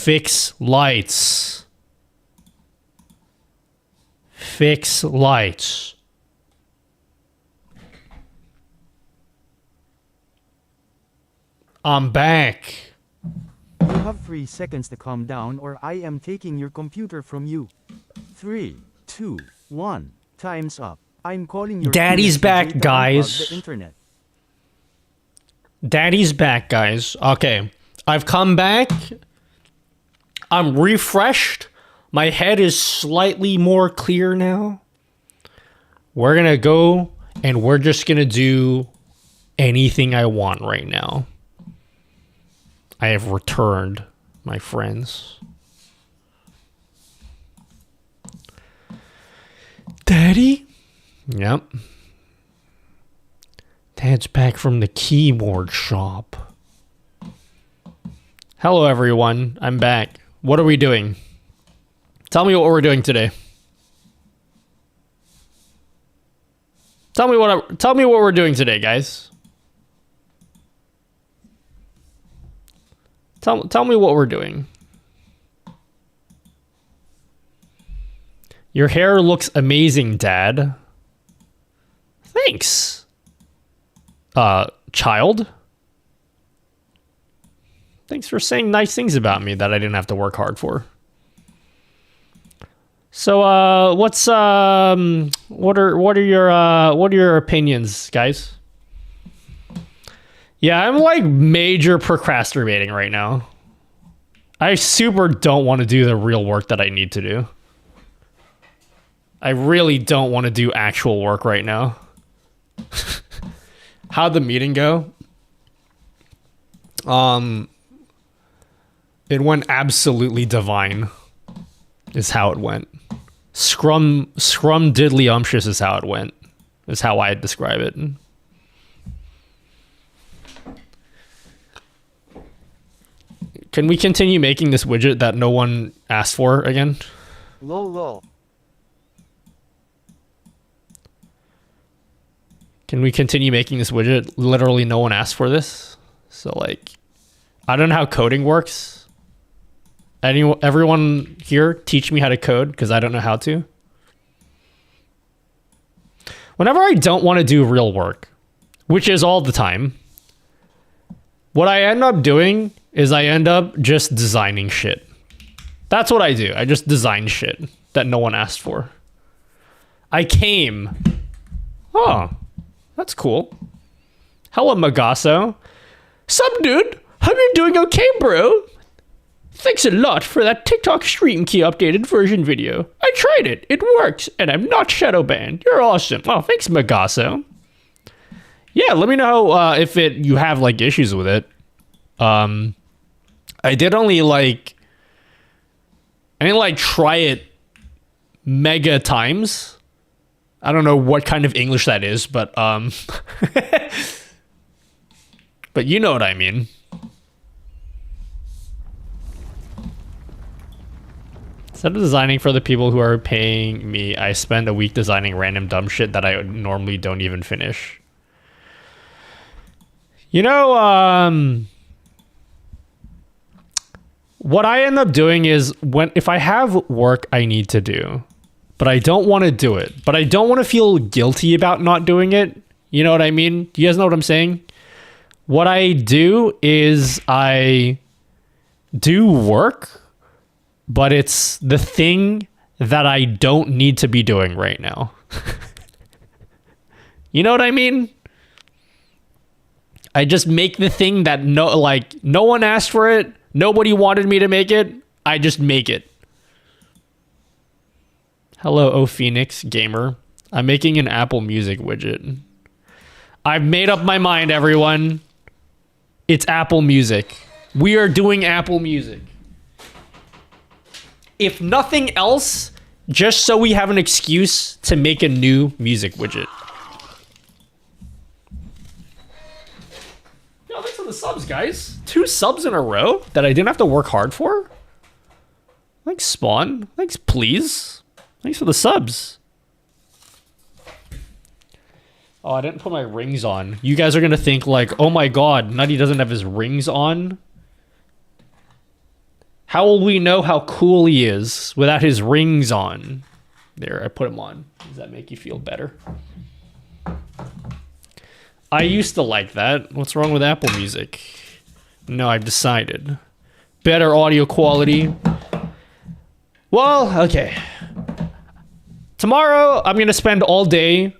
Fix lights. Fix lights. I'm back. You have 3 seconds to calm down or I am taking your computer from you. 3, 2, 1. Time's up. I'm calling your Daddy's back, to unplug guys. the internet. Daddy's back, guys. Okay. I've come back. I'm refreshed. My head is slightly more clear now. We're gonna go and we're just gonna do anything I want right now. I have returned, my friends. Daddy? Yep. Dad's back from the keyboard shop. Hello, everyone. I'm back. What are we doing? Tell me what we're doing today. Tell me what we're doing today, guys. Tell me what we're doing. Your hair looks amazing, Dad. Thanks. Child. Thanks for saying nice things about me that I didn't have to work hard for. So, what are your opinions, guys? Yeah, I'm like major procrastinating right now. I super don't want to do the real work that I need to do. I really don't want to do actual work right now. How'd the meeting go? It went absolutely divine, is how it went. Scrum diddly-umptious is how it went, is how I'd describe it. Can we continue making this widget that no one asked for again? Lol. Can we continue making this widget? Literally no one asked for this. So like, I don't know how coding works. Everyone here, teach me how to code because I don't know how to. Whenever I don't want to do real work, which is all the time, what I end up doing is I end up just designing shit. That's what I do. I just design shit that no one asked for. I came. Oh, that's cool. Hello, Magasso. Sup, dude? Hope you're doing okay, bro. Thanks a lot for that TikTok stream key updated version video. I tried it. It works, and I'm not shadow banned. You're awesome. Oh, thanks, Magasso. Yeah, let me know if you have like issues with it. I didn't try it mega times. I don't know what kind of English that is, but but you know what I mean. Instead of designing for the people who are paying me, I spend a week designing random dumb shit that I normally don't even finish. You know, what I end up doing is if I have work I need to do, but I don't want to do it, but I don't want to feel guilty about not doing it. You know what I mean? You guys know what I'm saying? What I do is I do work, but it's the thing that I don't need to be doing right now. You know what I mean? I just make the thing that no one asked for it. Nobody wanted me to make it. I just make it. Hello, O Phoenix Gamer. I'm making an Apple Music widget. I've made up my mind, everyone. It's Apple Music. We are doing Apple Music. If nothing else, just so we have an excuse to make a new music widget. Yo, thanks for the subs, guys. 2 subs in a row that I didn't have to work hard for. Thanks, Spawn. Thanks, please. Thanks for the subs. Oh, I didn't put my rings on. You guys are going to think like, oh my god, Nutty doesn't have his rings on. How will we know how cool he is without his rings on? There, I put him on. Does that make you feel better? I used to like that. What's wrong with Apple Music? No, I've decided. Better audio quality. Well, okay. Tomorrow, I'm going to spend all day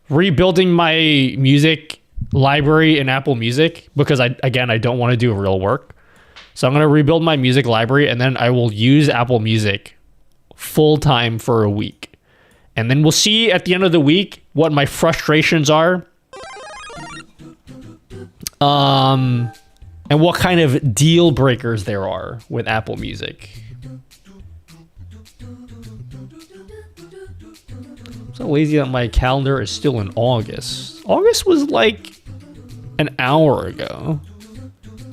rebuilding my music library in Apple Music because, I don't want to do real work. So I'm going to rebuild my music library, and then I will use Apple Music full-time for a week. And then we'll see at the end of the week what my frustrations are. And what kind of deal breakers there are with Apple Music. I'm so lazy that my calendar is still in August. August was like an hour ago.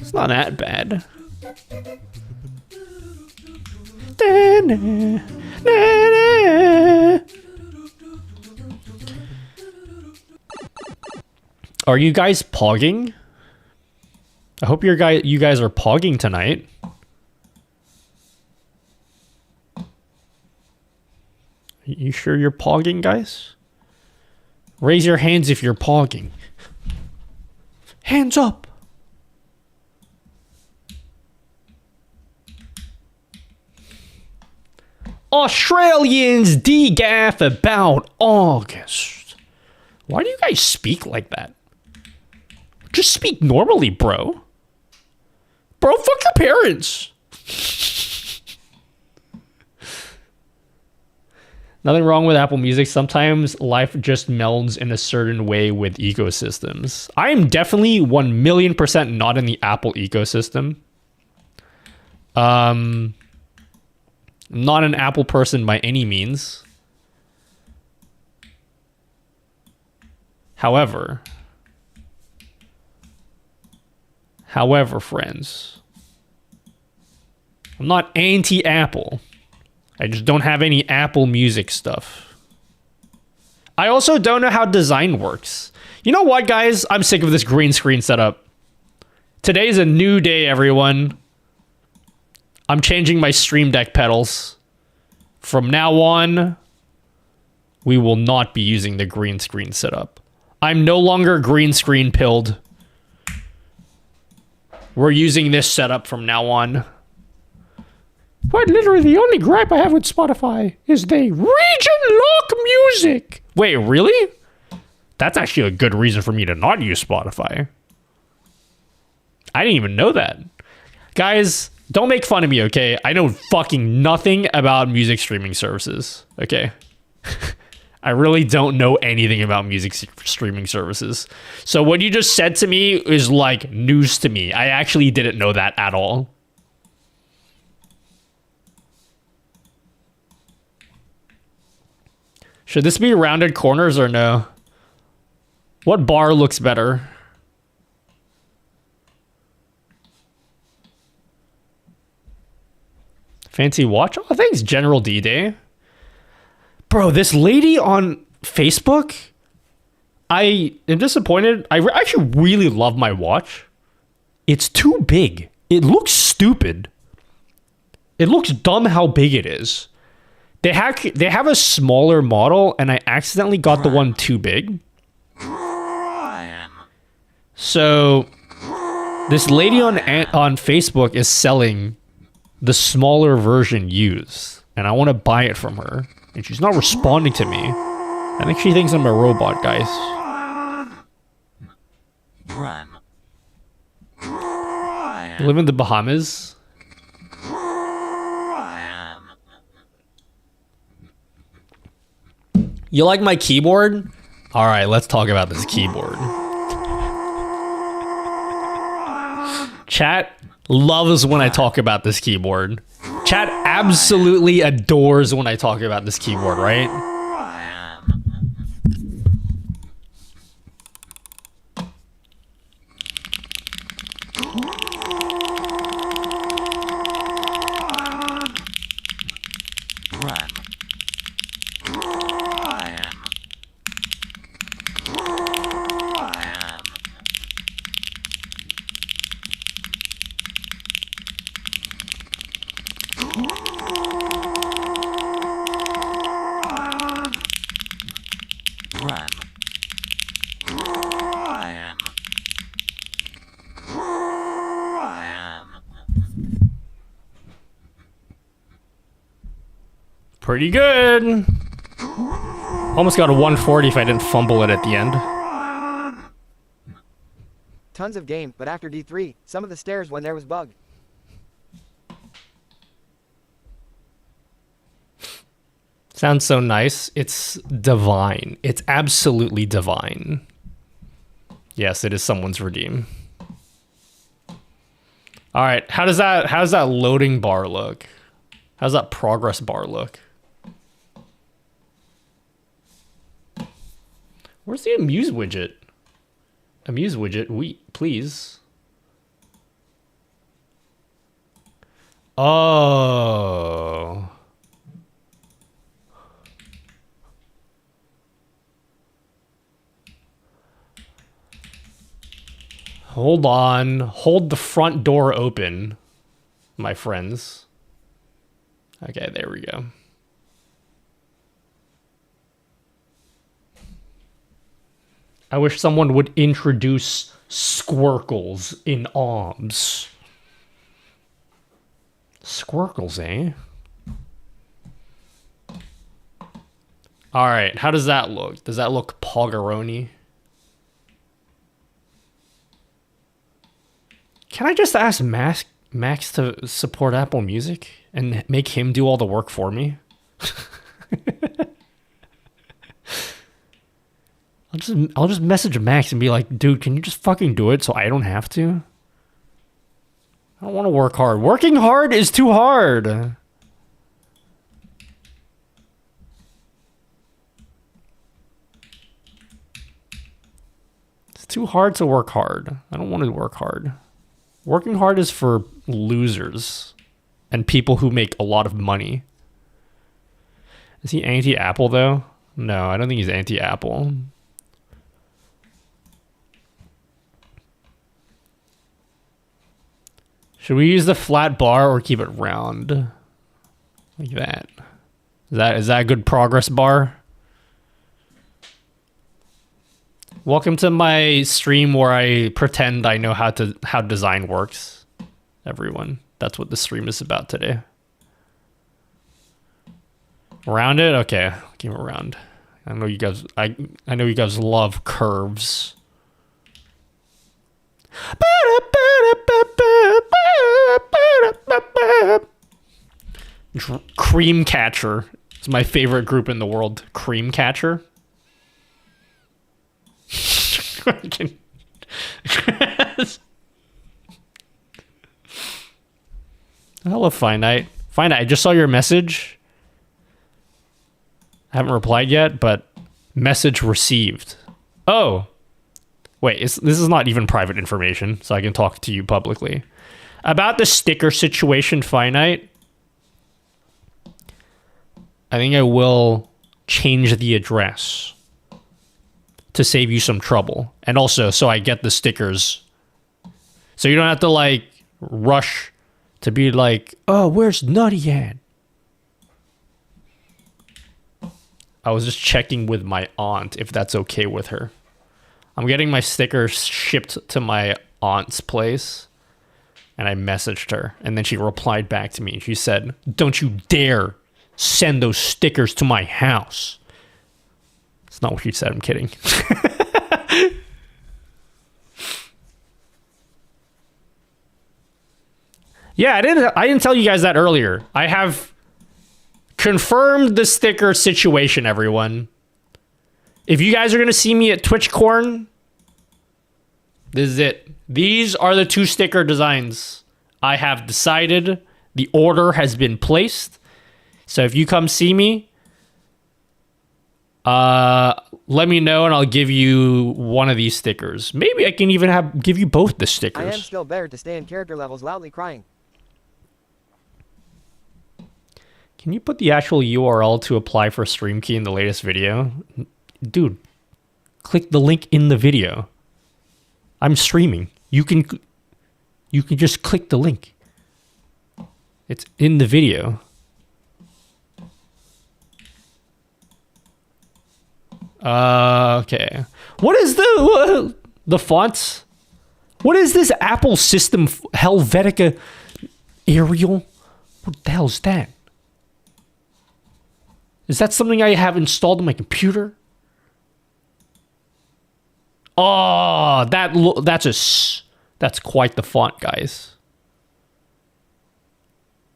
It's not that bad. Are you guys pogging? I hope you guys are pogging tonight. You sure you're pogging, guys? Raise your hands if you're pogging. Hands up. Australians degaff about August. Why do you guys speak like that? Just speak normally, bro. Bro, fuck your parents. Nothing wrong with Apple Music. Sometimes life just melds in a certain way with ecosystems. I am definitely 1,000,000% not in the Apple ecosystem. I'm not an Apple person by any means. However, friends, I'm not anti-Apple. I just don't have any Apple Music stuff. I also don't know how design works. You know what, guys? I'm sick of this green screen setup. Today's a new day, everyone. I'm changing my Stream Deck pedals. From now on, we will not be using the green screen setup. I'm no longer green screen pilled. We're using this setup from now on. Quite literally, the only gripe I have with Spotify is they region lock music. Wait, really? That's actually a good reason for me to not use Spotify. I didn't even know that. Guys, don't make fun of me, okay? I know fucking nothing about music streaming services, okay? I really don't know anything about music streaming services. So what you just said to me is like news to me. I actually didn't know that at all. Should this be rounded corners or no? What bar looks better? Fancy watch? Oh, thanks, General D-Day. Bro, this lady on Facebook, I am disappointed. I actually really love my watch. It's too big. It looks stupid. It looks dumb how big it is. They have a smaller model, and I accidentally got the one too big. So this lady on Facebook is selling the smaller version used, and I want to buy it from her, and she's not responding to me. I think she thinks I'm a robot, guys. You live in the Bahamas? You like my keyboard? All right, let's talk about this keyboard. Chat loves when I talk about this keyboard. Chat absolutely adores when I talk about this keyboard, right? Pretty good. Almost got a 140 if I didn't fumble it at the end. Tons of game, but after D3, some of the stairs when there was bug. Sounds so nice. It's divine. It's absolutely divine. Yes, it is someone's redeem. All right, how's that loading bar look? How's that progress bar look? Where's the amuse widget? Amuse widget, please. Oh. Hold on. Hold the front door open, my friends. Okay, there we go. I wish someone would introduce squircles in arms. Squircles, eh? All right, how does that look? Does that look Poggeroni? Can I just ask Max to support Apple Music and make him do all the work for me? I'll just message Max and be like, dude, can you just fucking do it so I don't have to? I don't want to work hard. Working hard is too hard. It's too hard to work hard. I don't want to work hard. Working hard is for losers and people who make a lot of money. Is he anti-Apple though? No, I don't think he's anti-Apple. Should we use the flat bar or keep it round? Like that. Is that a good progress bar? Welcome to my stream where I pretend I know how design works. Everyone. That's what the stream is about today. Round it? Okay, keep it round. I know you guys know you guys love curves. Cream Catcher is my favorite group in the world. Cream Catcher. Hello, Finite. Finite, I just saw your message. I haven't replied yet, but message received. Oh. Wait, this is not even private information, so I can talk to you publicly. About the sticker situation, Finite, I think I will change the address to save you some trouble. And also, so I get the stickers. So you don't have to, like, rush to be like, oh, where's Nutty at? I was just checking with my aunt if that's okay with her. I'm getting my stickers shipped to my aunt's place. And I messaged her. And then she replied back to me. And she said, don't you dare send those stickers to my house. It's not what she said. I'm kidding. Yeah, I didn't tell you guys that earlier. I have confirmed the sticker situation, everyone. If you guys are going to see me at TwitchCorn, this is it. These are the 2 sticker designs. I have decided. The order has been placed. So if you come see me, let me know and I'll give you one of these stickers. Maybe I can even give you both the stickers. I am still better to stay in character levels loudly crying. Can you put the actual URL to apply for stream key in the latest video? Dude, click the link in the video. I'm streaming. You can just click the link. It's in the video. Okay. What is the fonts? What is this Apple system Helvetica Arial? What the hell is that? Is that something I have installed on my computer? Oh, that's quite the font, guys.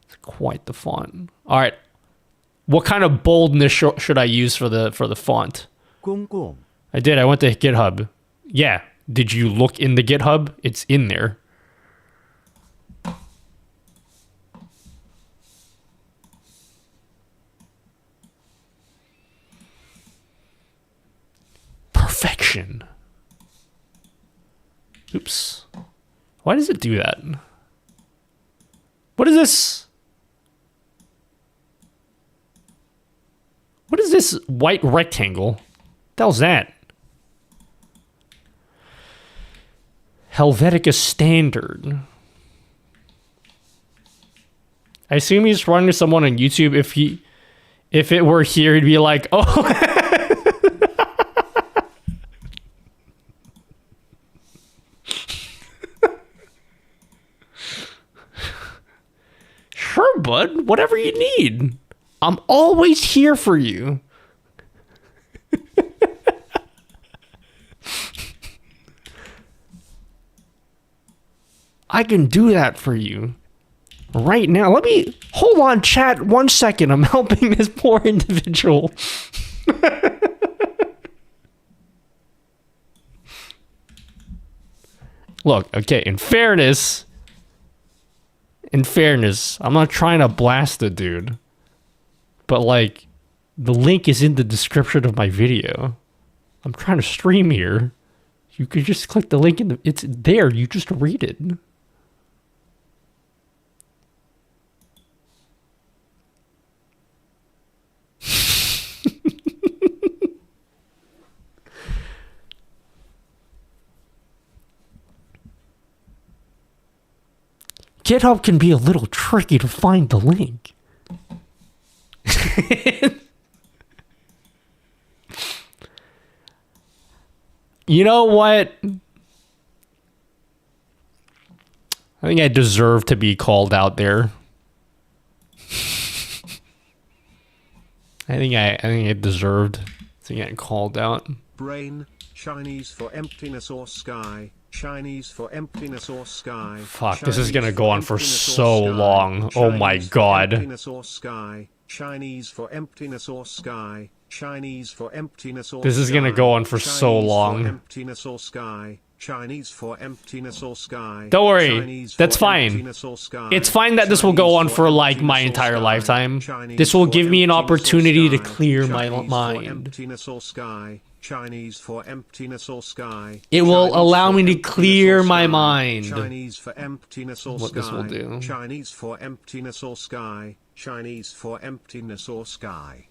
It's quite the font. All right. What kind of boldness should I use for the font? 꼼꼼. I did. I went to GitHub. Yeah. Did you look in the GitHub? It's in there. Perfection. Oops. Why does it do that? What is this? What is this white rectangle? What the hell's that? Helvetica Standard. I assume he's running to someone on YouTube. If it were here, he'd be like, oh. Sure, bud. Whatever you need. I'm always here for you. I can do that for you right now. Let me hold on, chat, 1 second. I'm helping this poor individual. Look, okay, in fairness, I'm not trying to blast the dude, but like, the link is in the description of my video. I'm trying to stream here. You could just click the link it's there. You just read it. GitHub can be a little tricky to find the link. You know what? I think I deserve to be called out there. I think I deserved to get called out. Brain, Chinese for emptiness or sky. Chinese for emptiness or sky. Fuck, this is gonna go on for so long. Oh my god. Emptiness or sky. Chinese for emptiness or sky. Chinese for emptiness or This is gonna go on for so long. Emptiness or sky. Chinese for emptiness or sky. Don't worry, that's fine. It's fine that this will go on for like my entire lifetime. This will give me an opportunity to clear my mind. Chinese for emptiness or sky. It will allow me to clear my mind. Chinese for emptiness or what sky. This will do. Chinese for emptiness or sky. Chinese for emptiness or sky.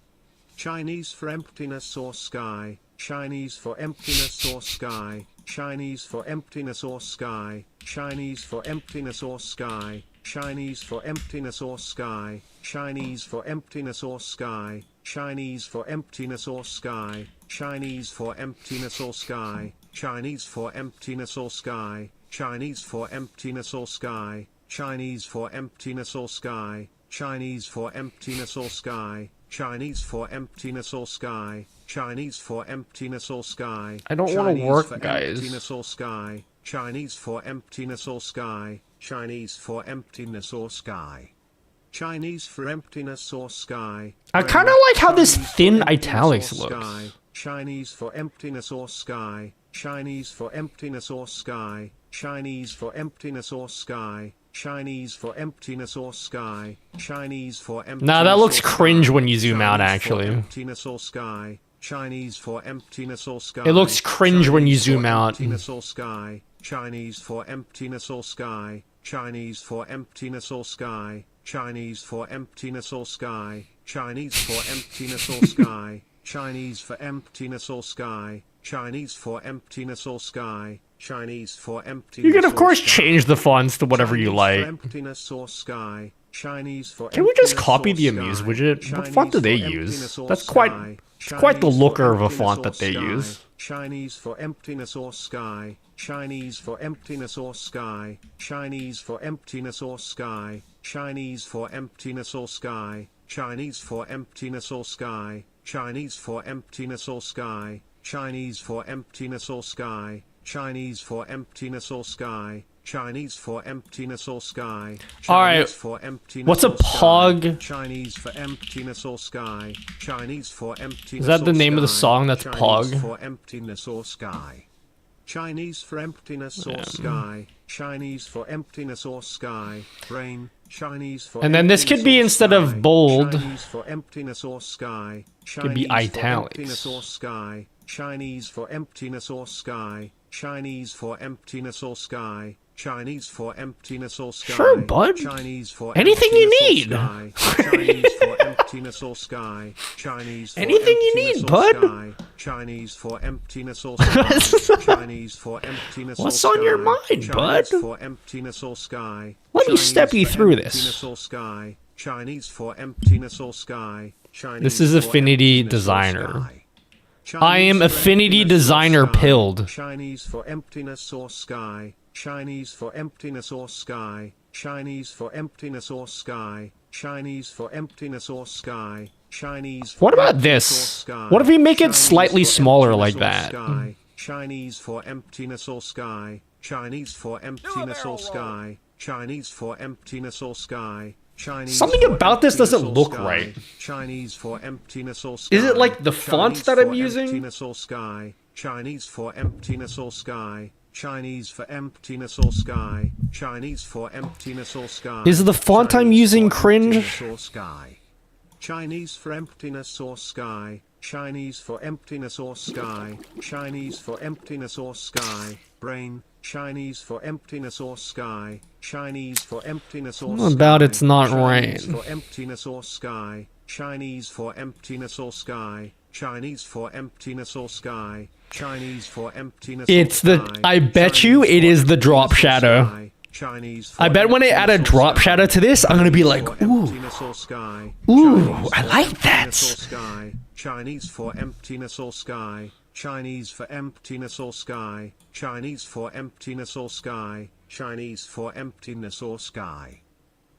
Chinese for emptiness or sky. Chinese for emptiness or sky. Chinese for emptiness or sky. Chinese for emptiness or sky. Chinese for emptiness or sky. Chinese for emptiness or sky. Chinese for emptiness or sky. Chinese for emptiness or sky. Chinese for emptiness or sky. Chinese for emptiness or sky. Chinese for emptiness or sky. Chinese for emptiness or sky. Chinese for emptiness or sky. Chinese for emptiness or sky. I don't want to work, guys. Emptiness or sky. Chinese for emptiness or sky. Chinese for emptiness or sky. Chinese for emptiness or sky. I kind of like how this thin italics looks. Chinese for emptiness or sky. Chinese for emptiness or sky. Chinese for emptiness or sky. Chinese for emptiness or sky. Chinese for emptiness. Nah, that looks cringe when you zoom out, actually. Emptiness or sky. Chinese for emptiness or sky. It looks cringe when you zoom out. Emptiness or sky. Chinese for emptiness or sky. Chinese for emptiness or sky. Chinese for emptiness or sky. Chinese for emptiness or sky. Chinese for emptiness or sky. Chinese for emptiness or sky. Chinese for emptiness. You can of course change the fonts to whatever you like. Emptiness or sky. Chinese for. Can we just copy the Amuse widget? What font do they use? That's quite the looker of a font that they use. Chinese for emptiness or sky. Chinese for emptiness or sky. Chinese for emptiness or sky. Chinese for emptiness or sky. Chinese for emptiness or sky, Chinese for emptiness or sky, Chinese for emptiness or sky, Chinese for emptiness or sky, Chinese for emptiness or sky. All right. Chinese for emptiness What's a or sky, pog? Chinese for emptiness or sky. Chinese for emptiness. Is that the or name of the sky, song? That's Chinese pog. for emptiness or sky. Chinese for emptiness or sky. Chinese for emptiness or sky. Brain. Chinese for. And then this could be, emptiness or instead of sky. bold, Chinese for emptiness or sky. could be Chinese for italics. emptiness or sky. Chinese for emptiness or sky. Chinese for emptiness or sky. Chinese for emptiness or sky. Sure, bud. Chinese for Anything you emptiness need. or sky. Chinese for emptiness or sky. Chinese for Anything you emptiness need, or bud. sky. Chinese for emptiness or sky. Chinese for emptiness or What's sky. on your mind, Chinese bud? for emptiness or sky. Let me Chinese step you for through emptiness this. or sky. Chinese for emptiness or sky. Chinese This is for Affinity emptiness or Designer. sky. I am Chinese for Affinity emptiness or Designer sky. pilled. Chinese for emptiness or sky. Chinese for emptiness or sky. Chinese for emptiness or sky. Chinese for emptiness or sky. Chinese for What about emptiness or this? sky. What if we make it Chinese slightly for smaller emptiness like or that? sky. Chinese for emptiness or sky. Chinese for emptiness or sky. Chinese for emptiness or sky. Chinese Something for about this doesn't emptiness or look sky. right. Chinese for emptiness or sky. Is it like the font Chinese that I'm for using? Emptiness or sky. Chinese for emptiness or sky. Chinese for emptiness or sky. Chinese for emptiness or sky. Is the font I'm Chinese using for cringe? emptiness or sky. Chinese for emptiness or sky. Chinese for emptiness or sky. Chinese for emptiness or sky. Brain. Chinese for emptiness or sky. Chinese for emptiness or Something sky. about it's not Chinese right. for emptiness or sky. Chinese for emptiness or sky. Chinese for emptiness or sky. Chinese for emptiness It's or the- sky. I bet you Chinese it for is the drop emptiness or shadow. sky. Chinese for I bet when I add a emptiness or drop sky. shadow to this, I'm gonna be like, For ooh, emptiness or sky. ooh, Chinese I for like that. emptiness or sky. Chinese for emptiness or sky. Chinese for emptiness or sky. Chinese for emptiness or sky. Chinese for emptiness or sky.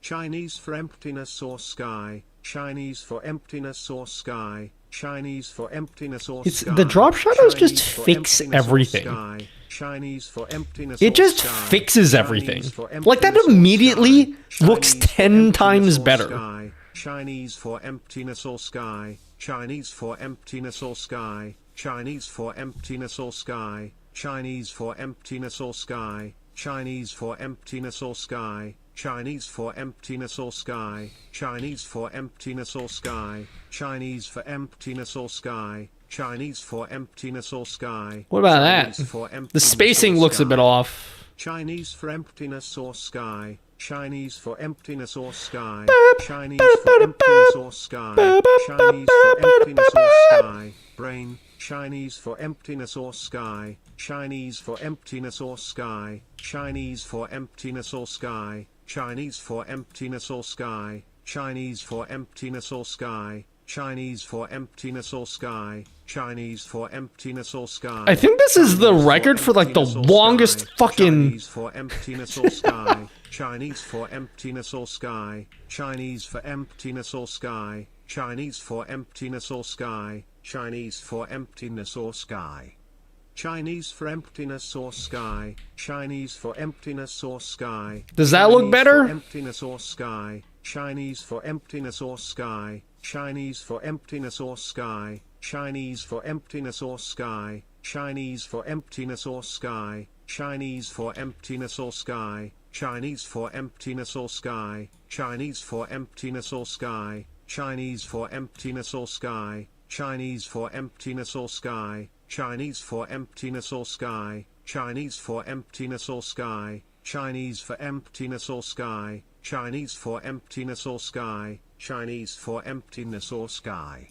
Chinese for emptiness or sky. Chinese for emptiness or sky. Chinese for emptiness or It's- sky. the drop shadows just Chinese for fix emptiness or everything. sky. Chinese for emptiness It or just sky. fixes Chinese everything. for Like, that emptiness or immediately sky. looks Chinese for 10 emptiness times or better. sky. Chinese for emptiness or sky. Chinese for emptiness or sky. Chinese for emptiness or sky. Chinese for emptiness or sky. Chinese for emptiness or sky. Chinese for emptiness or sky. Chinese for emptiness or sky. Chinese for emptiness or sky. Chinese for emptiness or sky. What about that? Chinese for The emptiness spacing or looks a bit sky. off. Chinese for emptiness or sky. Chinese for emptiness or sky. Boop, Chinese boop, for boop, emptiness boop. or sky. Boop, boop, Chinese boop, for emptiness or boop. sky. Brain. Chinese for emptiness or sky. Chinese for emptiness or sky. Chinese for emptiness or sky. Chinese for emptiness or sky. Chinese for emptiness or sky. Chinese for emptiness or sky. Chinese for emptiness or sky. I think this is the Chinese for record for like the emptiness or longest sky. fucking. Chinese for emptiness or sky. Chinese for emptiness or sky. Chinese for emptiness or sky. Chinese for emptiness or sky. Chinese for emptiness or sky. Chinese for emptiness or sky. Chinese for emptiness or sky. Does that look Chinese better? For emptiness or sky. Chinese for emptiness or sky. Chinese for emptiness or sky. Chinese for emptiness or sky. Chinese for emptiness or sky. Chinese for emptiness or sky. Chinese for emptiness or sky. Chinese for emptiness or sky. Chinese for emptiness or sky. Chinese for emptiness or sky. Chinese for emptiness or sky. Chinese for emptiness or sky. Chinese for emptiness or sky. Chinese for emptiness or sky. Chinese for emptiness or sky.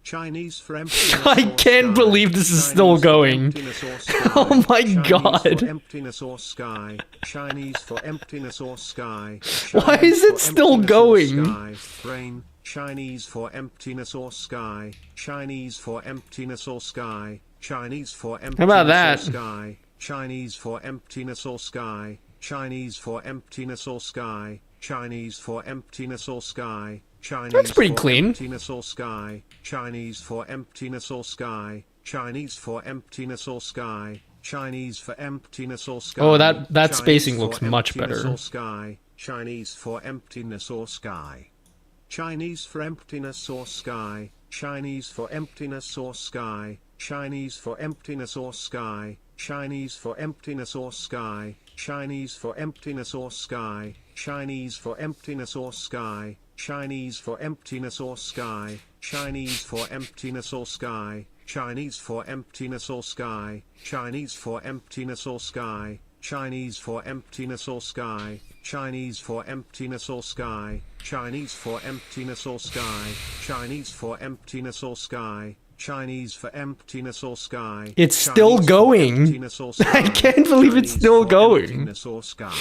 Chinese for emptiness I or can't sky. believe this is Chinese still for going. emptiness or sky. Oh my Chinese God. For emptiness or sky. Chinese for emptiness or sky. Why Chinese is it for still emptiness or going? sky. Brain. Chinese for emptiness or sky. Chinese for emptiness or sky. Chinese for emptiness How about that? or sky. Chinese for emptiness or sky. Chinese for emptiness or sky. Chinese for emptiness or sky. Chinese pretty for clean. emptiness or sky, Chinese for emptiness or sky, Chinese for emptiness or sky, Chinese for emptiness or sky. Oh, that Chinese spacing for looks much emptiness better. Or sky, Chinese for emptiness or sky. Chinese for emptiness or sky, Chinese for emptiness or sky, Chinese for emptiness or sky, Chinese for emptiness or sky, Chinese for emptiness or sky, Chinese for emptiness or sky, Chinese for emptiness or sky, Chinese for emptiness or sky, Chinese for emptiness or sky, Chinese for emptiness or sky, Chinese for emptiness or sky, Chinese for emptiness or sky, Chinese for emptiness or sky, Chinese for emptiness or sky, Chinese for emptiness or sky. It's still going. I can't believe it's still going. Emptiness or sky.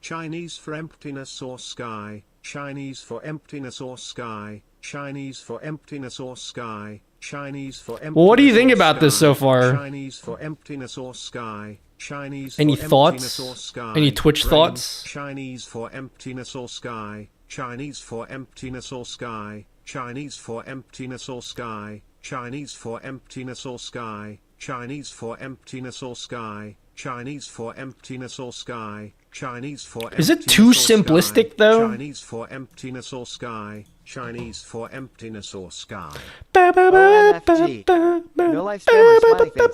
Chinese for emptiness or sky, Chinese for emptiness or sky, Chinese for emptiness or sky, Chinese for emptiness. Well, what do you think about this so far? Chinese for emptiness or sky, Chinese Any for thoughts? emptiness or sky. Any Twitch Brain, thoughts? Chinese for emptiness or sky, Chinese for emptiness or sky, Chinese for emptiness or sky, Chinese for emptiness or sky, Chinese for emptiness or sky, Chinese for emptiness or sky, Chinese for Is it too emptiness or simplistic, sky, though? Chinese for emptiness or sky, Chinese for emptiness or sky. OMFG. No life spammer smiley face.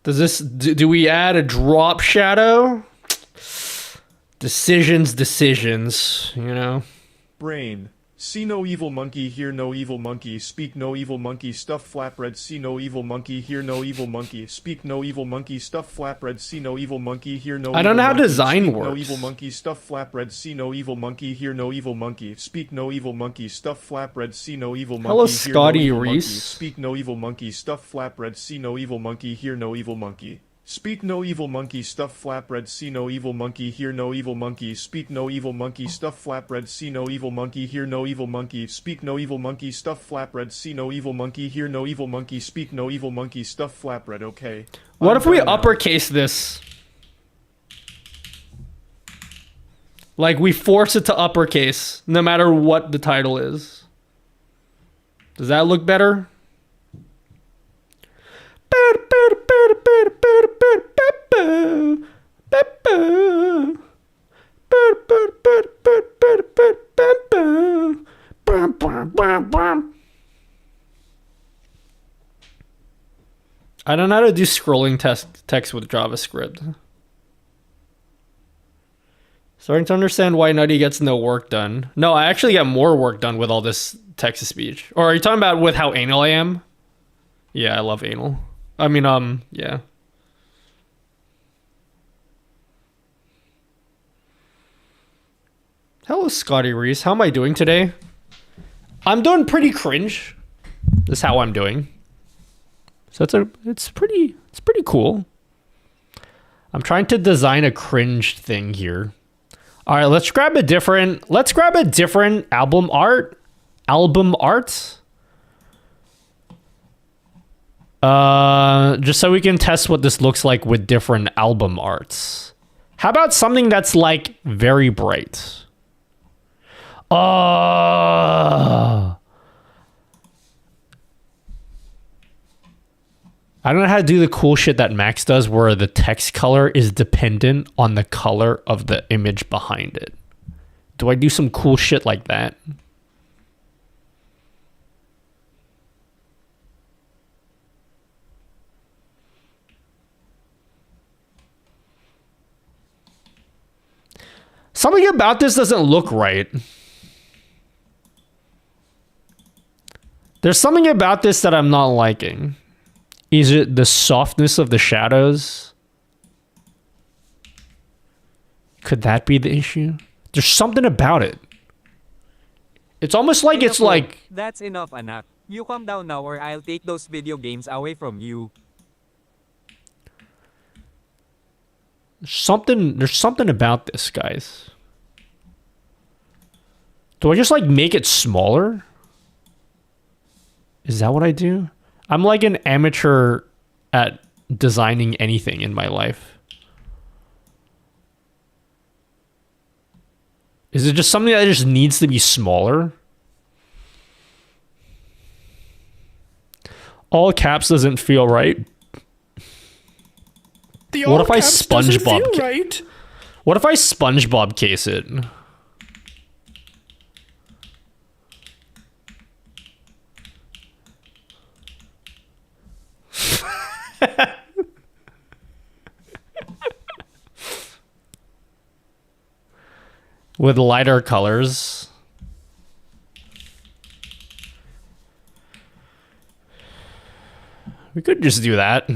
Does this, do we add a drop shadow? Decisions, you know? Brain. See no evil monkey, hear no evil monkey, speak no evil monkey, stuff flatbread, see no evil monkey, hear no evil monkey, speak no evil monkey, stuff flatbread, see no evil monkey, hear no evil monkey. I don't know how design speak works. No evil monkey, stuff flatbread, see no evil monkey, hear no evil monkey, speak no evil monkey, stuff flatbread, see no evil monkey, Hello, hear Scotty no evil monkey, Reese. speak no evil monkey, stuff flatbread, see no evil monkey, hear no evil monkey. Speak no evil monkey, stuff flatbread, see no evil monkey, hear no evil monkey, speak no evil monkey, stuff flatbread, see no evil monkey, hear no evil monkey, speak no evil monkey, stuff flatbread, see no evil monkey, hear no evil monkey, speak no evil monkey, stuff flatbread, okay. What if we done now. uppercase this? Like, we force it to uppercase, no matter what the title is. Does that look better? I don't know how to do scrolling text with JavaScript. Starting to understand why Nutty gets no work done. No, I actually get more work done with all this text-to-speech. Or are you talking about with how anal I am? Yeah, I love anal. I mean, yeah. Hello, Scotty Reese. How am I doing today? I'm doing pretty cringe. That's how I'm doing. So it's pretty cool. I'm trying to design a cringe thing here. All right, let's grab a different album art. Just so we can test what this looks like with different album arts. How about something that's like very bright? I don't know how to do the cool shit that Max does where the text color is dependent on the color of the image behind it. Do I do some cool shit like that? Something about this doesn't look right. There's something about this that I'm not liking. Is it the softness of the shadows? Could that be the issue? There's something about it. It's almost like it's Enough, like that's enough, anak. You calm down now or I'll take those video games away from you. there's something about this, guys. Do I just like make it smaller? Is that what I do? I'm like an amateur at designing anything in my life. Is it just something that just needs to be smaller? All caps doesn't feel right. What if I SpongeBob? right? What if I SpongeBob case it? With lighter colors. We could just do that.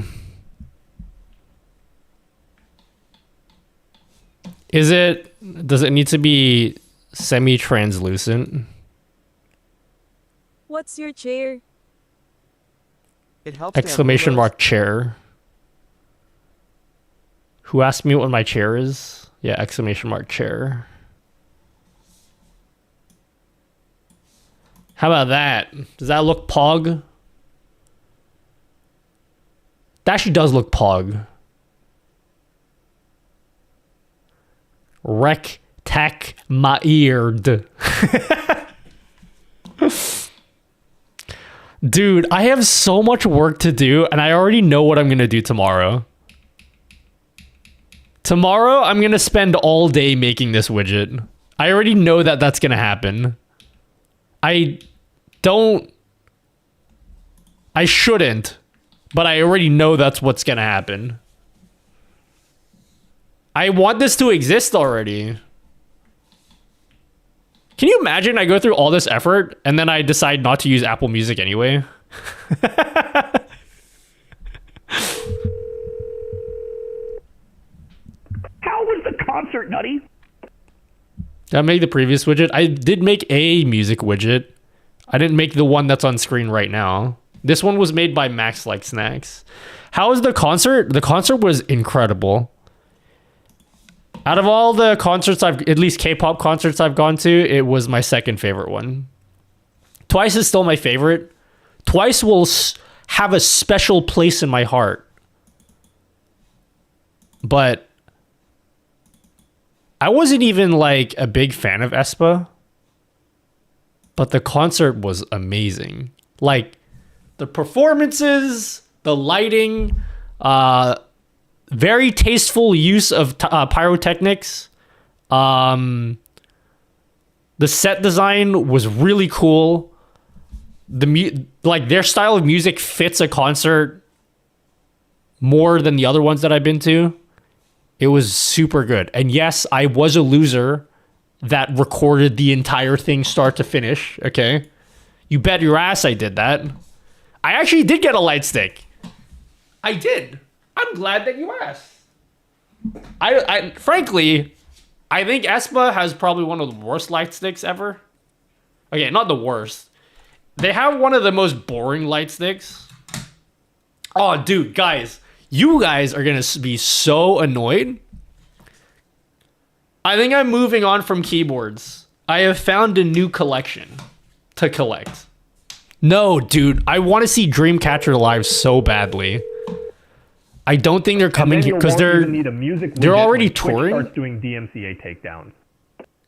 Does it need to be semi-translucent? What's your chair? It helps to have Exclamation windows. mark chair. Who asked me what my chair is? Yeah, exclamation mark chair. How about that? Does that look pog? That actually does look pog. Rec-tac my eared. Dude, I have so much work to do and I already know what I'm going to do tomorrow. Tomorrow, I'm going to spend all day making this widget. I already know that that's going to happen. I shouldn't, but I already know that's what's going to happen. I want this to exist already. Can you imagine I go through all this effort and then I decide not to use Apple Music anyway? How was the concert, Nutty? Did I make the previous widget? I did make a music widget. I didn't make the one that's on screen right now. This one was made by Max Like Snacks. How was the concert? The concert was incredible. Out of all the concerts at least K-pop concerts I've gone to, it was my second favorite one. Twice is still my favorite. Twice will have a special place in my heart. But I wasn't even like a big fan of aespa. But the concert was amazing. Like the performances, the lighting, very tasteful use of pyrotechnics. The set design was really cool. Their style of music fits a concert more than the other ones that I've been to. It was super good. And yes, I was a loser that recorded the entire thing start to finish. Okay. You bet your ass I did that. I actually did get a light stick. I did. I'm glad that you asked. I frankly, I think aespa has probably one of the worst light sticks ever. Okay, not the worst. They have one of the most boring light sticks. Oh, dude, guys. You guys are going to be so annoyed. I think I'm moving on from keyboards. I have found a new collection to collect. No, dude. I want to see Dreamcatcher live so badly. I don't think they're coming here because they're already touring. Starts doing DMCA takedowns.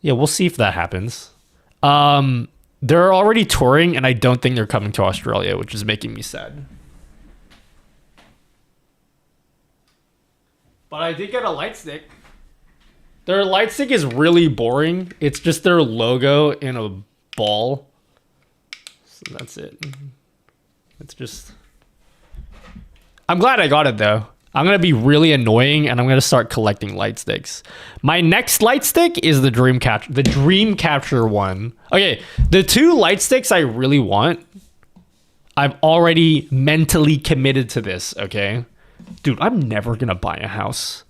Yeah, we'll see if that happens. They're already touring, and I don't think they're coming to Australia, which is making me sad. But I did get a light stick. Their light stick is really boring. It's just their logo in a ball. So that's it. It's just... I'm glad I got it, though. I'm going to be really annoying, and I'm going to start collecting light sticks. My next light stick is the Dreamcatcher one. Okay, the two light sticks I really want, I've already mentally committed to this, okay? Dude, I'm never going to buy a house.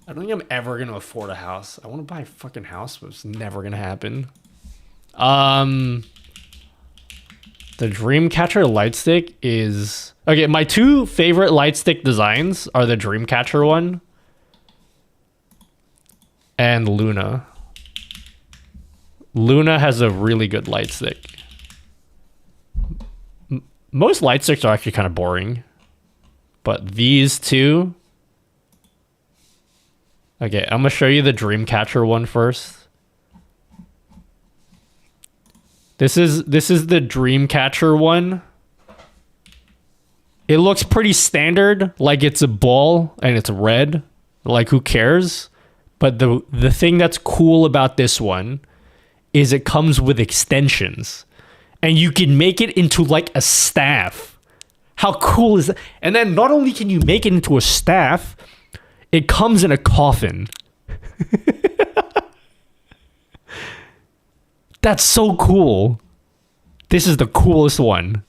I don't think I'm ever gonna afford a house. I want to buy a fucking house, but it's never gonna happen. The Dreamcatcher light stick is okay. My two favorite light stick designs are the Dreamcatcher one and Luna. Luna has a really good light stick. Most light sticks are actually kind of boring, but these two. Okay, I'm gonna show you the Dreamcatcher one first. This is the Dreamcatcher one. It looks pretty standard, like it's a ball and it's red. Like who cares? But the thing that's cool about this one is it comes with extensions. And you can make it into like a staff. How cool is that? And then not only can you make it into a staff, it comes in a coffin. That's so cool. This is the coolest one.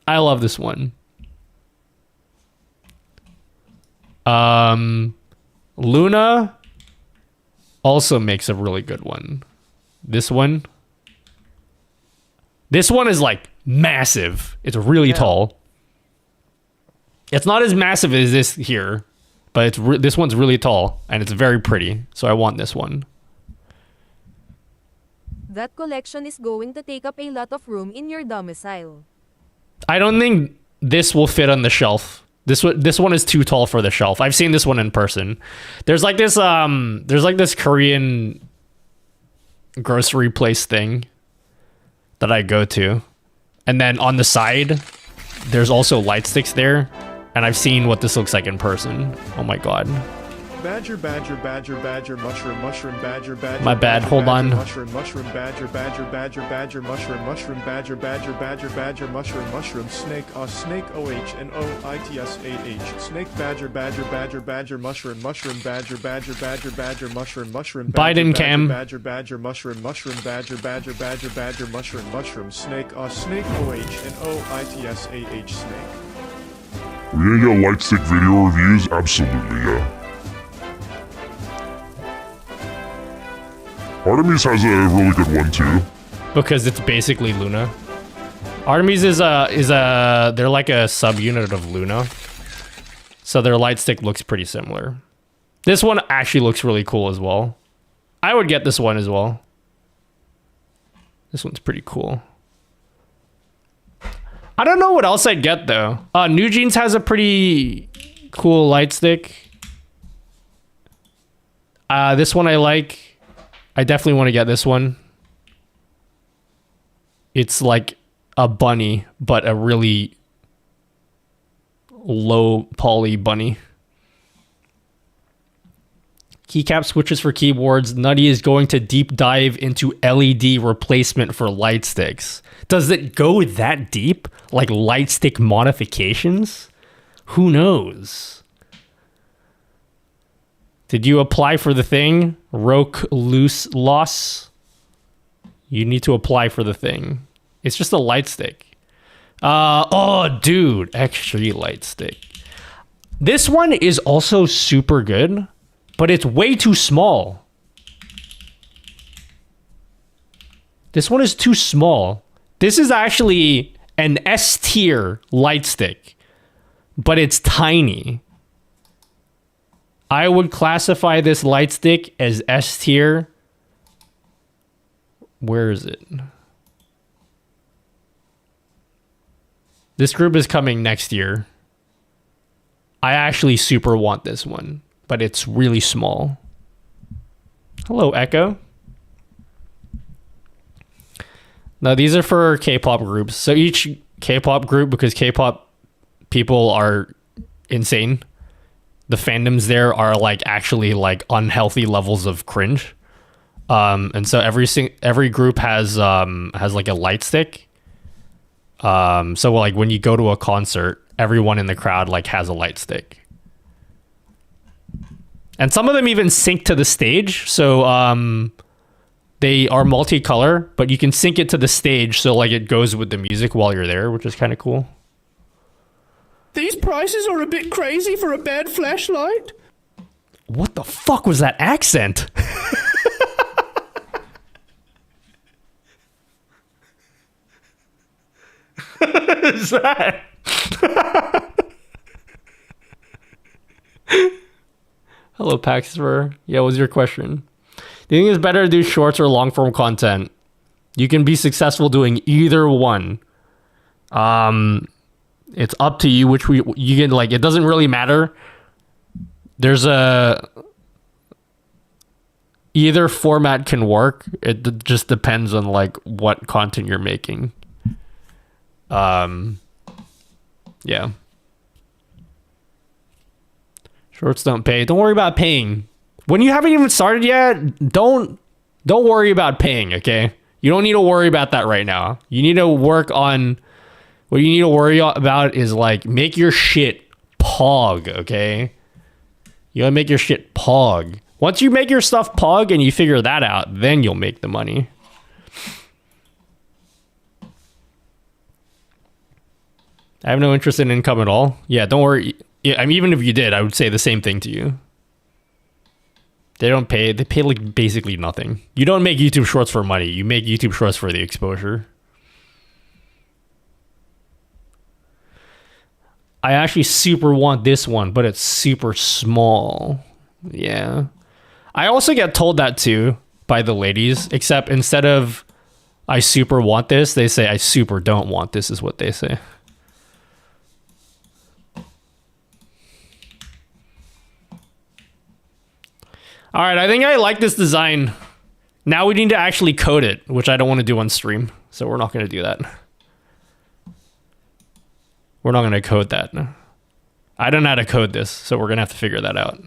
I love this one. Luna also makes a really good one. This one. This one is like massive. It's really tall. It's not as massive as this here, but this one's really tall and it's very pretty. So I want this one. That collection is going to take up a lot of room in your domicile. I don't think this will fit on the shelf. This one is too tall for the shelf. I've seen this one in person. There's like this Korean grocery place thing that I go to. And then on the side, there's also light sticks there. And I've seen what this looks like in person. Oh my god. Badger, badger, badger, badger, mushroom, mushroom, badger, badger. My bad, badger, hold badger, on. Mushroom, mushroom, badger, badger, badger, badger, mushroom, mushroom, badger, badger, badger, badger, mushroom, mushroom, snake, snake, OHNOITSAH, snake, badger, badger, badger, badger, mushroom, mushroom, badger, badger, badger, badger, mushroom, mushroom, Biden cam. badger, badger, mushroom, mushroom, badger, badger, badger, badger, mushroom, mushroom, snake, snake, OHNOITSAH, snake. Are we gonna get light stick video reviews? Absolutely, yeah. Artemis has a really good one too. Because it's basically Luna. Artemis is they're like a subunit of Luna. So their light stick looks pretty similar. This one actually looks really cool as well. I would get this one as well. This one's pretty cool. I don't know what else I'd get though. New Jeans has a pretty cool light stick. This one I like. I definitely want to get this one. It's like a bunny, but a really low poly bunny. Keycap switches for keyboards. Nutty is going to deep dive into LED replacement for light sticks. Does it go that deep? Like light stick modifications? Who knows? Did you apply for the thing? Roke loose loss? You need to apply for the thing. It's just a light stick. Oh, dude. Extra light stick. This one is also super good, but it's way too small. This one is too small. This is actually an S tier light stick, but it's tiny. I would classify this light stick as S tier. Where is it? This group is coming next year. I actually super want this one, but it's really small. Hello, Echo. Now, these are for K-pop groups. So each K-pop group, because K-pop people are insane, the fandoms there are like actually like unhealthy levels of cringe. And so every group has like a light stick. So like when you go to a concert, everyone in the crowd like has a light stick. And some of them even sync to the stage. So they are multicolor, but you can sync it to the stage so like it goes with the music while you're there, which is kind of cool. These prices are a bit crazy for a bad flashlight. What the fuck was that accent? What is that? Hello, Paxver. Yeah, what was your question? Do you think it's better to do shorts or long form content? You can be successful doing either one. It's up to you which you can, like, it doesn't really matter. There's either format can work. It just depends on like what content you're making. Yeah. Shorts don't pay. Don't worry about paying. When you haven't even started yet, don't worry about paying, okay? You don't need to worry about that right now. You need to work on what you need to worry about is like make your shit pog, okay? You gotta make your shit pog. Once you make your stuff pog and you figure that out, then you'll make the money. I have no interest in income at all. Yeah, don't worry. Yeah, I mean, even if you did, I would say the same thing to you. They don't pay. They pay like basically nothing. You don't make YouTube shorts for money. You make YouTube shorts for the exposure. I actually super want this one, but it's super small. Yeah. I also get told that too by the ladies, except instead of I super want this, they say I super don't want this is what they say. All right, I think I like this design. Now we need to actually code it, which I don't want to do on stream. So we're not going to do that. We're not going to code that. I don't know how to code this, so we're going to have to figure that out.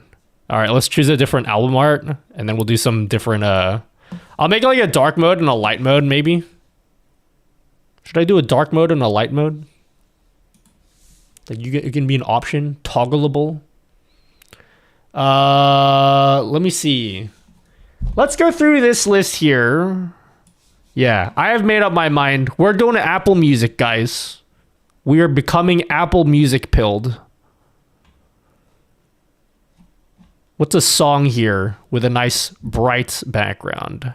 All right, let's choose a different album art, and then we'll do some different... I'll make like a dark mode and a light mode, maybe. Should I do a dark mode and a light mode? Like it can be an option, toggleable. Let me see. Let's go through this list here. Yeah, I have made up my mind. We're doing Apple Music, guys. We are becoming Apple Music pilled. What's a song here with a nice bright background?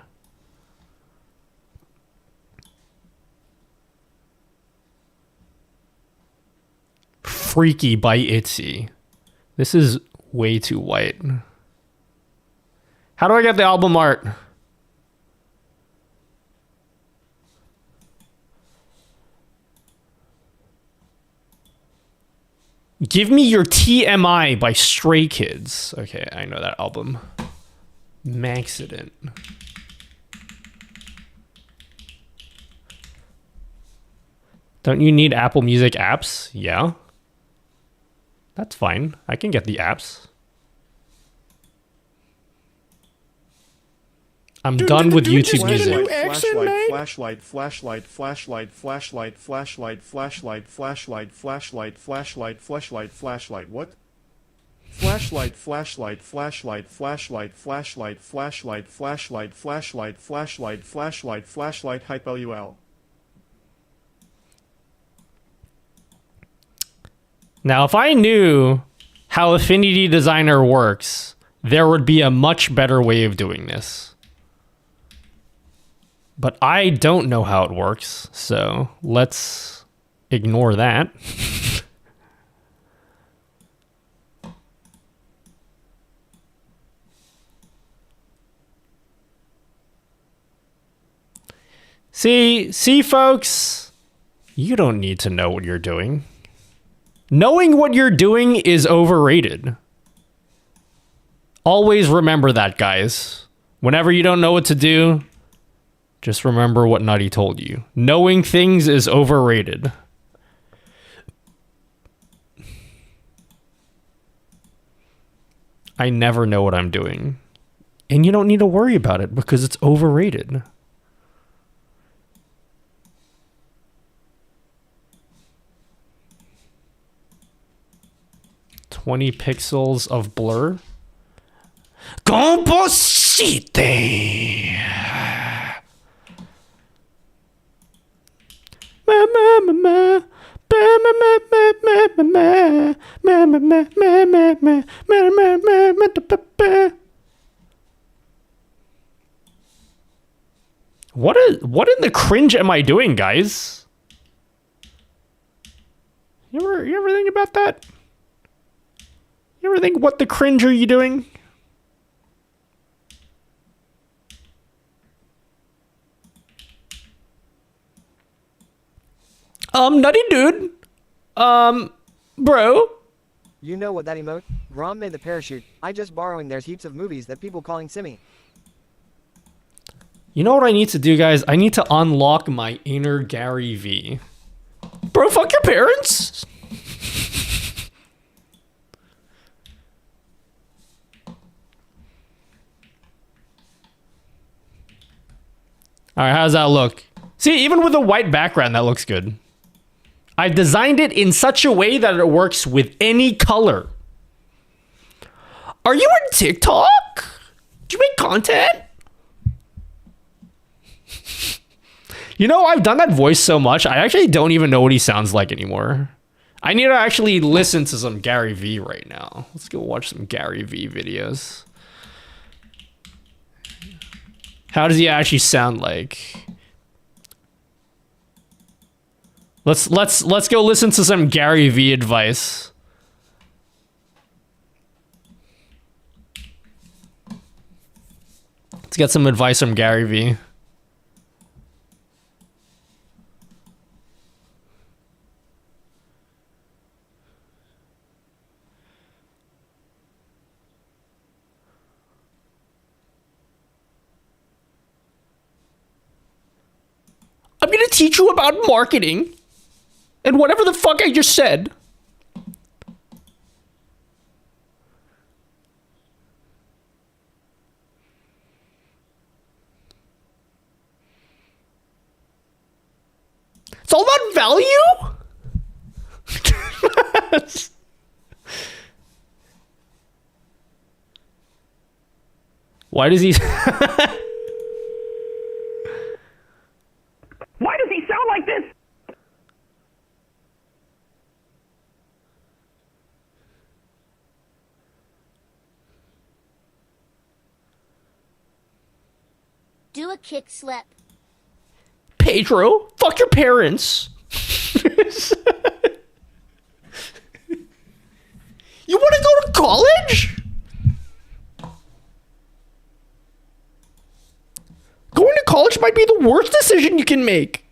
Freaky by Itzy. This is way too white. How do I get the album art? Give Me Your TMI by Stray Kids. Okay, I know that album. Maxident. Don't you need Apple Music apps? Yeah. That's fine. I can get the apps. I'm done with YouTube Music. Flashlight, flashlight, flashlight, flashlight, flashlight, flashlight, flashlight, flashlight, flashlight, flashlight, flashlight, what? Flashlight, flashlight, flashlight, flashlight, flashlight, flashlight, flashlight, flashlight, flashlight, flashlight, flashlight, hype LUL. Now, if I knew how Affinity Designer works, there would be a much better way of doing this. But I don't know how it works, so let's ignore that. See, folks, you don't need to know what you're doing. Knowing what you're doing is overrated. Always remember that, guys. Whenever you don't know what to do, just remember what Nutty told you. Knowing things is overrated. I never know what I'm doing. And you don't need to worry about it because it's overrated. "20 pixels of blur." Composite. What in the cringe am I doing, guys? You ever think about that? You ever think, what the cringe are you doing? Nutty dude. Bro. You know what that emote? Grom made the parachute. I just borrowing. There's heaps of movies that people calling Simmy. You know what I need to do, guys? I need to unlock my inner Gary V. Bro, fuck your parents. All right, how's that look? See, even with a white background, that looks good. I've designed it in such a way that it works with any color. Are you on TikTok? Do you make content? You know, I've done that voice so much, I actually don't even know what he sounds like anymore. I need to actually listen to some Gary V right now. Let's go watch some Gary V videos. How does he actually sound like? Let's go listen to some Gary V advice. Let's get some advice from Gary V. I'm gonna teach you about marketing and whatever the fuck I just said. It's all about value? Why does he... Why does he sound like this? Do a kick slip. Pedro, fuck your parents. You want to go to college? Going to college might be the worst decision you can make.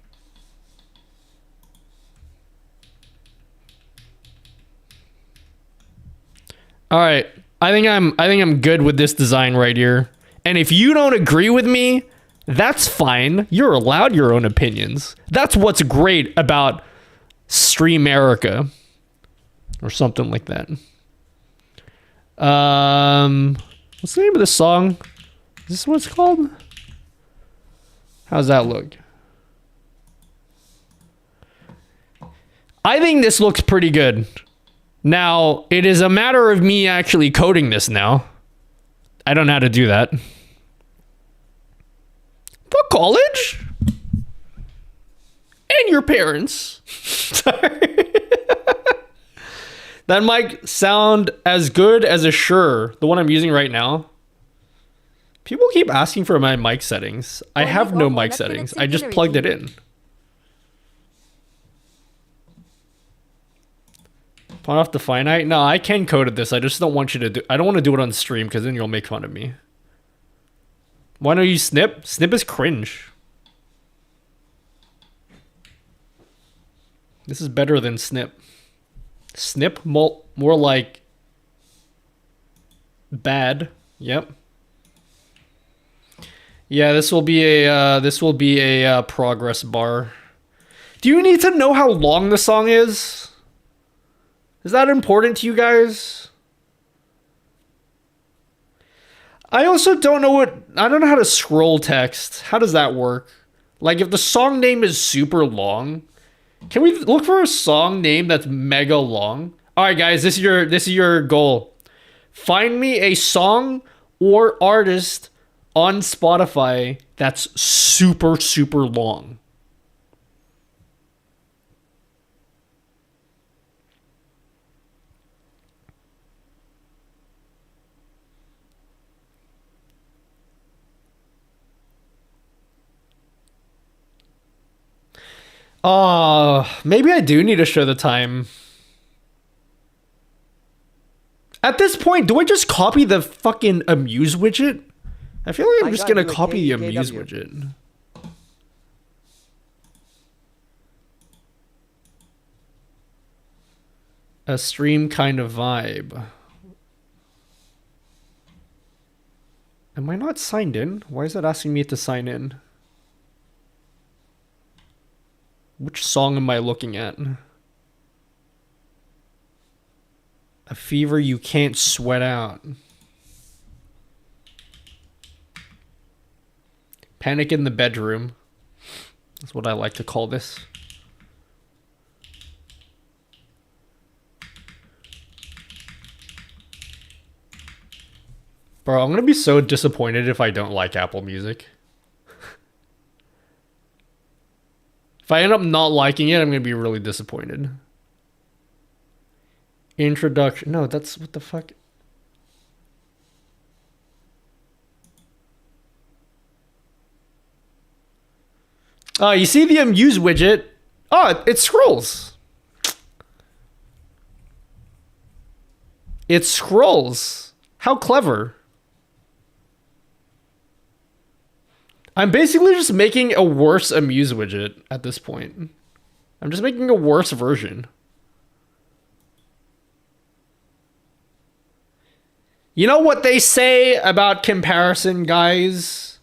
All right, I think I'm good with this design right here. And if you don't agree with me, that's fine. You're allowed your own opinions. That's what's great about Streamerica or something like that. What's the name of this song? Is this what it's called? How's that look? I think this looks pretty good. Now, it is a matter of me actually coding this now. I don't know how to do that. Fuck college? And your parents. Sorry. That mic sound as good as a Shure, the one I'm using right now. People keep asking for my mic settings. I have no mic settings. I just plugged it in. Pawn off the finite? No, I can code at this. I just don't want you to do... I don't want to do it on stream because then you'll make fun of me. Why don't you snip? Snip is cringe. This is better than snip. Snip more like bad. Yep. Yeah, this will be a progress bar. Do you need to know how long the song is? Is that important to you guys? I also don't know I don't know how to scroll text. How does that work? Like if the song name is super long, can we look for a song name that's mega long? All right, guys, this is your goal. Find me a song or artist on Spotify that's super, super long. Maybe I do need to show the time. At this point, do I just copy the fucking Amuse widget? I feel like I'm just gonna copy the Amuse widget. A stream kind of vibe. Am I not signed in? Why is it asking me to sign in? Which song am I looking at? A fever you can't sweat out. Panic in the bedroom. That's what I like to call this. Bro, I'm gonna be so disappointed if I don't like Apple Music. If I end up not liking it, I'm gonna be really disappointed. Introduction. No, that's what the fuck. Oh, you see the Amuse widget? Oh, it scrolls. It scrolls. How clever. I'm basically just making a worse Amuse widget at this point. I'm just making a worse version. You know what they say about comparison, guys?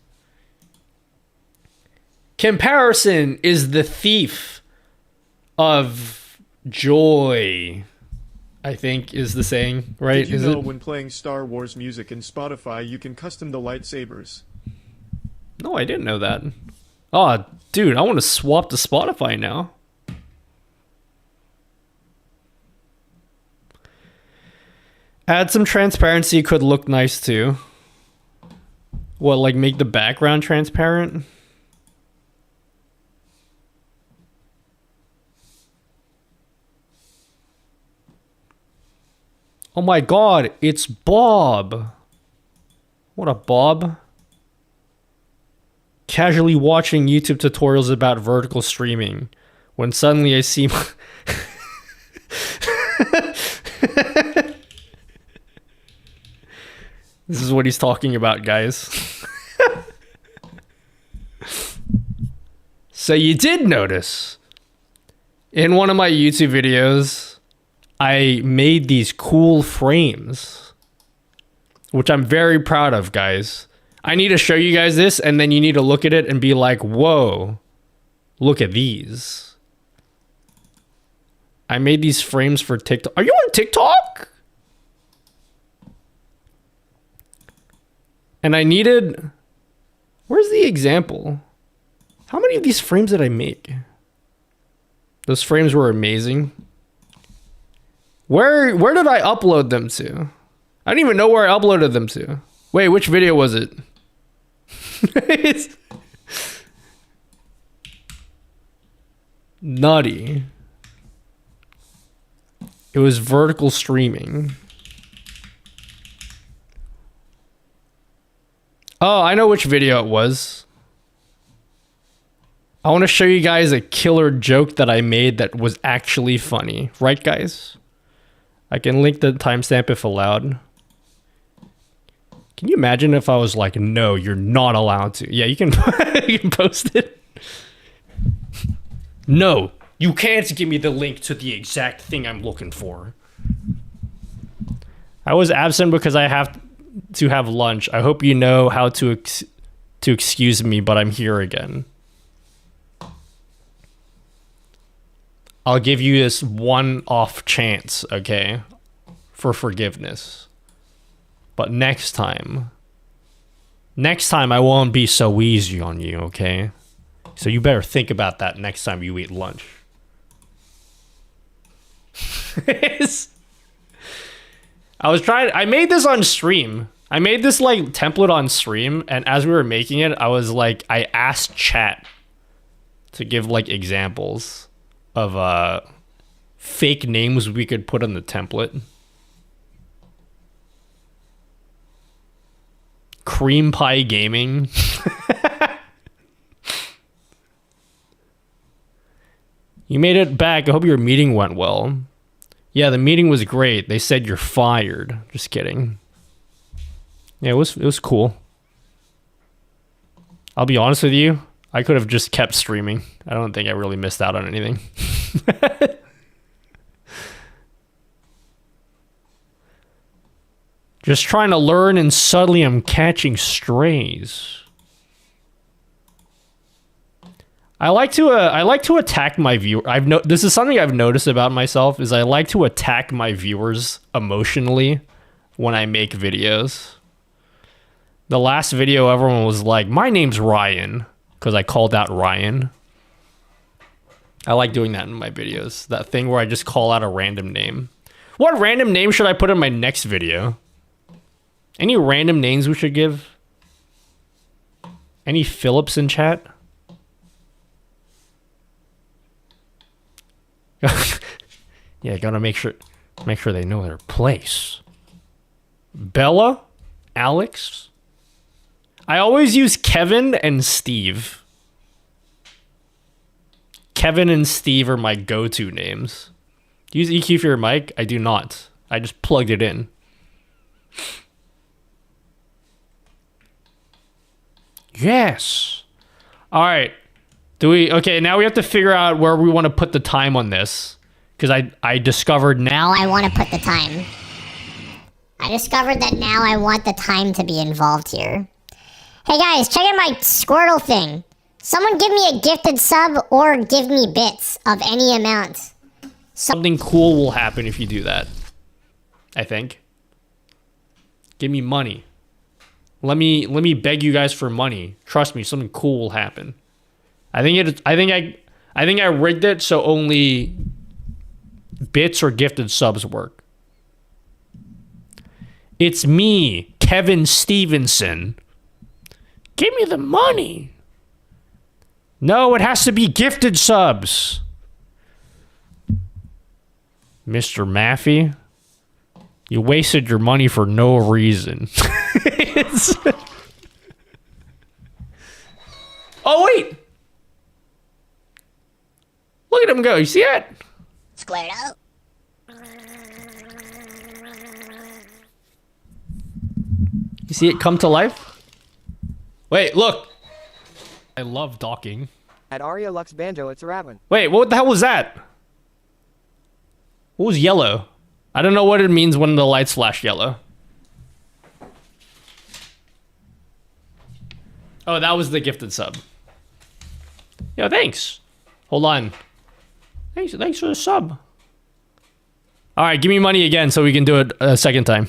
Comparison is the thief of joy, I think is the saying, right? Did you know when playing Star Wars music in Spotify, you can custom the lightsabers? No, I didn't know that. Oh, dude, I want to swap to Spotify now. Add some transparency could look nice too. What, like make the background transparent? Oh my god, it's Bob. What a Bob. Casually watching YouTube tutorials about vertical streaming when suddenly I see This is what he's talking about, guys. So you did notice in one of my YouTube videos I made these cool frames, which I'm very proud of, guys. I need to show you guys this, and then you need to look at it and be like, whoa, look at these. I made these frames for TikTok. Are you on TikTok? And I needed... Where's the example? How many of these frames did I make? Those frames were amazing. Where did I upload them to? I don't even know where I uploaded them to. Wait, which video was it? Nutty. It was vertical streaming. Oh, I know which video it was. I want to show you guys a killer joke that I made that was actually funny. Right, guys? I can link the timestamp if allowed. Can you imagine if I was like, no, you're not allowed to? Yeah, you can, you can post it. No, you can't give me the link to the exact thing I'm looking for. I was absent because I have to have lunch. I hope you know how to excuse me, but I'm here again. I'll give you this one-off chance, okay, for forgiveness. But next time I won't be so easy on you, okay? So you better think about that next time you eat lunch. I made this on stream. I made this like template on stream, and as we were making it, I asked chat to give like examples of fake names we could put on the template. Cream Pie Gaming. You made it back. I hope your meeting went well. Yeah, the meeting was great. They said you're fired. Just kidding. Yeah, it was cool. I'll be honest with you. I could have just kept streaming. I don't think I really missed out on anything. Just trying to learn, and suddenly I'm catching strays. I like to attack my viewer. This is something I've noticed about myself, is I like to attack my viewers emotionally when I make videos. The last video, everyone was like, "My name's Ryan," because I called out Ryan. I like doing that in my videos. That thing where I just call out a random name. What random name should I put in my next video? Any random names we should give? Any Phillips in chat? Yeah, gotta make sure they know their place. Bella? Alex? I always use Kevin and Steve. Kevin and Steve are my go-to names. Do you use EQ for your mic? I do not. I just plugged it in. Yes. All right. Okay, now we have to figure out where we want to put the time on this. Because I discovered now I want to put the time. I discovered that now I want the time to be involved here. Hey guys, check out my Squirtle thing. Someone give me a gifted sub or give me bits of any amount. Something cool will happen if you do that. I think. Give me money. Let me beg you guys for money. Trust me, something cool will happen. I think I rigged it so only bits or gifted subs work. It's me, Kevin Stevenson. Give me the money. No, it has to be gifted subs. Mr. Maffey, you wasted your money for no reason. Oh, wait. Look at him go. You see it? Squared up. You see it come to life? Wait, look. I love docking. At Aria Lux Banjo, it's a rabbit. Wait, what the hell was that? What was yellow? I don't know what it means when the lights flash yellow. Oh, that was the gifted sub. Yo, thanks. Hold on. Thanks for the sub. All right, give me money again so we can do it a second time.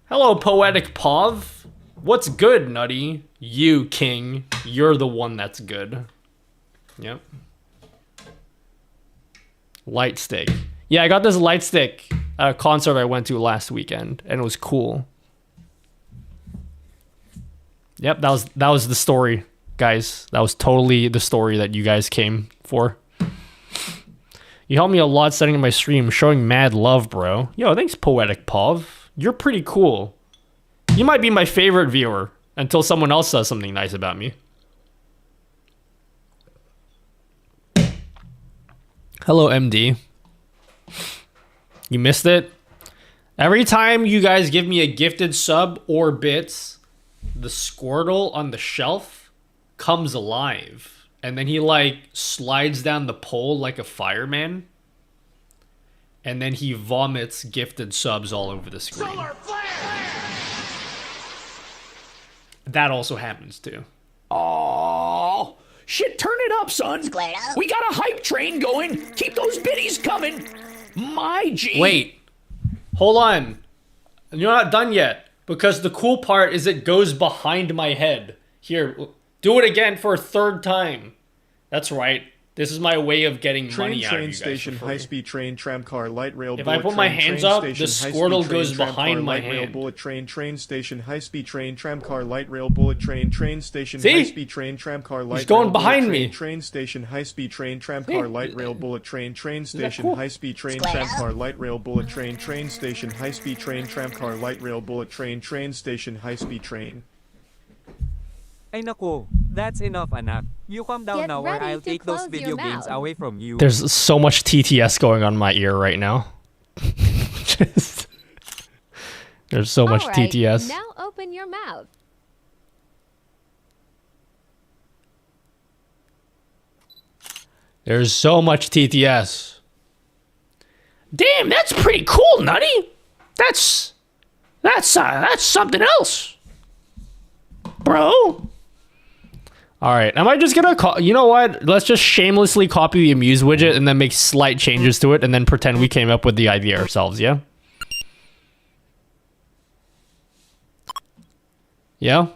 Hello, Poetic Pov. What's good, Nutty? You, King. You're the one that's good. Yep. Light stick. Yeah, I got this light stick at a concert I went to last weekend, and it was cool. Yep, that was the story, guys. That was totally the story that you guys came for. You helped me a lot setting up my stream, showing mad love, bro. Yo, thanks, Poetic Pov. You're pretty cool. You might be my favorite viewer until someone else says something nice about me. Hello, MD. You missed it? Every time you guys give me a gifted sub or bits, the Squirtle on the shelf comes alive. And then he like slides down the pole like a fireman. And then he vomits gifted subs all over the screen. That also happens too. Oh, shit, turn it up, son. We got a hype train going. Keep those biddies coming. My G. Wait. Hold on. You're not done yet. Because the cool part is it goes behind my head. Here, do it again for a third time. That's right. This is my way of getting money out of you guys. Train station, high-speed train, tramcar, light rail. If I put my hands up, the Squirtle goes behind my hand. Bullet train, train station, high-speed train, tramcar, light rail, bullet train, train station, See? high-speed train, tramcar, light. He's going rail, behind bullet me. Train station, high-speed train, tramcar, light rail, bullet train, train station, high-speed train, tramcar, light rail, bullet train, train station, high-speed train, tramcar, light rail, bullet train, train station, high-speed train. Ay nako, That's enough, anak. You calm down Get now or ready I'll to take those close your video games mouth. away from you. There's so much TTS going on in my ear right now. Just, there's so much Alright, TTS. now open your mouth. There's so much TTS. Damn, that's pretty cool, Nutty. That's something else, bro. All right, am I just gonna you know what? Let's just shamelessly copy the Amuse widget and then make slight changes to it and then pretend we came up with the idea ourselves, yeah? Yeah?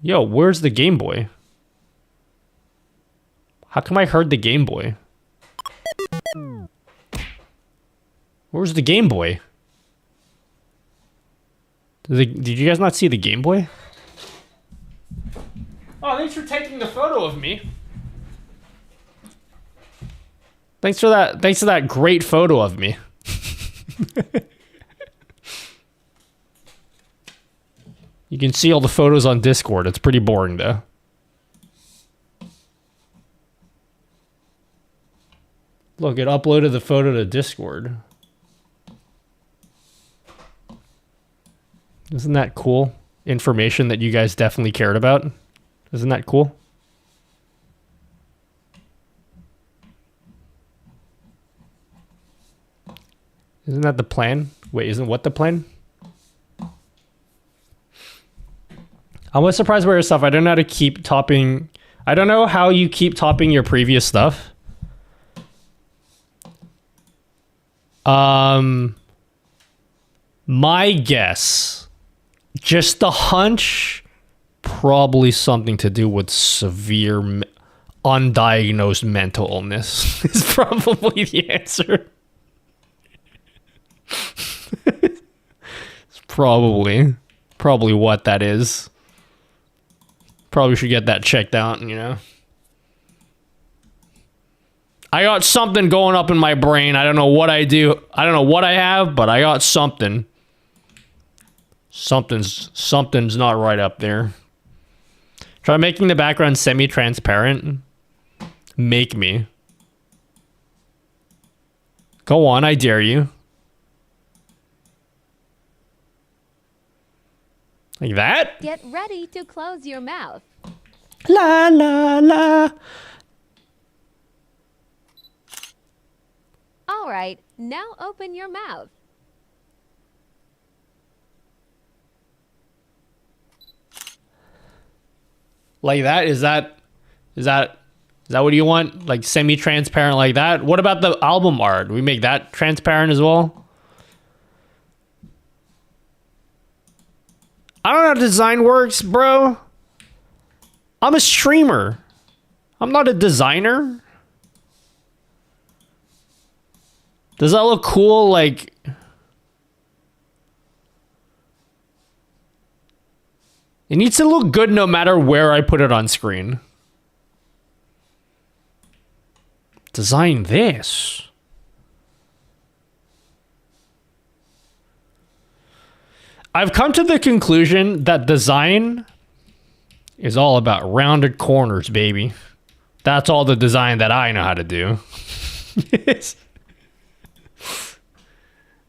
Yo, where's the Game Boy? How come I heard the Game Boy? Where's the Game Boy? Did you guys not see the Game Boy? Oh, thanks for taking the photo of me. Thanks for that great photo of me. You can see all the photos on Discord. It's pretty boring though. Look, it uploaded the photo to Discord. Isn't that cool? Information that you guys definitely cared about. Isn't that cool? Isn't that the plan? Wait, isn't what the plan? I'm always surprised by your stuff. I don't know how to keep topping. I don't know how you keep topping your previous stuff. My guess, just the hunch, probably something to do with severe undiagnosed mental illness is probably the answer. It's probably what that is. Probably should get that checked out, you know. I got something going up in my brain. I don't know what I do. I don't know what I have, but I got something. Something's not right up there. Try making the background semi-transparent. Make me. Go on, I dare you. Like that? Get ready to close your mouth. La la la. Alright, now open your mouth. Like that? Is that what you want? Like semi-transparent like that? What about the album art? Do we make that transparent as well? I don't know how design works, bro. I'm a streamer. I'm not a designer. Does that look cool? Like, it needs to look good no matter where I put it on screen. Design this. I've come to the conclusion that design is all about rounded corners, baby. That's all the design that I know how to do.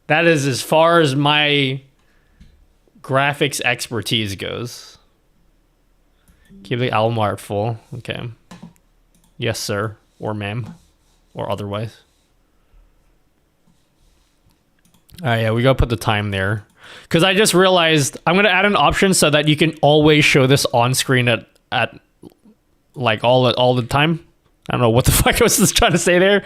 That is as far as my graphics expertise goes. Keep the album art full. Okay. Yes, sir. Or ma'am. Or otherwise. Alright, yeah, we gotta put the time there. Because I just realized I'm gonna add an option so that you can always show this on screen at like all the time. I don't know what the fuck I was just trying to say there.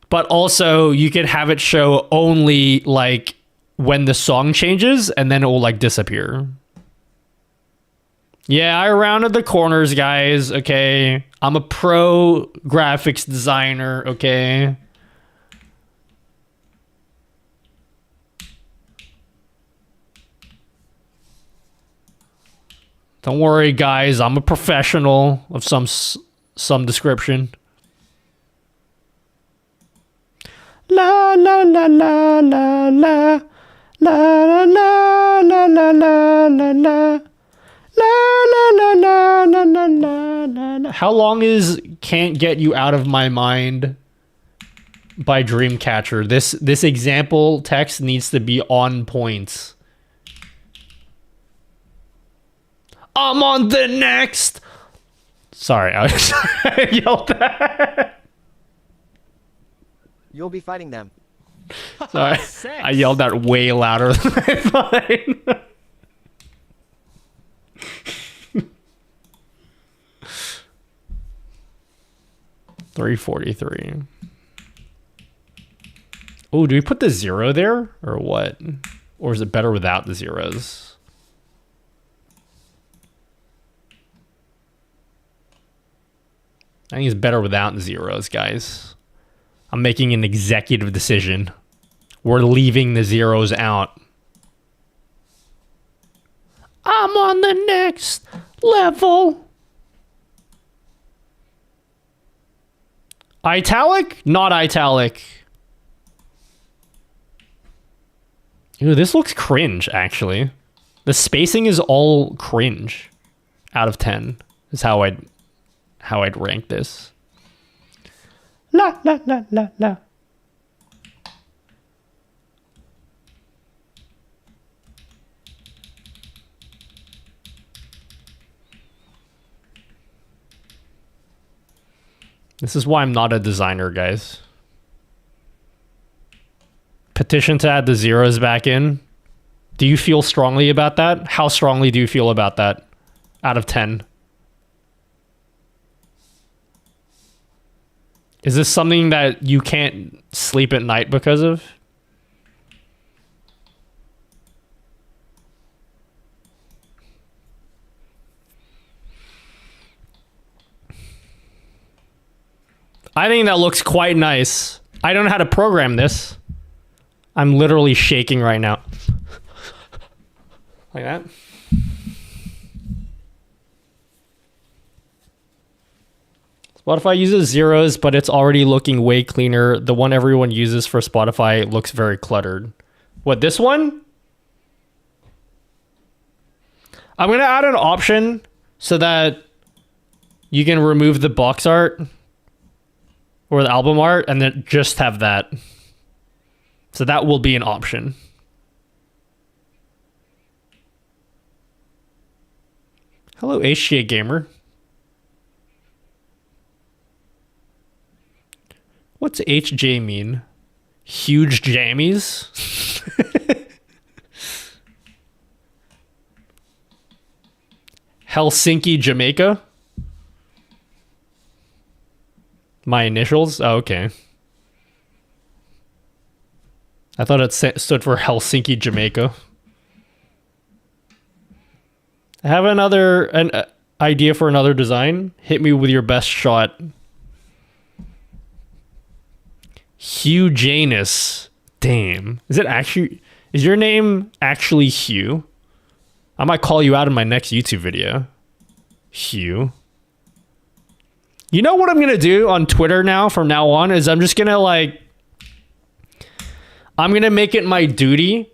But also you can have it show only like when the song changes and then it will like disappear. Yeah, I rounded the corners, guys. Okay. I'm a pro graphics designer. Okay. Don't worry, guys. I'm a professional of some description. La la la la la la La la la la la la la la. La la la la la la la la la. How long is Can't Get You Out of My Mind by Dreamcatcher? This example text needs to be on point. I'm on the next. Sorry, I yelled that. You'll be fighting them. Sorry, I yelled that way louder than I thought. 343. Oh, do we put the 0 there or what? Or is it better without the zeros? I think it's better without zeros, guys. I'm making an executive decision. We're leaving the zeros out. I'm on the next level. Italic? Not italic. Ooh, this looks cringe, actually. The spacing is all cringe. Out of 10 is how I'd rank this. La la la la la. This is why I'm not a designer, guys. Petition to add the zeros back in. Do you feel strongly about that? How strongly do you feel about that? Out of 10. Is this something that you can't sleep at night because of? I think that looks quite nice. I don't know how to program this. I'm literally shaking right now. Like that. Spotify uses zeros, but it's already looking way cleaner. The one everyone uses for Spotify looks very cluttered. What, this one? I'm going to add an option so that you can remove the box art or the album art and then just have that. So that will be an option. Hello, HGA Gamer. What's HJ mean? Huge jammies? Helsinki, Jamaica? My initials? Oh, okay. I thought it stood for Helsinki, Jamaica. I have an idea for another design. Hit me with your best shot. Hugh Janus. Damn. Is your name actually Hugh? I might call you out in my next YouTube video. Hugh. You know what I'm going to do on Twitter now from now on is I'm just going to I'm going to make it my duty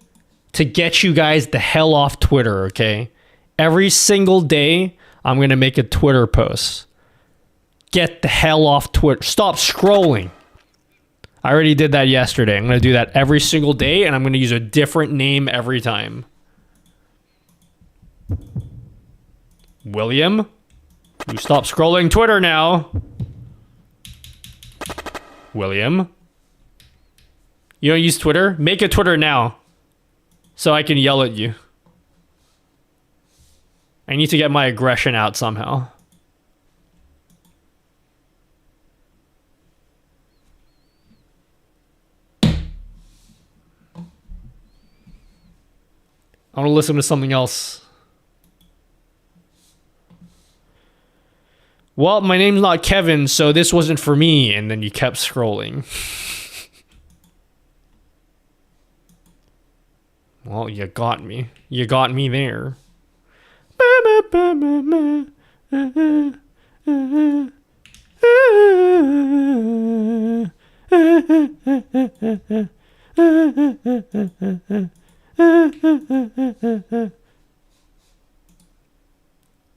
to get you guys the hell off Twitter, okay? Every single day, I'm going to make a Twitter post. Get the hell off Twitter. Stop scrolling. I already did that yesterday. I'm going to do that every single day, and I'm going to use a different name every time. William, you stop scrolling Twitter now. William, you don't use Twitter? Make a Twitter now so I can yell at you. I need to get my aggression out somehow. I want to listen to something else. Well, my name's not Kevin, so this wasn't for me. And then you kept scrolling. Well, you got me. You got me there.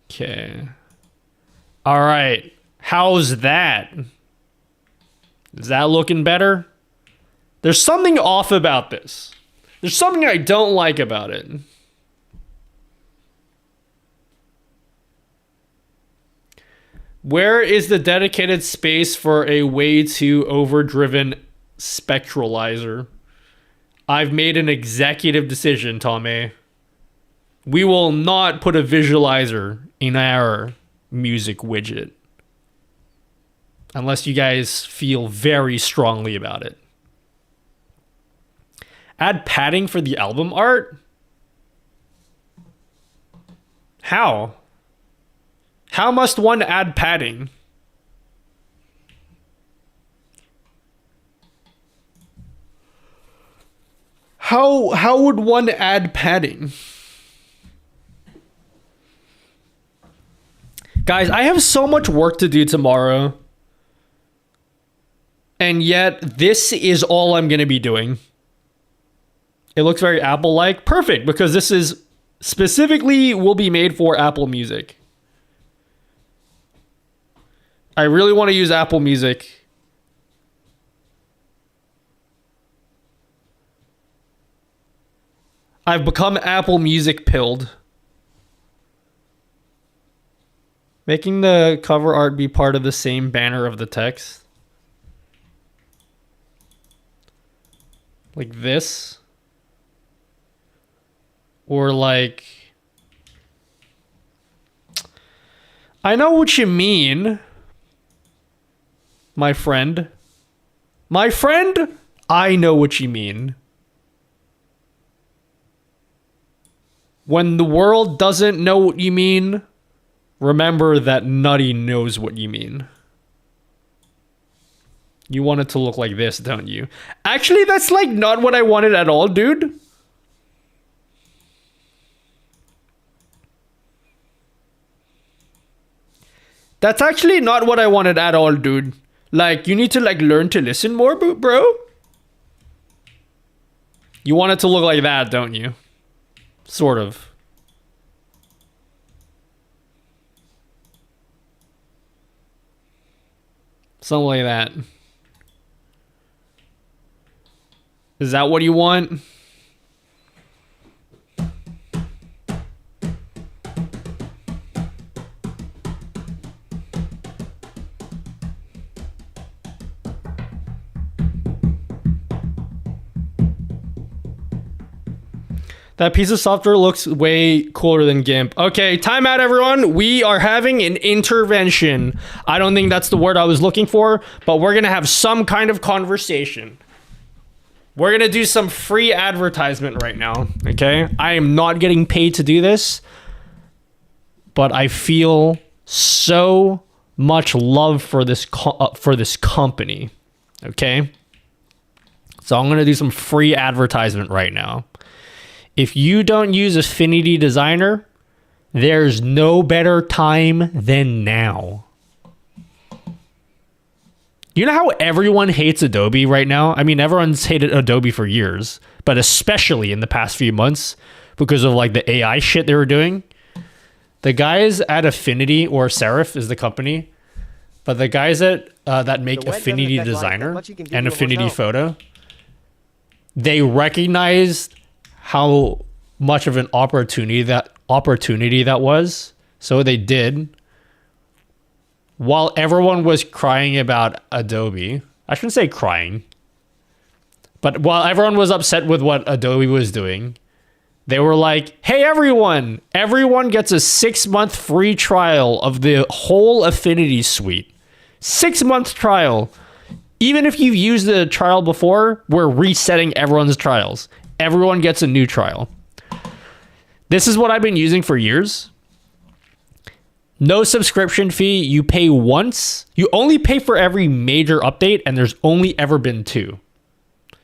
Okay. All right. How's that? Is that looking better? There's something off about this. There's something I don't like about it. Where is the dedicated space for a way too overdriven spectralizer? I've made an executive decision, Tommy. We will not put a visualizer in our music widget. Unless you guys feel very strongly about it. Add padding for the album art? How? How must one add padding? How would one add padding? Guys, I have so much work to do tomorrow. And yet, this is all I'm going to be doing. It looks very Apple-like. Perfect, because this is specifically will be made for Apple Music. I really want to use Apple Music. I've become Apple Music pilled. Making the cover art be part of the same banner of the text. Like this. Or like... I know what you mean. My friend. My friend? I know what you mean. When the world doesn't know what you mean, remember that Nutty knows what you mean. You want it to look like this, don't you? Actually, that's like not what I wanted at all, dude. That's actually not what I wanted at all, dude. Like, you need to like learn to listen more, bro. You want it to look like that, don't you? Sort of. Something like that. Is that what you want? That piece of software looks way cooler than GIMP. Okay, time out, everyone. We are having an intervention. I don't think that's the word I was looking for, but we're going to have some kind of conversation. We're going to do some free advertisement right now, okay? I am not getting paid to do this, but I feel so much love for this company, okay? So I'm going to do some free advertisement right now. If you don't use Affinity Designer, there's no better time than now. You know how everyone hates Adobe right now? I mean, everyone's hated Adobe for years, but especially in the past few months because of like the AI shit they were doing. The guys at Affinity, or Serif is the company, but the guys that make Affinity Designer and Affinity Photo, they recognized how much of an opportunity that was. So they did. While everyone was crying about Adobe, I shouldn't say crying, but while everyone was upset with what Adobe was doing, they were like, hey, everyone gets a 6-month free trial of the whole Affinity suite. 6-month trial. Even if you've used the trial before, we're resetting everyone's trials. Everyone gets a new trial. This is what I've been using for years. No subscription fee. You pay once. You only pay for every major update, and there's only ever been 2.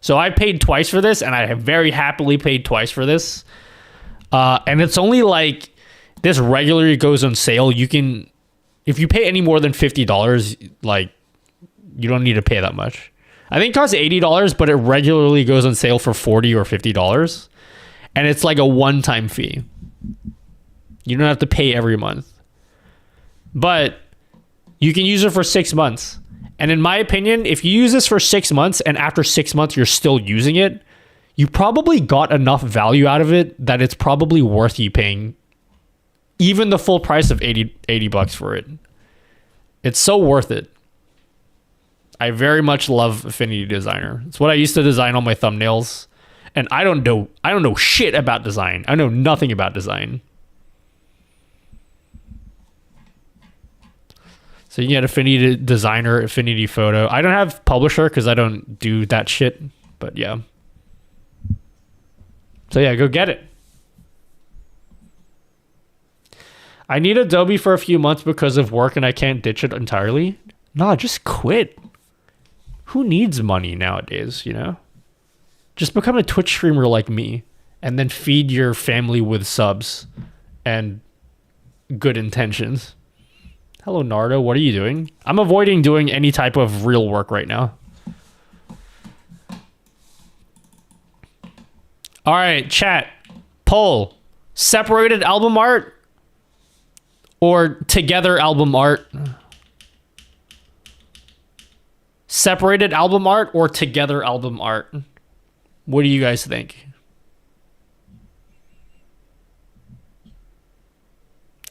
So I paid twice for this, and I have very happily paid twice for this. And it's only like, this regularly goes on sale. You can, if you pay any more than $50, like, you don't need to pay that much. I think it costs $80, but it regularly goes on sale for $40 or $50. And it's like a one-time fee. You don't have to pay every month. But you can use it for 6 months. And in my opinion, if you use this for 6 months and after 6 months you're still using it, you probably got enough value out of it that it's probably worth you paying even the full price of 80 bucks for it. It's so worth it. I very much love Affinity Designer. It's what I used to design all my thumbnails. And I don't know shit about design. I know nothing about design. So you can get Affinity Designer, Affinity Photo. I don't have Publisher because I don't do that shit. But yeah. So yeah, go get it. I need Adobe for a few months because of work and I can't ditch it entirely. Nah, just quit. Who needs money nowadays, you know? Just become a Twitch streamer like me and then feed your family with subs and good intentions. Hello, Nardo. What are you doing? I'm avoiding doing any type of real work right now. All right, chat. Poll. Separated album art or together album art? Separated album art or together album art? What do you guys think?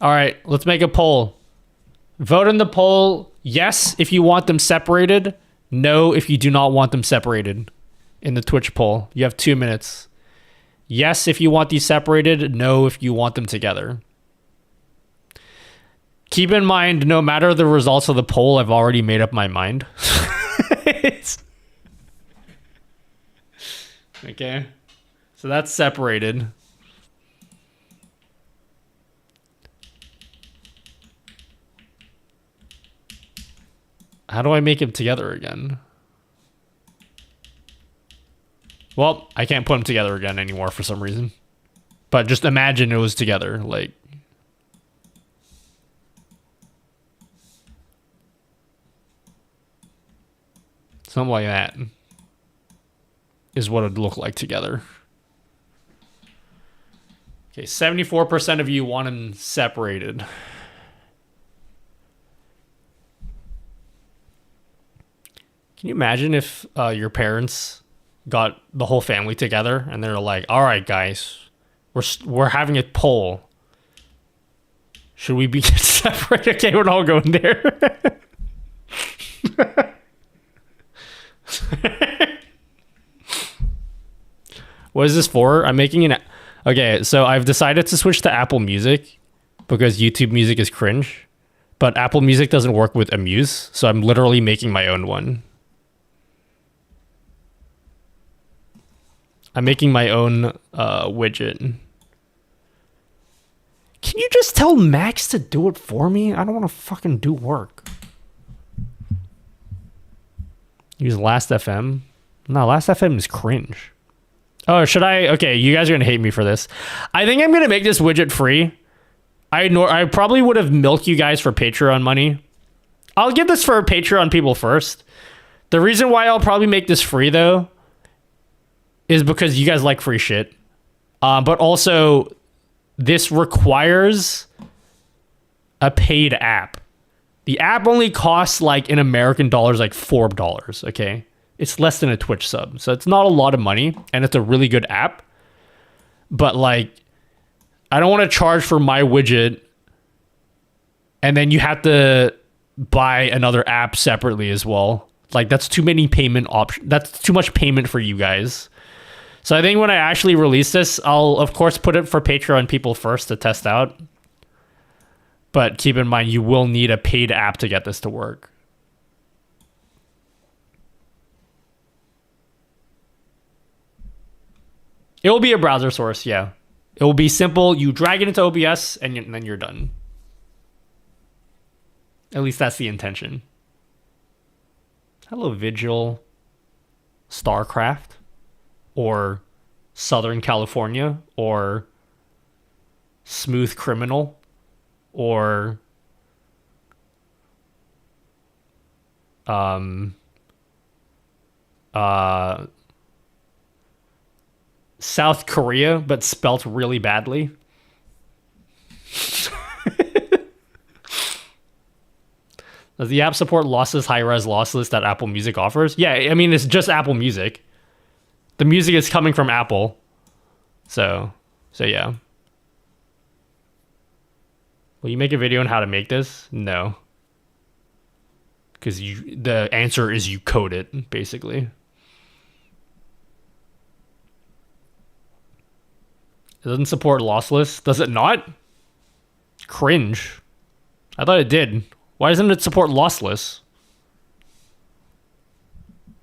All right, let's make a poll. Vote in the poll, yes, if you want them separated. No, if you do not want them separated. In the Twitch poll. You have 2 minutes. Yes, if you want these separated. No, if you want them together. Keep in mind, no matter the results of the poll, I've already made up my mind. Okay. So that's separated. How do I make them together again? Well, I can't put them together again anymore for some reason. But just imagine it was together, like. Something like that is what it'd look like together. Okay, 74% of you want them separated. Can you imagine if your parents got the whole family together and they're like, "All right, guys, we're having a poll. Should we be separated?" Okay, we're all going there. What is this for? I'm making an... Okay, so I've decided to switch to Apple Music because YouTube Music is cringe. But Apple Music doesn't work with Amuse, so I'm literally making my own one. I'm making my own widget. Can you just tell Max to do it for me? I don't want to fucking do work. Use Last.fm? No, Last.fm is cringe. Oh, should I? Okay, you guys are going to hate me for this. I think I'm going to make this widget free. I probably would have milked you guys for Patreon money. I'll give this for Patreon people first. The reason why I'll probably make this free, though, is because you guys like free shit. But also, this requires a paid app. The app only costs, like, in American dollars, like $4, okay? It's less than a Twitch sub. So it's not a lot of money, and it's a really good app. But, like, I don't want to charge for my widget, and then you have to buy another app separately as well. Like, that's too many payment options. That's too much payment for you guys. So I think when I actually release this, I'll, of course, put it for Patreon people first to test out. But keep in mind, you will need a paid app to get this to work. It will be a browser source, yeah. It will be simple. You drag it into OBS, and then you're done. At least that's the intention. Hello, Vigil. StarCraft. Or Southern California. Or Smooth Criminal. Or South Korea, but spelt really badly. Does the app support lossless, high-res lossless that Apple Music offers? Yeah, I mean, it's just Apple Music. The music is coming from Apple. So yeah. Will you make a video on how to make this? No. Because the answer is you code it, basically. It doesn't support lossless. Does it not? Cringe. I thought it did. Why doesn't it support lossless?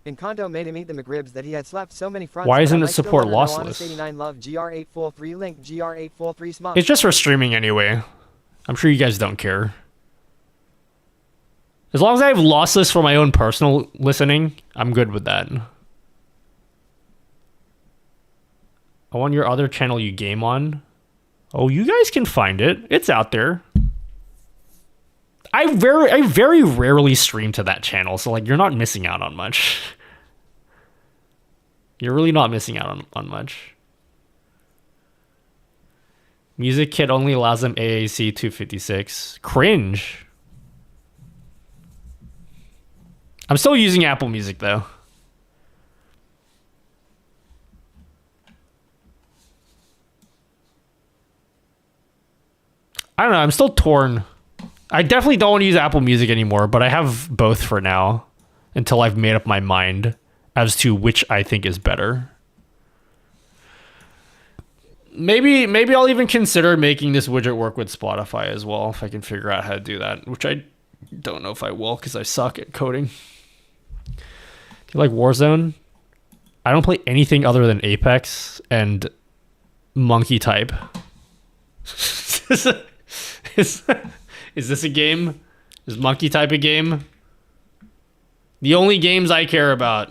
Encanto made him eat the McRibs that he had slapped so many fronts. Why doesn't it support lossless? Honest 89 love GR843 link GR843 smug. It's just for streaming anyway. I'm sure you guys don't care. As long as I have lossless for my own personal listening, I'm good with that. I want your other channel you game on. Oh, you guys can find it. It's out there. I very rarely stream to that channel, so like you're not missing out on much. You're really not missing out on much. Music Kit only allows them AAC 256. Cringe. I'm still using Apple Music though. I don't know, I'm still torn. I definitely don't want to use Apple Music anymore, but I have both for now until I've made up my mind as to which I think is better. Maybe I'll even consider making this widget work with Spotify as well if I can figure out how to do that, which I don't know if I will because I suck at coding. Do you like Warzone? I don't play anything other than Apex and Monkey Type. Is this a game? Is Monkey Type a game? The only games I care about.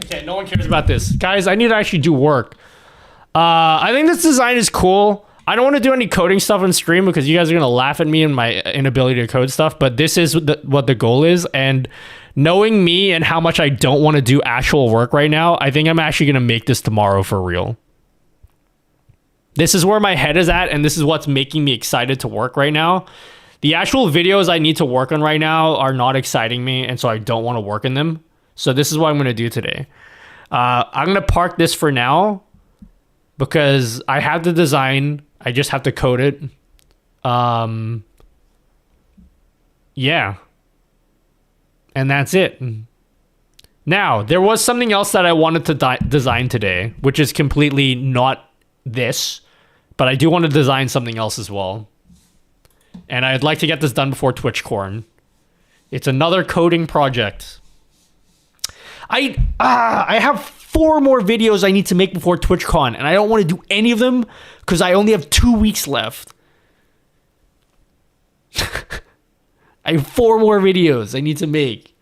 Okay, no one cares about this. Guys, I need to actually do work. I think this design is cool. I don't want to do any coding stuff on stream because you guys are going to laugh at me and my inability to code stuff, but this is what the goal is. And knowing me and how much I don't want to do actual work right now, I think I'm actually going to make this tomorrow for real. This is where my head is at, and this is what's making me excited to work right now. The actual videos I need to work on right now are not exciting me, and so I don't want to work in them. So this is what I'm going to do today. I'm going to park this for now because I have the design. I just have to code it. Yeah. And that's it. Now, there was something else that I wanted to design today, which is completely not this, but I do want to design something else as well. And I'd like to get this done before TwitchCorn. It's another coding project. I have 4 more videos I need to make before TwitchCon, and I don't want to do any of them because I only have 2 weeks left. I have 4 more videos I need to make.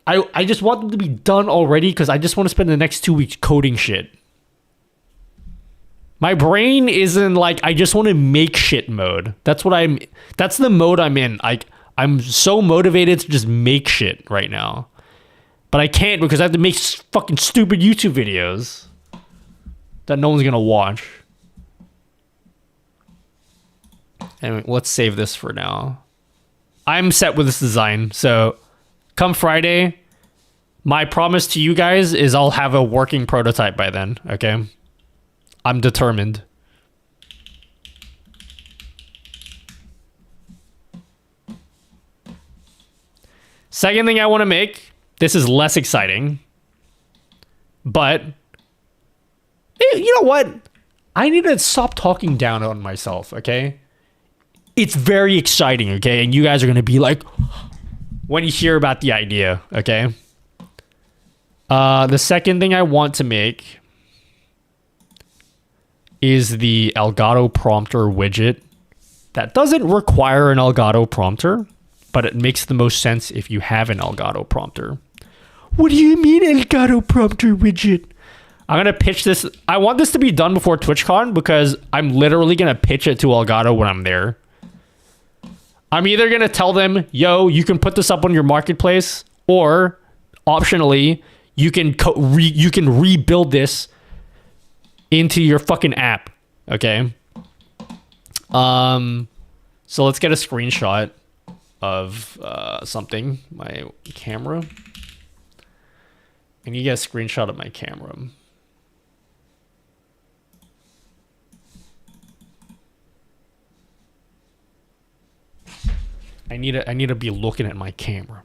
I just want them to be done already because I just want to spend the next 2 weeks coding shit. My brain is in like, I just want to make shit mode. That's the mode I'm in. I'm so motivated to just make shit right now. But I can't because I have to make fucking stupid YouTube videos that no one's gonna watch. Anyway, let's save this for now. I'm set with this design, so come Friday, my promise to you guys is I'll have a working prototype by then, okay? I'm determined. Second thing I want to make, this is less exciting, but you know what? I need to stop talking down on myself, okay? It's very exciting, okay? And you guys are going to be like, when you hear about the idea, okay? The second thing I want to make is the Elgato prompter widget that doesn't require an Elgato prompter, but it makes the most sense if you have an Elgato prompter. What do you mean Elgato prompter widget? I'm gonna pitch this. I want this to be done before TwitchCon because I'm literally gonna pitch it to Elgato when I'm there. I'm either gonna tell them, yo, you can put this up on your marketplace, or optionally, you can rebuild this into your fucking app. Okay. So let's get a screenshot of something. My camera. And you get a screenshot of my camera. I need to be looking at my camera.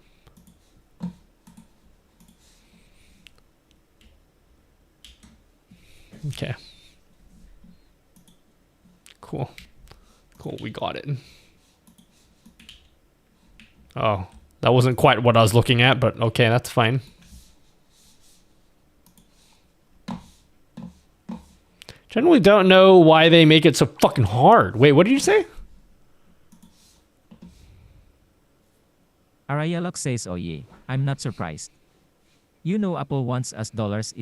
Okay. Cool. Cool, we got it. Oh, that wasn't quite what I was looking at, but okay, that's fine. Generally don't know why they make it so fucking hard. Wait, what did you say? Arayalok says, oh yeah, I'm not surprised. You know Apple wants us $100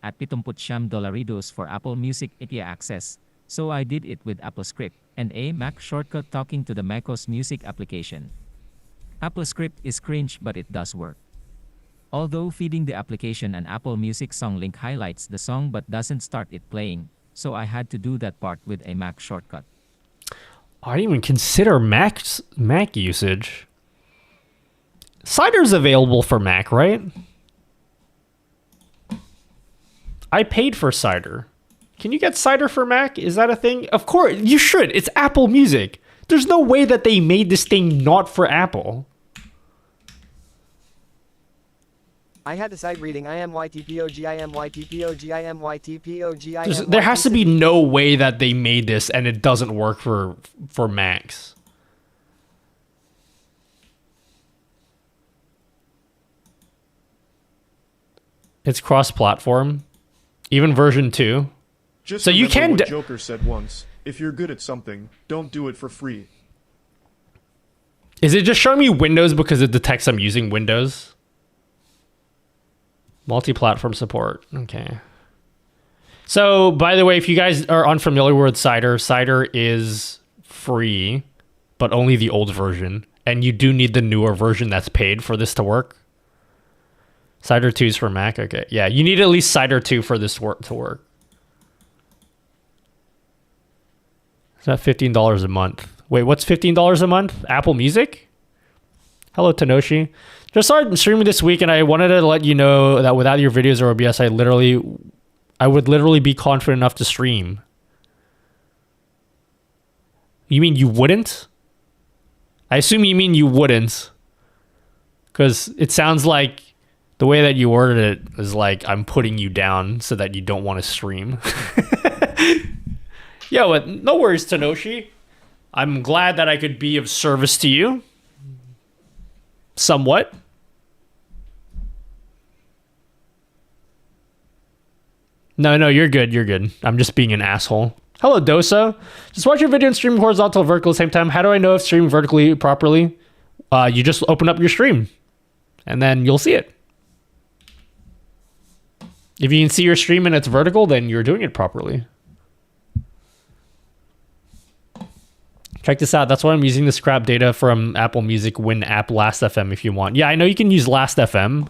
at $79 for Apple Music API access, so I did it with AppleScript and a Mac shortcut talking to the macOS Music application. AppleScript is cringe, but it does work. Although feeding the application an Apple Music song link highlights the song but doesn't start it playing, so I had to do that part with a Mac shortcut. I didn't even consider Mac usage. Cider's available for Mac, right? I paid for Cider. Can you get Cider for Mac? Is that a thing? Of course, you should. It's Apple Music. There's no way that they made this thing not for Apple. I had to side reading IMYTPOG. There has to be no way that they made this and it doesn't work for Macs. It's cross-platform, even version 2. Just so you can. What Joker said once: if you're good at something, don't do it for free. Is it just showing me Windows because it detects I'm using Windows? Multi-platform support. Okay. So, by the way, if you guys are unfamiliar with Cider, Cider is free, but only the old version, and you do need the newer version that's paid for this to work. Cider 2 is for Mac. Okay. Yeah, you need at least Cider 2 for this to work. Is that $15 a month? Wait, what's $15 a month? Apple Music? Hello, Tanoshi. Just started streaming this week, and I wanted to let you know that without your videos or OBS, I would literally be confident enough to stream. You mean you wouldn't? I assume you mean you wouldn't. Because it sounds like the way that you worded it is like I'm putting you down so that you don't want to stream. Yeah, but no worries, Tanoshi. I'm glad that I could be of service to you. Somewhat. No, you're good. You're good. I'm just being an asshole. Hello, Dosa. Just watch your video and stream horizontal vertical at the same time. How do I know if streaming vertically properly? You just open up your stream, and then you'll see it. If you can see your stream and it's vertical, then you're doing it properly. Check this out. That's why I'm using the scrap data from Apple Music Win app Last.fm if you want. Yeah, I know you can use Last.fm.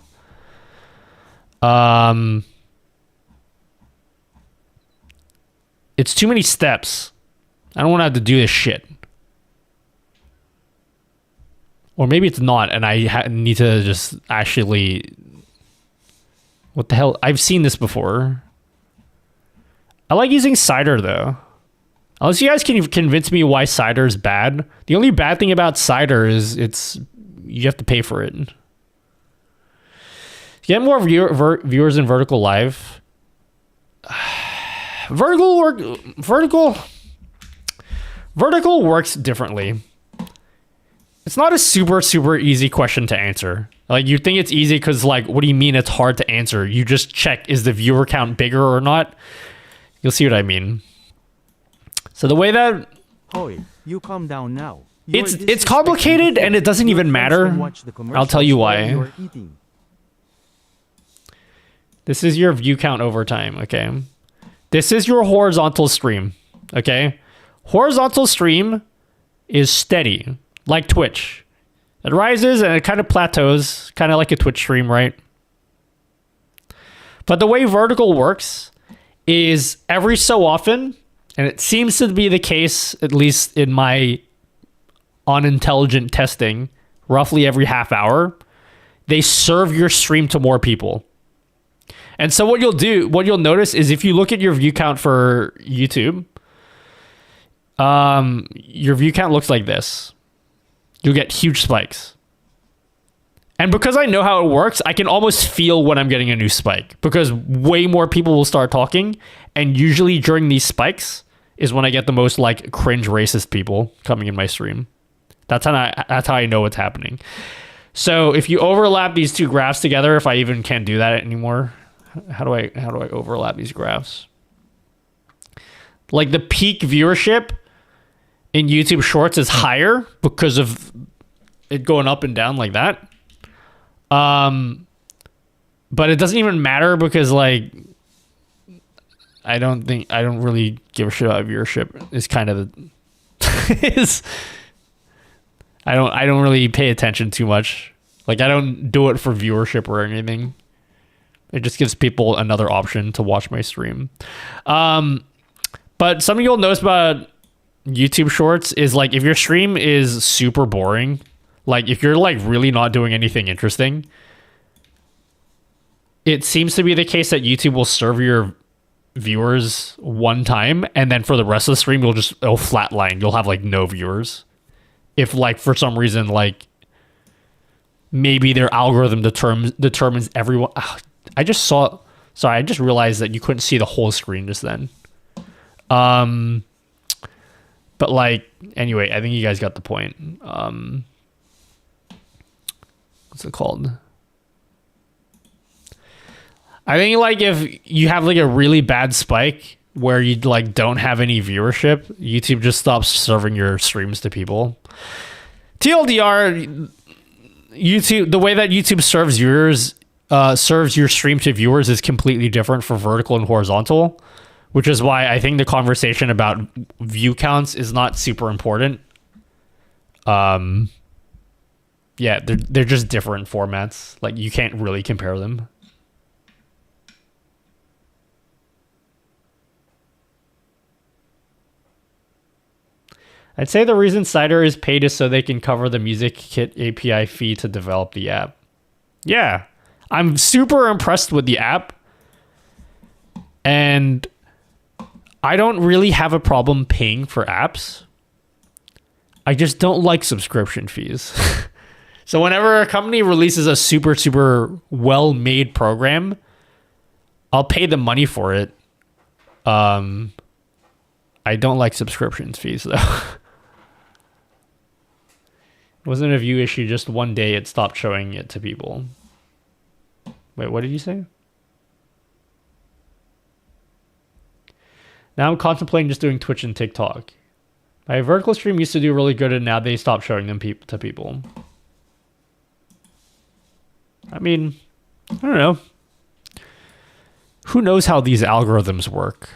It's too many steps. I don't want to have to do this shit. Or maybe it's not, and I need to just actually... What the hell? I've seen this before. I like using Cider, though. Unless you guys can convince me why Cider is bad. The only bad thing about Cider is you have to pay for it. To get more viewers in Vertical Live. Vertical works differently. It's not a super easy question to answer. Like, you think it's easy because, like, what do you mean it's hard to answer? You just check, is the viewer count bigger or not? You'll see what I mean. So the way that... Hoy, you calm down now. It's complicated and it doesn't even matter. I'll tell you why. This is your view count over time, okay? This is your horizontal stream, okay? Horizontal stream is steady, like Twitch. It rises and it kind of plateaus, kind of like a Twitch stream, right? But the way vertical works is every so often, and it seems to be the case, at least in my unintelligent testing, roughly every half hour, they serve your stream to more people. And so what you'll notice is if you look at your view count for YouTube, your view count looks like this. You'll get huge spikes. And because I know how it works, I can almost feel when I'm getting a new spike because way more people will start talking. And usually during these spikes is when I get the most like cringe racist people coming in my stream. That's how I know what's happening. So if you overlap these two graphs together, if I even can do that anymore, how do I overlap these graphs? Like the peak viewership in YouTube Shorts is higher because of it going up and down like that. But it doesn't even matter because like I don't really give a shit about viewership. It's kind of I don't really pay attention too much. Like I don't do it for viewership or anything. It just gives people another option to watch my stream. But something you'll notice about YouTube Shorts is like if your stream is super boring, like if you're like really not doing anything interesting, it seems to be the case that YouTube will serve your viewers one time and then for the rest of the stream it'll flatline. You'll have like no viewers. If like for some reason like maybe their algorithm determines everyone. I just realized that you couldn't see the whole screen just then. But like, anyway, I think you guys got the point. What's it called? I think like if you have like a really bad spike where you like don't have any viewership, YouTube just stops serving your streams to people. TLDR, YouTube, the way that YouTube serves viewers, serves your stream to viewers is completely different for vertical and horizontal, which is why I think the conversation about view counts is not super important. Yeah, they're just different formats. Like you can't really compare them. I'd say the reason Cider is paid is so they can cover the Music Kit API fee to develop the app. Yeah, I'm super impressed with the app. And I don't really have a problem paying for apps. I just don't like subscription fees. So whenever a company releases a super, super well-made program, I'll pay the money for it. I don't like subscription fees, though. It wasn't a view issue, just one day it stopped showing it to people. Wait, what did you say? Now I'm contemplating just doing Twitch and TikTok. My vertical stream used to do really good and now they stopped showing them to people. I mean, I don't know. Who knows how these algorithms work?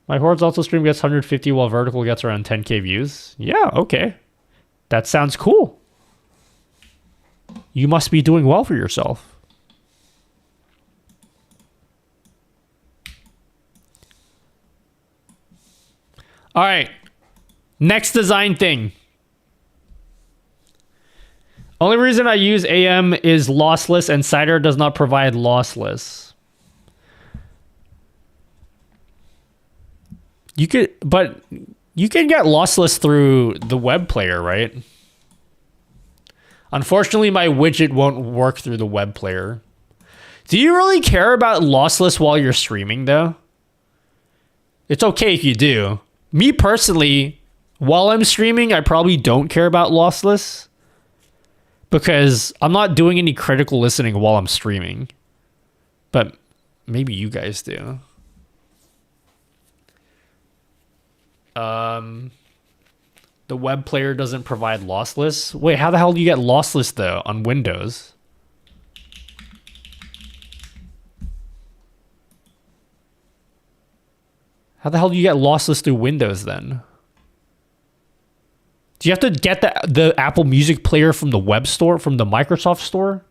My horizontal stream gets 150 while vertical gets around 10k views. Yeah, okay. That sounds cool. You must be doing well for yourself. All right. Next design thing. Only reason I use AM is lossless and Cider does not provide lossless. You can get lossless through the web player, right? Unfortunately, my widget won't work through the web player. Do you really care about lossless while you're streaming, though? It's okay if you do. Me personally, while I'm streaming, I probably don't care about lossless because I'm not doing any critical listening while I'm streaming. But maybe you guys do. The web player doesn't provide lossless. Wait, how the hell do you get lossless though on Windows? How the hell do you get lossless through Windows then? Do you have to get the Apple Music player from the web store, from the Microsoft store?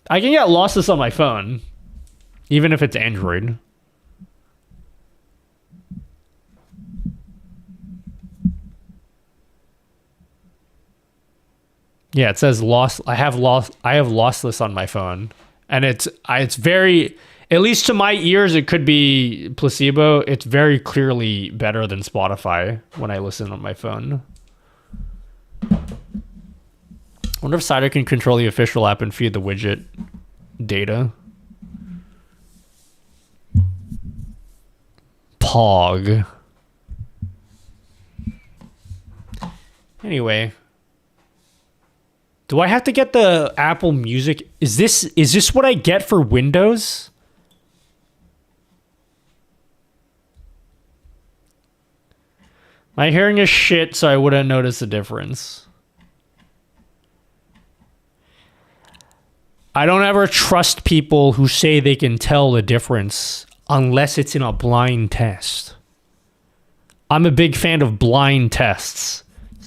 I can get lossless on my phone, even if it's Android. Yeah, it says I have lossless on my phone, and it's very, at least to my ears, it could be placebo. It's very clearly better than Spotify when I listen on my phone. I wonder if Cider can control the official app and feed the widget data. Pog. Anyway. Do I have to get the Apple Music? Is this what I get for Windows? My hearing is shit, so I wouldn't notice the difference. I don't ever trust people who say they can tell the difference unless it's in a blind test. I'm a big fan of blind tests.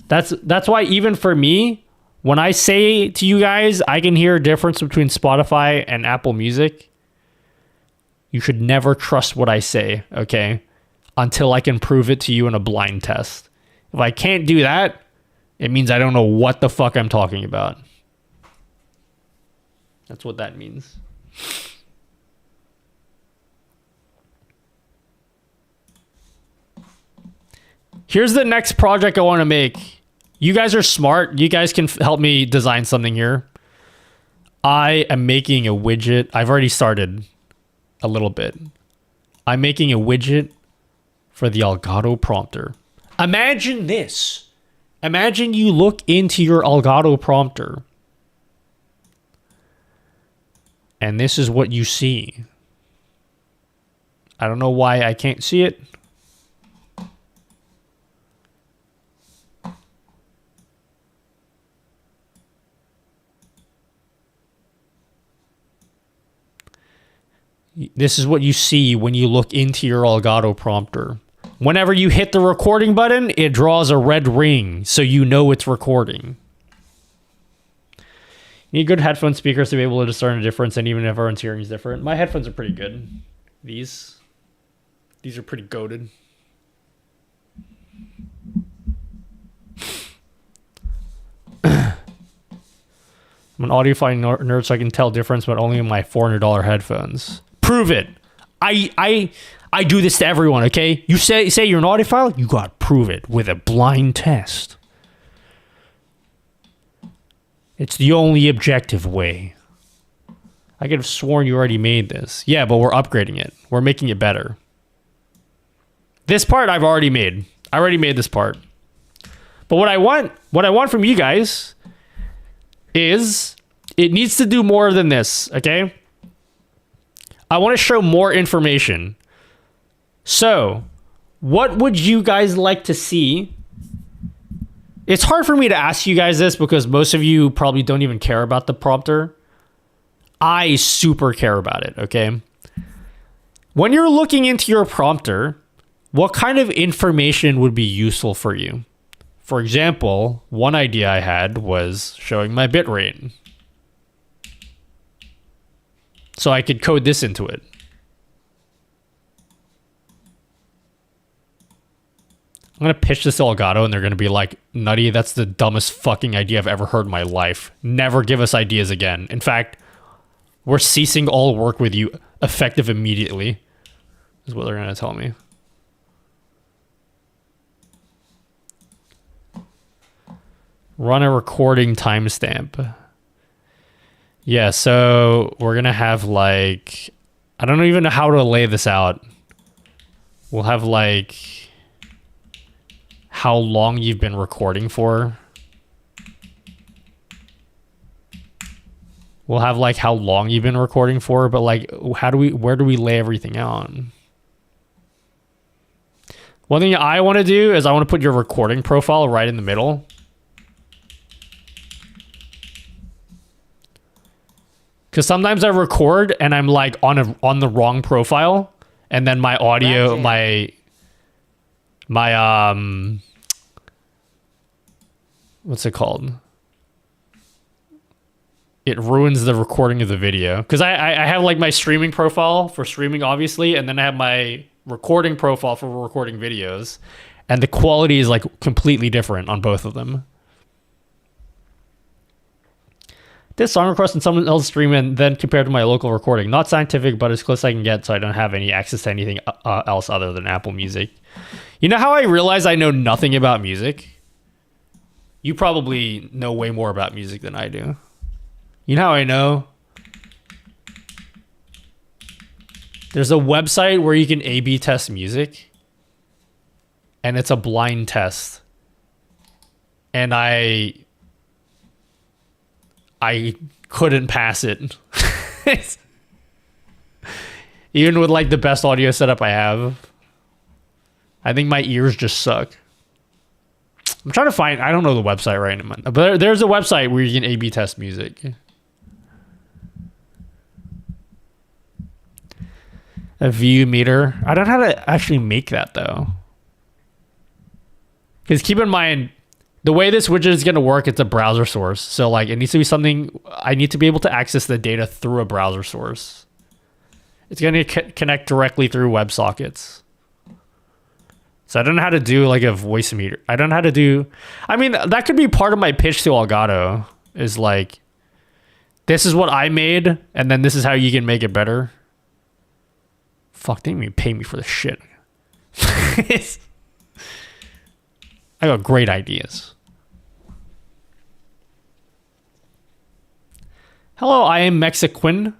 That's why even for me, when I say to you guys, I can hear a difference between Spotify and Apple Music, you should never trust what I say, okay? Until I can prove it to you in a blind test. If I can't do that, it means I don't know what the fuck I'm talking about. That's what that means. Here's the next project I want to make. You guys are smart. You guys can help me design something here. I am making a widget. I've already started a little bit. I'm making a widget for the Elgato prompter. Imagine this. Imagine you look into your Elgato prompter. And this is what you see. I don't know why I can't see it. This is what you see when you look into your Elgato prompter. Whenever you hit the recording button, it draws a red ring, so you know it's recording. You need good headphone speakers to be able to discern a difference, and even if everyone's hearing is different. My headphones are pretty good. These are pretty goated. I'm an audiophile nerd, so I can tell difference, but only in my $400 headphones. Prove it. I do this to everyone, okay? You say you're an audiophile, you gotta prove it with a blind test. It's the only objective way. I could have sworn you already made this. Yeah, but we're upgrading it. We're making it better. This part I've already made. I already made this part. But what I want from you guys is it needs to do more than this, okay? I want to show more information. So, what would you guys like to see? It's hard for me to ask you guys this because most of you probably don't even care about the prompter. I super care about it, okay? When you're looking into your prompter, what kind of information would be useful for you? For example, one idea I had was showing my bitrate. So I could code this into it. I'm going to pitch this to Elgato and they're going to be like, Nutty, that's the dumbest fucking idea I've ever heard in my life. Never give us ideas again. In fact, we're ceasing all work with you effective immediately, is what they're going to tell me. Run a recording timestamp. Yeah, so we're going to have like, I don't even know how to lay this out. We'll have like how long you've been recording for. We'll have like how long you've been recording for, but like where do we lay everything out? One thing I want to do is I want to put your recording profile right in the middle. Because sometimes I record and I'm like on the wrong profile, and then my audio, my what's it called? It ruins the recording of the video. Because I have like my streaming profile for streaming, obviously, and then I have my recording profile for recording videos, and the quality is like completely different on both of them. This song request in someone else's stream and then compared to my local recording. Not scientific, but as close as I can get, so I don't have any access to anything else other than Apple Music. You know how I realize I know nothing about music? You probably know way more about music than I do. You know how I know? There's a website where you can A/B test music, and it's a blind test. And I couldn't pass it. Even with like the best audio setup I have. I think my ears just suck. I'm trying to find, I don't know the website right now, but there's a website where you can A/B test music. A view meter. I don't know how to actually make that though. Because keep in mind, the way this widget is going to work, it's a browser source. So like it needs to be something, I need to be able to access the data through a browser source. It's going to connect directly through WebSockets. So I don't know how to do like a voice meter. I don't know how to do, I mean, that could be part of my pitch to Elgato is like, this is what I made, and then this is how you can make it better. Fuck, they didn't even pay me for the shit. I got great ideas. Hello, I am Mexican.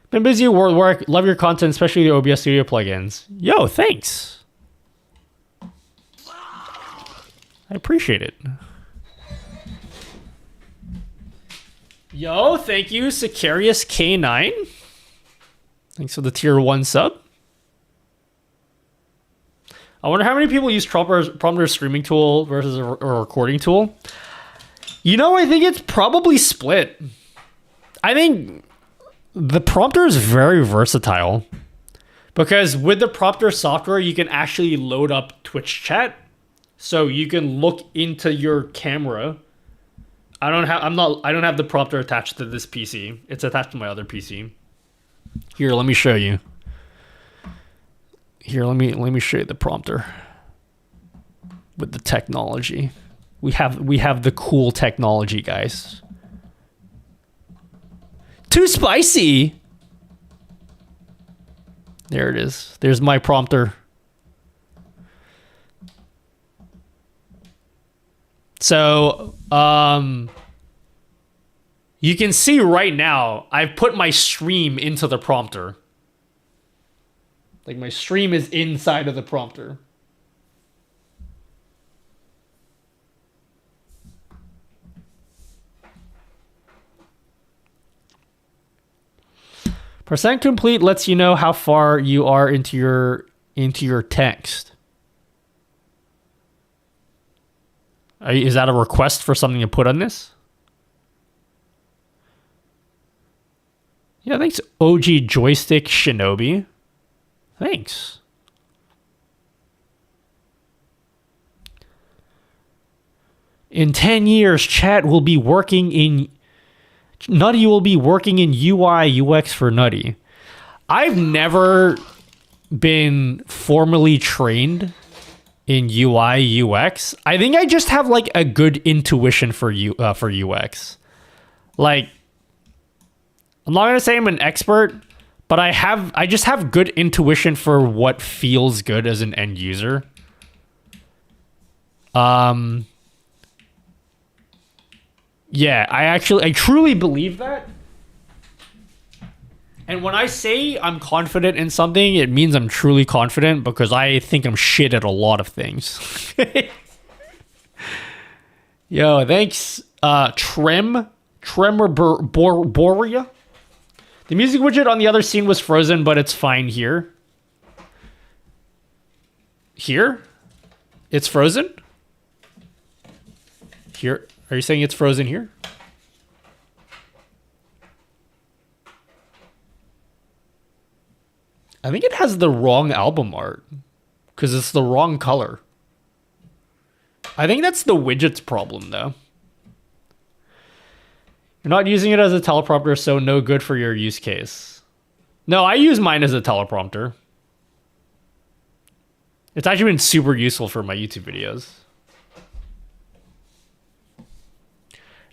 Been busy at work. Love your content, especially the OBS Studio plugins. Yo, thanks. I appreciate it. Yo, thank you, Sicarius K9. Thanks for the tier 1 sub. I wonder how many people use Prompter streaming tool versus a recording tool. You know, I think it's probably split. I think the Prompter is very versatile because with the Prompter software, you can actually load up Twitch chat, so you can look into your camera. I don't have the Prompter attached to this PC. It's attached to my other PC. Here, let me show you. Here, let me show you the Prompter with the technology. We have the cool technology, guys. Too spicy. There it is. There's my Prompter. So, you can see right now, I've put my stream into the Prompter. Like my stream is inside of the Prompter. Percent complete lets you know how far you are into your text. Is that a request for something to put on this? Yeah, thanks, OG Joystick Shinobi. Thanks. In 10 years, chat will be working in... Nutty will be working in UI, UX for Nutty. I've never been formally trained in UI, UX. I think I just have like a good intuition for UX. Like, I'm not gonna say I'm an expert, but I just have good intuition for what feels good as an end user. Yeah, I truly believe that. And when I say I'm confident in something, it means I'm truly confident because I think I'm shit at a lot of things. Yo, thanks, Tremor Borea. The music widget on the other scene was frozen, but it's fine here. Here? It's frozen? Here? Are you saying it's frozen here? I think it has the wrong album art because it's the wrong color. I think that's the widget's problem, though. You're not using it as a teleprompter, so no good for your use case. No, I use mine as a teleprompter. It's actually been super useful for my YouTube videos.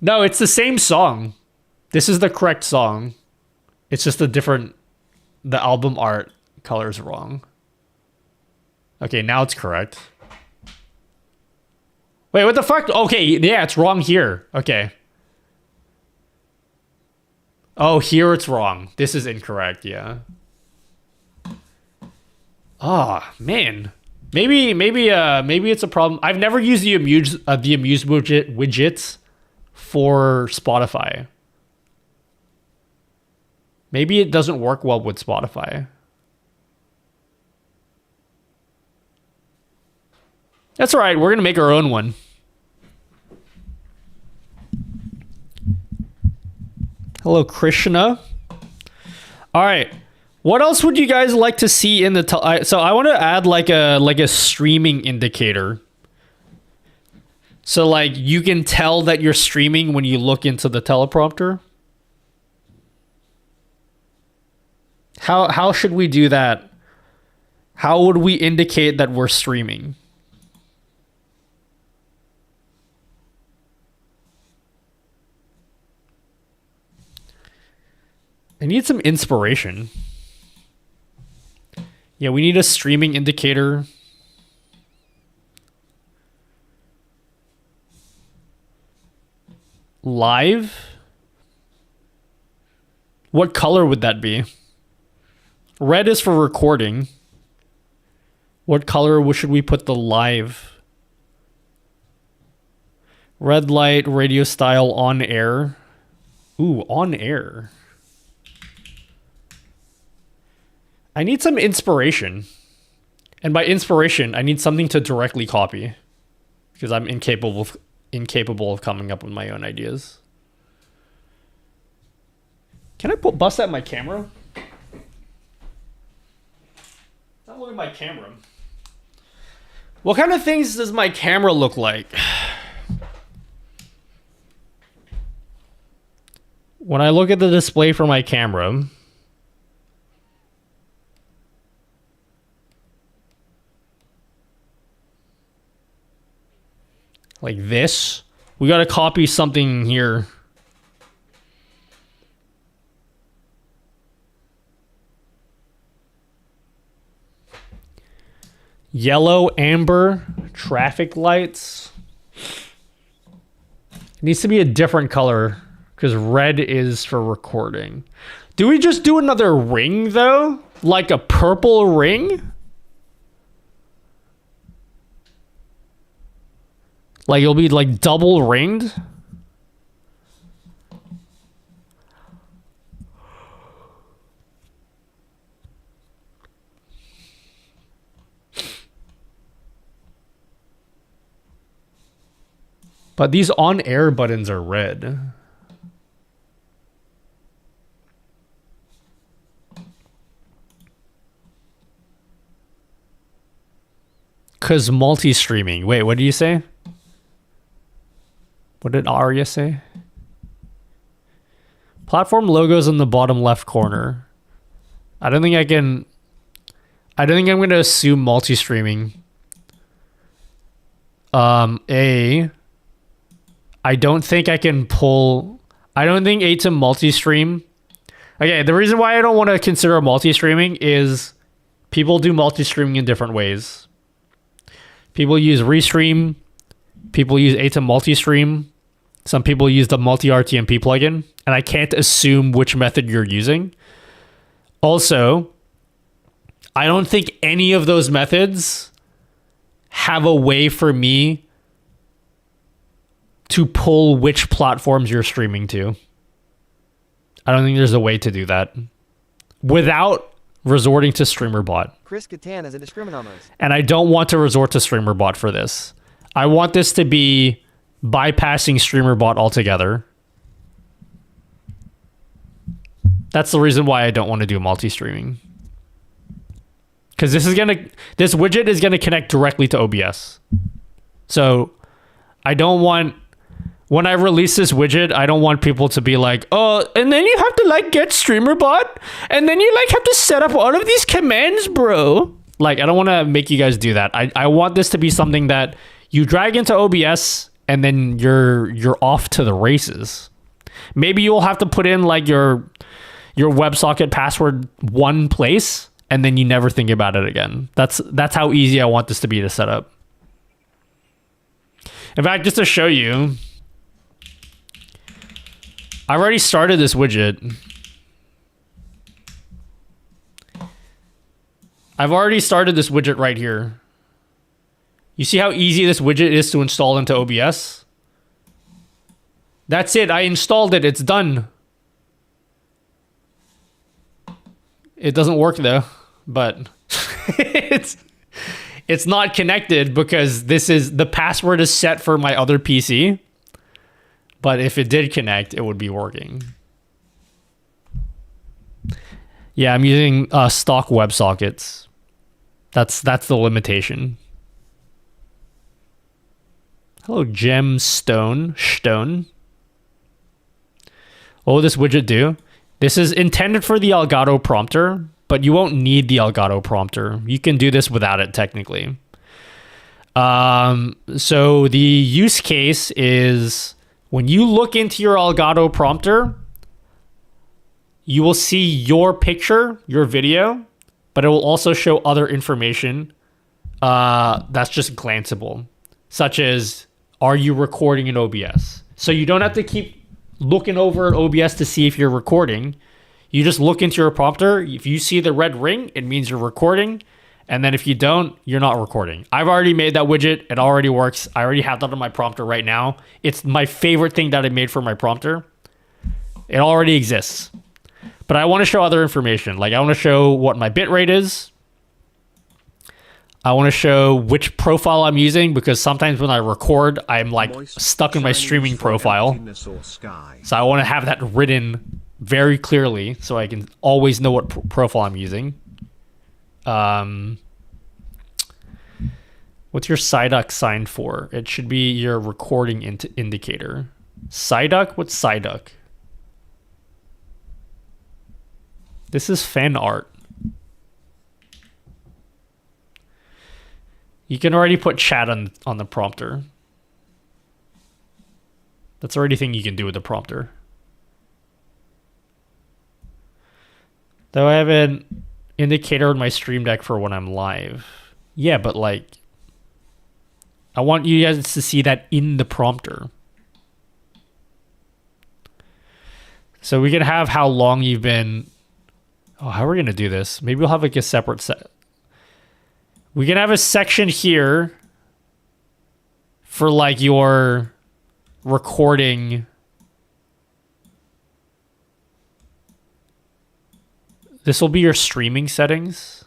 No, it's the same song. This is the correct song. It's just the album art color is wrong. Okay, now it's correct. Wait, what the fuck? Okay, yeah, it's wrong here. Okay. Oh, here it's wrong. This is incorrect, yeah. Ah, man. Maybe it's a problem. I've never used the Amuse widgets for Spotify. Maybe it doesn't work well with Spotify. That's all right. We're going to make our own one. Hello, Krishna. All right. What else would you guys like to see in the... so I want to add like a streaming indicator. So like you can tell that you're streaming when you look into the teleprompter. How should we do that? How would we indicate that we're streaming? I need some inspiration. Yeah, we need a streaming indicator. Live? What color would that be? Red is for recording. What color should we put the live? Red light, radio style, on air. Ooh, on air. I need some inspiration. And by inspiration, I need something to directly copy. Because I'm incapable of coming up with my own ideas. Can I bust out my camera? Not look at my camera. What kind of things does my camera look like? When I look at the display for my camera... like this. We got to copy something here. Yellow, amber, traffic lights. It needs to be a different color because red is for recording. Do we just do another ring though? Like a purple ring? Like it'll be like double ringed. But these on-air buttons are red. Cause multi-streaming. Wait, what do you say? What did Arya say? Platform logos in the bottom left corner. I don't think I'm going to assume multi-streaming. I don't think I can pull... I don't think ATEM multi-stream... Okay, the reason why I don't want to consider multi-streaming is people do multi-streaming in different ways. People use Restream. People use ATEM multi-stream. Some people use the multi-RTMP plugin. And I can't assume which method you're using. Also, I don't think any of those methods have a way for me to pull which platforms you're streaming to. I don't think there's a way to do that without resorting to StreamerBot. Chris Kattan is a discriminamos. And I don't want to resort to StreamerBot for this. I want this to be bypassing StreamerBot altogether. That's the reason why I don't want to do multi-streaming. because this widget is gonna connect directly to OBS. So I don't want, when I release this widget, I don't want people to be like, oh, and then you have to like get StreamerBot, and then you like have to set up all of these commands, bro. Like, I don't want to make you guys do that. I want this to be something that you drag into OBS and then you're off to the races. Maybe you'll have to put in like your WebSocket password one place, and then you never think about it again. That's how easy I want this to be to set up. In fact, just to show you, I've already started this widget. I've already started this widget right here. You see how easy this widget is to install into OBS? That's it. I installed it. It's done. It doesn't work though, but it's not connected because the password is set for my other PC. But if it did connect, it would be working. Yeah, I'm using stock WebSockets. That's the limitation. Hello, Gemstone. Stone. What will this widget do? This is intended for the Elgato prompter, but you won't need the Elgato prompter. You can do this without it, technically. So the use case is when you look into your Elgato prompter, you will see your picture, your video, but it will also show other information that's just glanceable, such as, are you recording in OBS? So you don't have to keep looking over at OBS to see if you're recording. You just look into your prompter. If you see the red ring, it means you're recording. And then if you don't, you're not recording. I've already made that widget. It already works. I already have that on my prompter right now. It's my favorite thing that I made for my prompter. It already exists. But I want to show other information. Like, I want to show what my bitrate is. I want to show which profile I'm using, because sometimes when I record, I'm like stuck in my streaming profile. So I want to have that written very clearly so I can always know what profile I'm using. What's your SciDuck sign for? It should be your recording indicator. SciDuck? What's SciDuck? This is fan art. You can already put chat on the prompter. That's already a thing you can do with the prompter. Though I have an indicator on my Stream Deck for when I'm live. Yeah, but like, I want you guys to see that in the prompter. So we can have how long you've been. Oh, how are we gonna do this? Maybe we'll have like a separate set. We can have a section here for like your recording. This will be your streaming settings.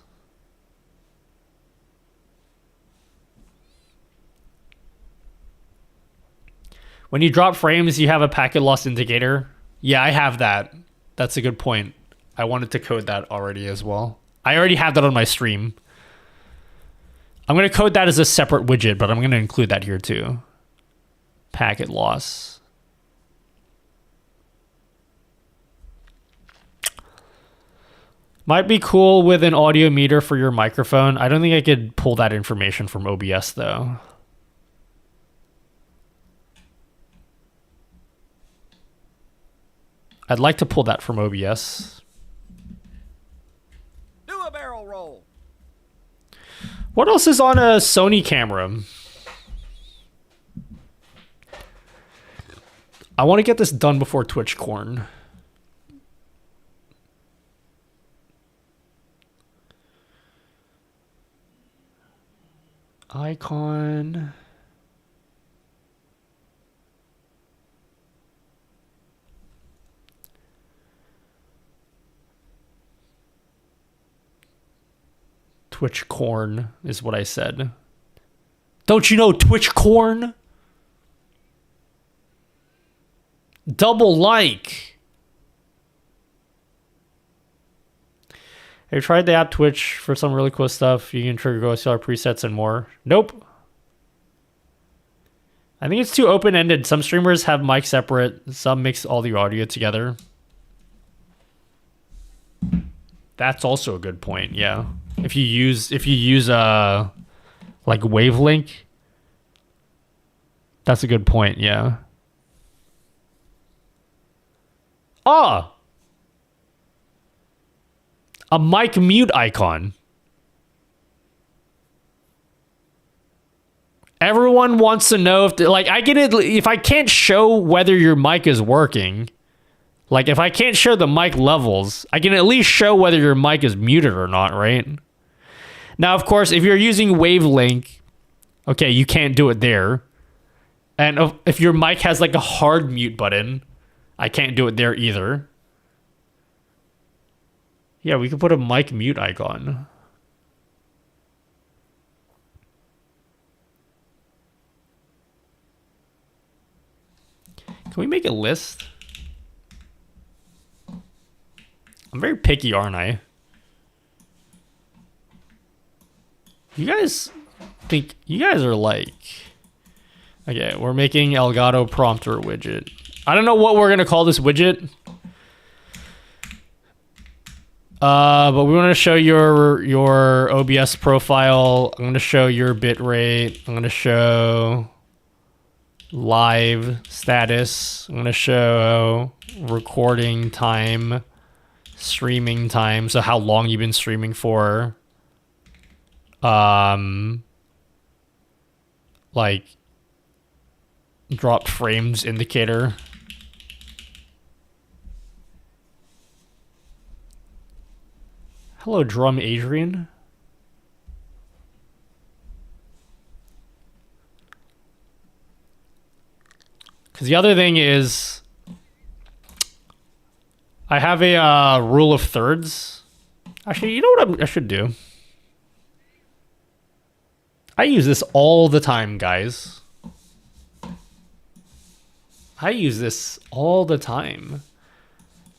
When you drop frames, you have a packet loss indicator. Yeah, I have that. That's a good point. I wanted to code that already as well. I already have that on my stream. I'm going to code that as a separate widget, but I'm going to include that here too. Packet loss. Might be cool with an audio meter for your microphone. I don't think I could pull that information from OBS though. I'd like to pull that from OBS. Do a barrel roll. What else is on a Sony camera? I want to get this done before TwitchCorn. Icon. TwitchCorn is what I said. Don't you know TwitchCorn? Double like. Have you tried the app Twitch for some really cool stuff? You can trigger OCR presets and more. Nope. I think it's too open-ended. Some streamers have mic separate. Some mix all the audio together. That's also a good point. Yeah. If you use like Wavelink, that's a good point. Yeah. Ah. A mic mute icon. Everyone wants to know if, like, I get it. If I can't show whether your mic is working, like, if I can't show the mic levels, I can at least show whether your mic is muted or not, right? Now, of course, if you're using Wavelink, okay, you can't do it there. And if your mic has, like, a hard mute button, I can't do it there either. Yeah, we could put a mic mute icon. Can we make a list? I'm very picky, aren't I? You guys think... You guys are like... Okay, we're making Elgato prompter widget. I don't know what we're going to call this widget. But we want to show your OBS profile. I'm going to show your bitrate. I'm going to show live status. I'm going to show recording time, streaming time. So how long you've been streaming for. Like dropped frames indicator. Hello, Drum Adrian. Because the other thing is, I have a rule of thirds. Actually, you know what I should do? I use this all the time, guys. I use this all the time.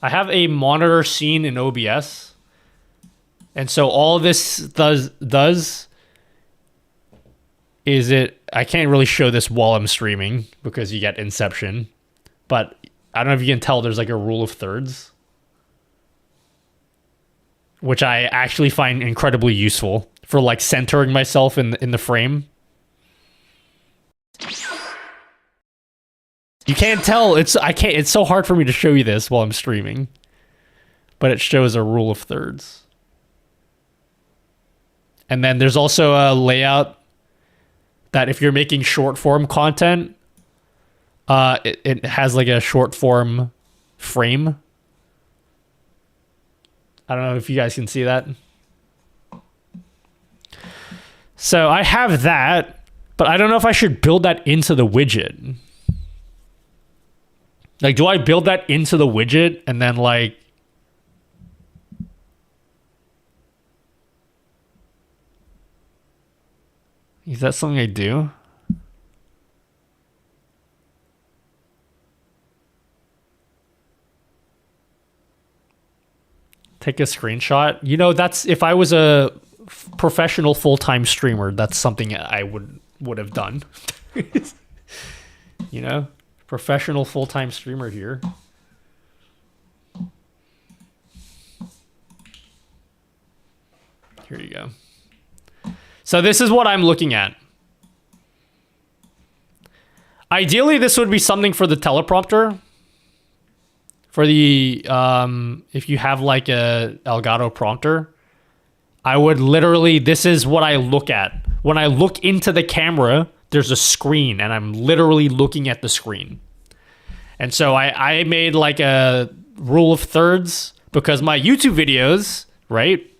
I have a monitor scene in OBS. And so all this does is I can't really show this while I'm streaming because you get inception. But I don't know if you can tell there's like a rule of thirds, which I actually find incredibly useful for like centering myself in the frame. You can't tell. It's so hard for me to show you this while I'm streaming. But it shows a rule of thirds. And then there's also a layout that if you're making short form content, it has like a short form frame. I don't know if you guys can see that. So I have that, but I don't know if I should build that into the widget. Like, do I build that into the widget and then like... Is that something I do? Take a screenshot. You know, that's if I was a professional full-time streamer, that's something I would have done. You know, professional full-time streamer here. Here you go. So this is what I'm looking at. Ideally, this would be something for the teleprompter. For the, if you have like a Elgato prompter, I would literally, this is what I look at. When I look into the camera, there's a screen and I'm literally looking at the screen. And so I made like a rule of thirds because my YouTube videos, right?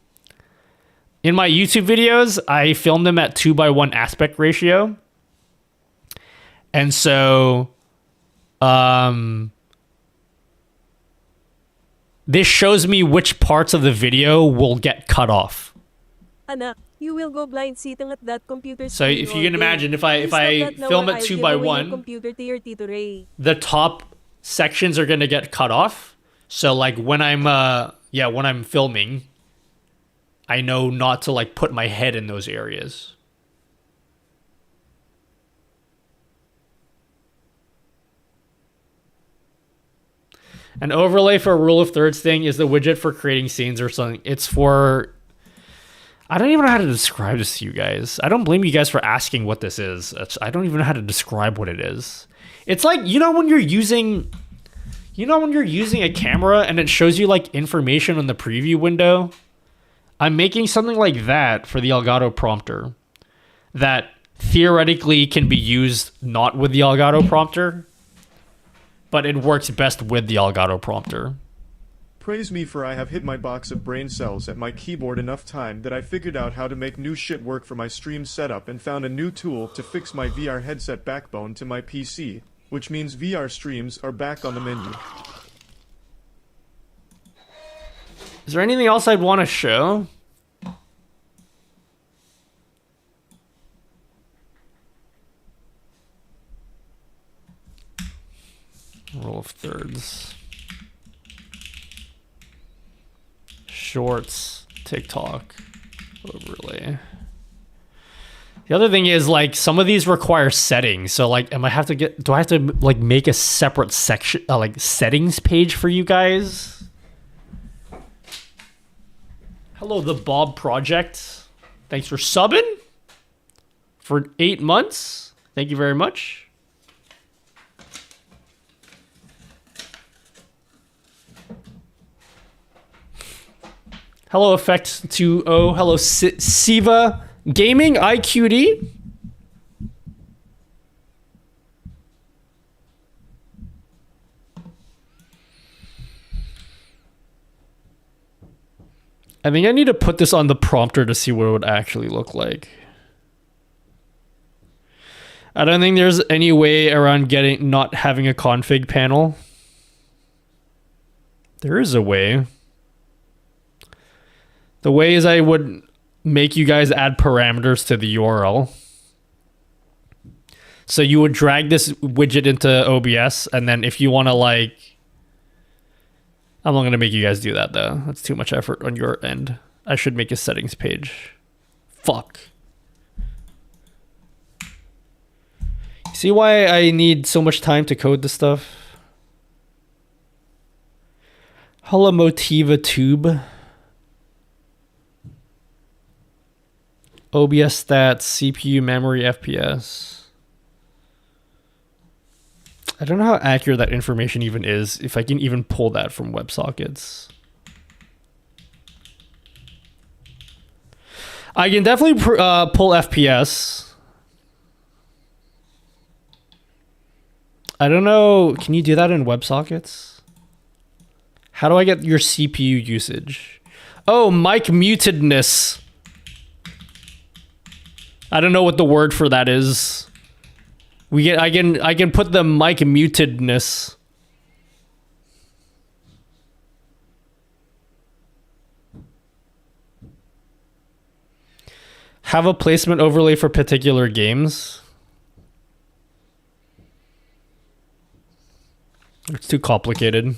In my YouTube videos, I film them at 2:1 aspect ratio. And so, this shows me which parts of the video will get cut off. Anak, you will go blind sitting at that computer. So if you can imagine, if I film at 2:1, the top sections are going to get cut off. So like when I'm filming, I know not to like put my head in those areas. An overlay for a rule of thirds thing is the widget for creating scenes or something. It's for... I don't even know how to describe this to you guys. I don't blame you guys for asking what this is. I don't even know how to describe what it is. It's like, you know when you're using... You know when you're using a camera and it shows you like information on the preview window? I'm making something like that for the Elgato prompter. That theoretically can be used not with the Elgato prompter, but it works best with the Elgato prompter. Praise me, for I have hit my box of brain cells at my keyboard enough time that I figured out how to make new shit work for my stream setup and found a new tool to fix my VR headset backbone to my PC, which means VR streams are back on the menu. Is there anything else I'd want to show? Rule of thirds. Shorts, TikTok, overlay. The other thing is like some of these require settings. So like, do I have to like make a separate section, like settings page for you guys? Hello, the Bob Project. Thanks for subbing for 8 months. Thank you very much. Hello, Effect 2O. Hello, Siva Gaming IQD. I think I need to put this on the prompter to see what it would actually look like. I don't think there's any way around not having a config panel. There is a way. The way is I would make you guys add parameters to the URL. So you would drag this widget into OBS, and then if you want to like... I'm not going to make you guys do that though. That's too much effort on your end. I should make a settings page. Fuck. See why I need so much time to code this stuff? Hello, Motiva Tube. OBS stats, CPU, memory, FPS. I don't know how accurate that information even is, if I can even pull that from WebSockets. I can definitely pull FPS. I don't know, can you do that in WebSockets? How do I get your CPU usage? Oh, mic mutedness. I don't know what the word for that is. I can put the mic mutedness. Have a placement overlay for particular games. It's too complicated.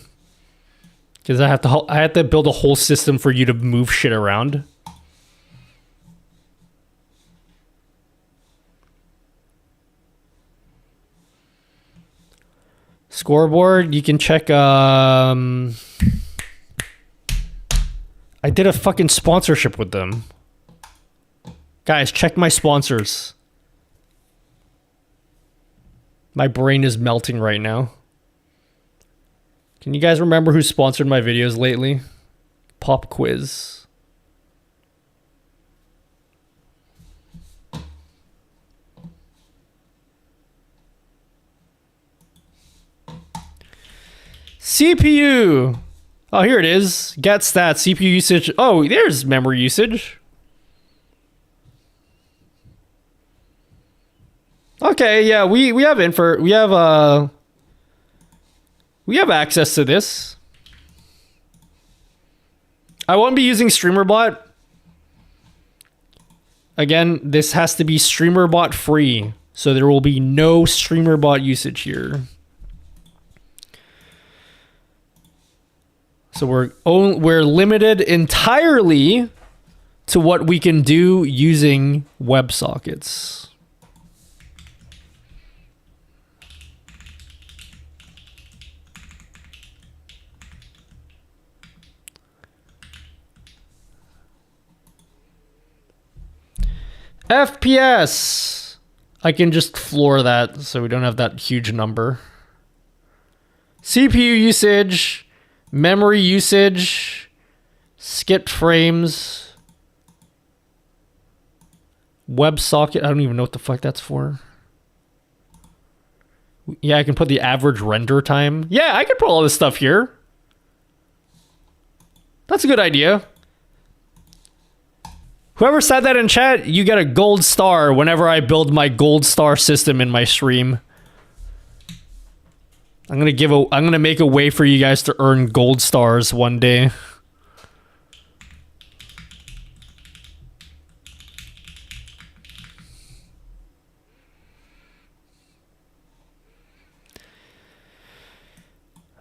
Because I have to build a whole system for you to move shit around. Scoreboard, you can check, I did a fucking sponsorship with them. Guys, check my sponsors. My brain is melting right now. Can you guys remember who sponsored my videos lately? Pop Quiz. CPU. Oh, here it is. Get stats, CPU usage. Oh, there's memory usage. Okay, yeah, we have info. We have access to this. I won't be using StreamerBot. Again, this has to be StreamerBot free, so there will be no StreamerBot usage here. So we're limited entirely to what we can do using WebSockets. FPS. I can just floor that so we don't have that huge number. CPU usage, memory usage, skipped frames, WebSocket. I don't even know what the fuck that's for. Yeah, I can put the average render time. Yeah, I can put all this stuff here. That's a good idea. Whoever said that in chat, you get a gold star whenever I build my gold star system in my stream. I'm gonna make a way for you guys to earn gold stars one day.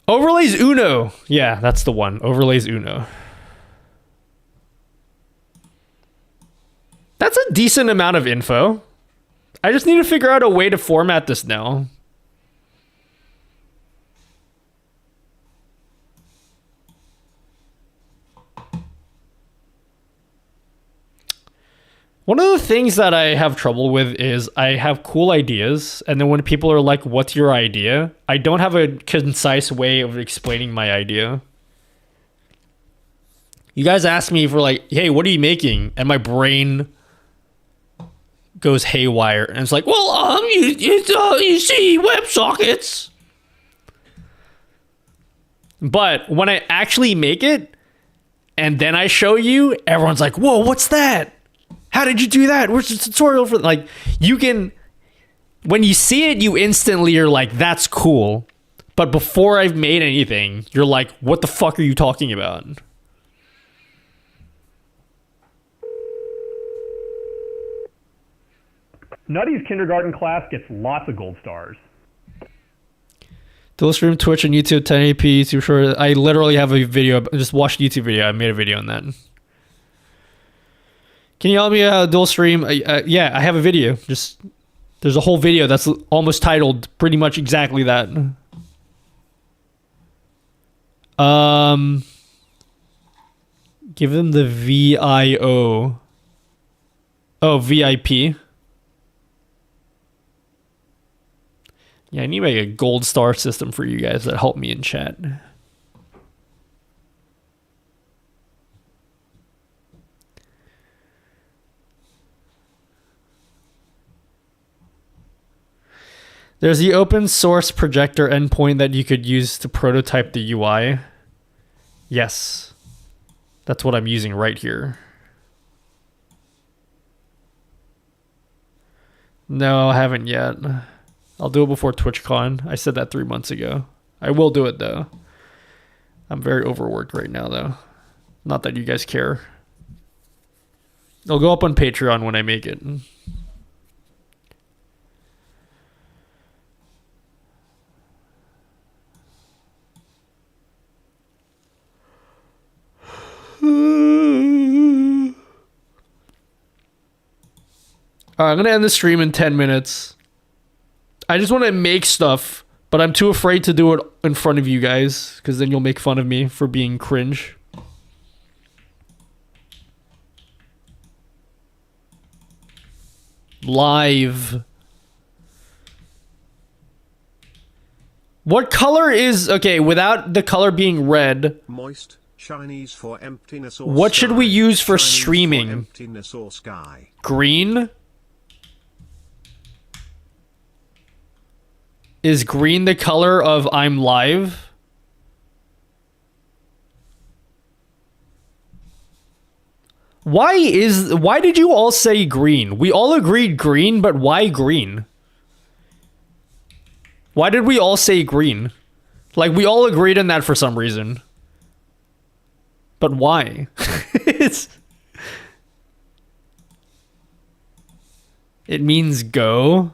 Overlays Uno. Yeah, that's the one. Overlays Uno. That's a decent amount of info. I just need to figure out a way to format this now. One of the things that I have trouble with is I have cool ideas, and then when people are like, what's your idea? I don't have a concise way of explaining my idea. You guys ask me for like, hey, what are you making? And my brain goes haywire, and it's like, well, you see WebSockets. But when I actually make it, and then I show you, everyone's like, whoa, what's that? How did you do that? Where's the tutorial for? Like, you can, when you see it, you instantly are like, that's cool. But before I've made anything, you're like, what the fuck are you talking about? Nutty's kindergarten class gets lots of gold stars. Dual stream Twitch and YouTube 1080p. Too sure. I literally have a video. Just watch the YouTube video. I made a video on that. Can you help me dual stream? Yeah, I have a video. Just there's a whole video that's almost titled pretty much exactly that. Give them the VIO. Oh, VIP. Yeah, I need to make a gold star system for you guys that help me in chat. There's the open source projector endpoint that you could use to prototype the UI. Yes. That's what I'm using right here. No, I haven't yet. I'll do it before TwitchCon. I said that 3 months ago. I will do it though. I'm very overworked right now though. Not that you guys care. It'll go up on Patreon when I make it. Alright, I'm gonna end the stream in 10 minutes. I just want to make stuff, but I'm too afraid to do it in front of you guys, because then you'll make fun of me for being cringe. Live. What color is... Okay, without the color being red... Moist, Chinese for emptiness or what should we sky, use for Chinese streaming? For emptiness or sky. Green? Is green the color of I'm live? Why did you all say green? We all agreed green, but why green? Why did we all say green? Like, we all agreed on that for some reason. But why? It means go.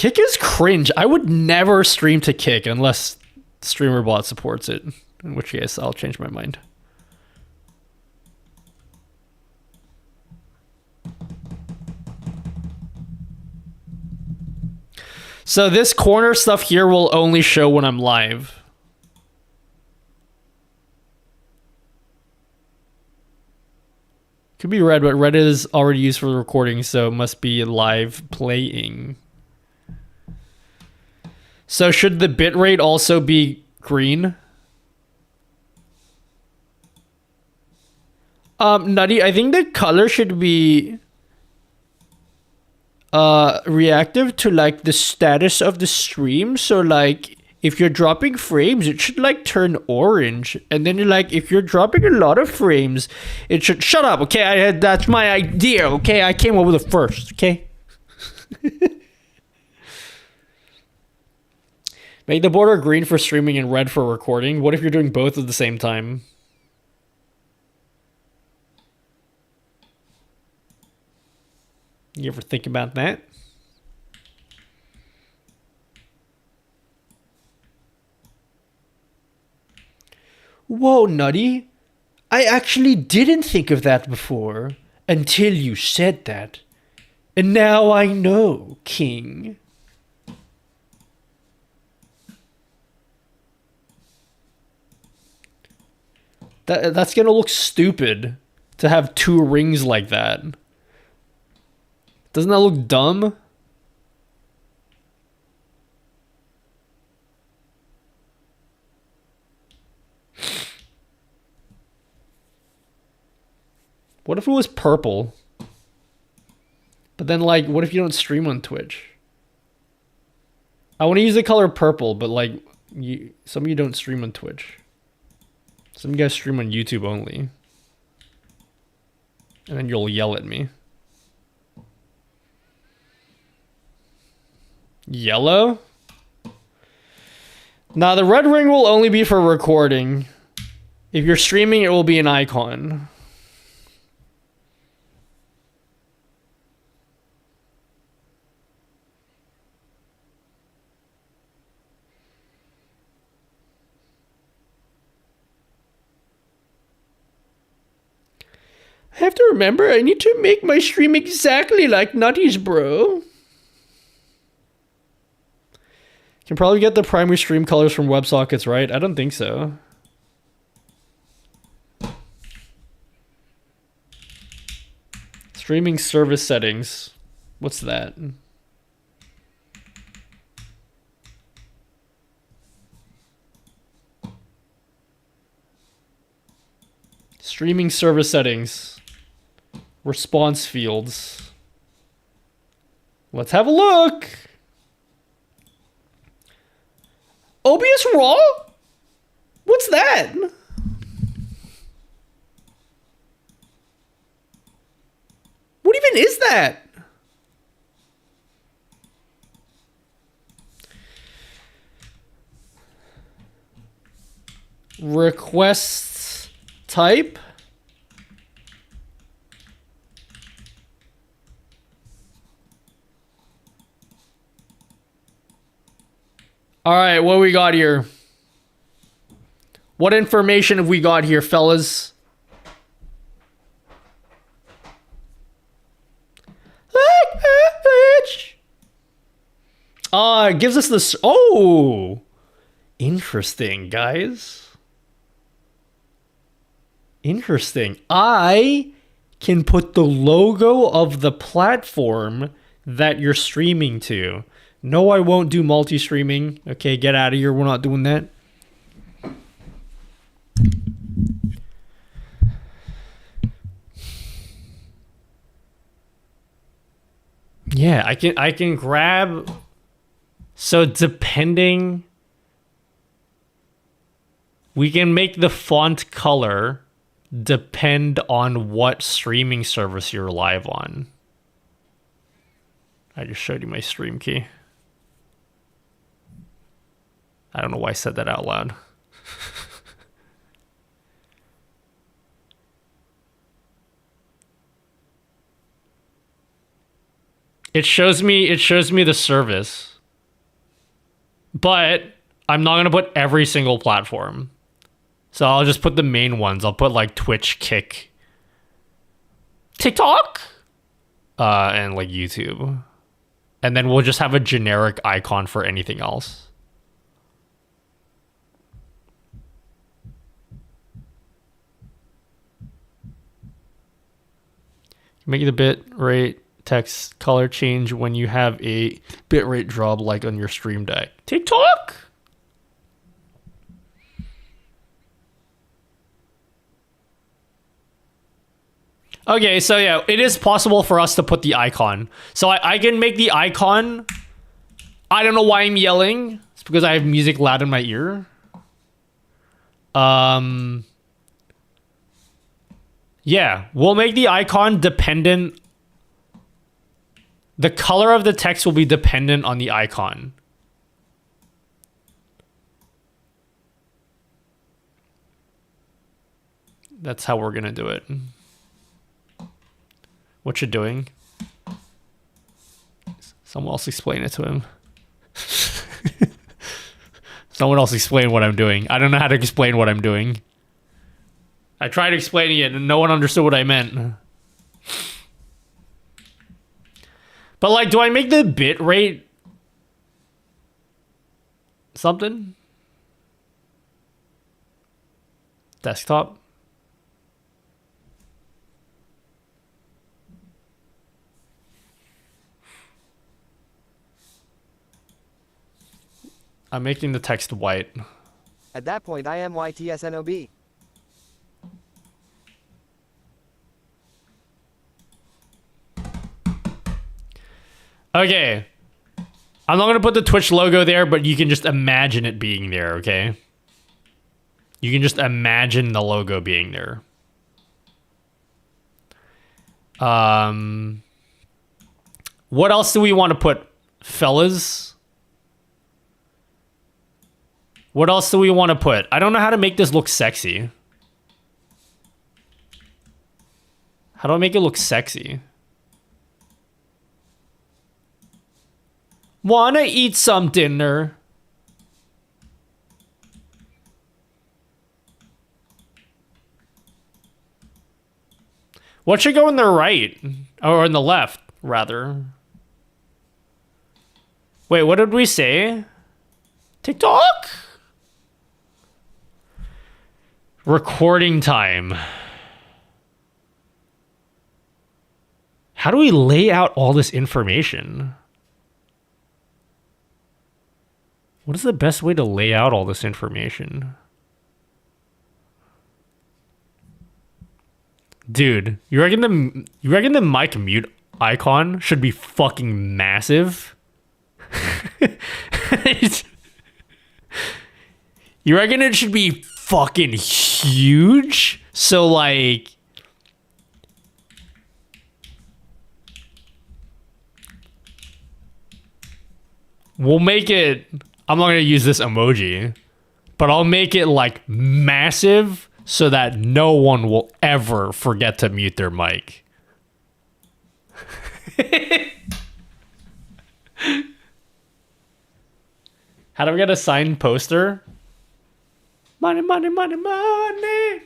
Kick is cringe. I would never stream to Kick unless StreamerBot supports it. In which case, I'll change my mind. So this corner stuff here will only show when I'm live. Could be red, but red is already used for the recording, so it must be live playing. So should the bitrate also be green? Nutty, I think the color should be reactive to like the status of the stream. So like if you're dropping frames, it should like turn orange, and then you're like, if you're dropping a lot of frames, it should shut up. Okay, that's my idea. Okay, I came up with it first. Okay. Make the border green for streaming and red for recording. What if you're doing both at the same time? You ever think about that? Whoa, Nutty. I actually didn't think of that before until you said that. And now I know, King. That's gonna look stupid to have two rings like that. Doesn't that look dumb? What if it was purple? But then, like, what if you don't stream on Twitch? I want to use the color purple, but like, some of you don't stream on Twitch. Some of you guys stream on YouTube only. And then you'll yell at me. Yellow? Nah, the red ring will only be for recording. If you're streaming, it will be an icon. I have to remember, I need to make my stream exactly like Nutty's, bro. Can probably get the primary stream colors from WebSockets, right? I don't think so. Streaming service settings. What's that? Streaming service settings. Response fields. Let's have a look. OBS RAW? What's that? What even is that? Requests type. All right, what we got here? What information have we got here, fellas? It gives us this. Oh, interesting, guys. Interesting. I can put the logo of the platform that you're streaming to. No, I won't do multi-streaming. Okay, get out of here. We're not doing that. Yeah, I can grab. So depending, we can make the font color depend on what streaming service you're live on. I just showed you my stream key. I don't know why I said that out loud. It shows me the service. But I'm not going to put every single platform. So I'll just put the main ones. I'll put like Twitch, Kick, TikTok, and like YouTube. And then we'll just have a generic icon for anything else. Make the bit rate text color change when you have a bitrate drop like on your stream deck. TikTok? Okay, so yeah, it is possible for us to put the icon. So I can make the icon. I don't know why I'm yelling. It's because I have music loud in my ear. Yeah, we'll make the icon dependent. The color of the text will be dependent on the icon. That's how we're going to do it. What you doing? Someone else explain it to him. Someone else explain what I'm doing. I don't know how to explain what I'm doing. I tried explaining it and no one understood what I meant. But like, do I make the bit rate something? Desktop? I'm making the text white. At that point, I am YTSNOB. Okay. I'm not going to put the Twitch logo there, but you can just imagine it being there, okay? You can just imagine the logo being there. What else do we want to put, fellas? What else do we want to put? I don't know how to make this look sexy. How do I make it look sexy? Wanna eat some dinner? What should go in the right? Or in the left, rather. Wait, what did we say? TikTok? Recording time. How do we lay out all this information? What is the best way to lay out all this information? Dude, you reckon the mic mute icon should be fucking massive? You reckon it should be fucking huge? So like, we'll make it, I'm not going to use this emoji, but I'll make it like massive so that no one will ever forget to mute their mic. How do we get a signed poster? Money, money, money, money.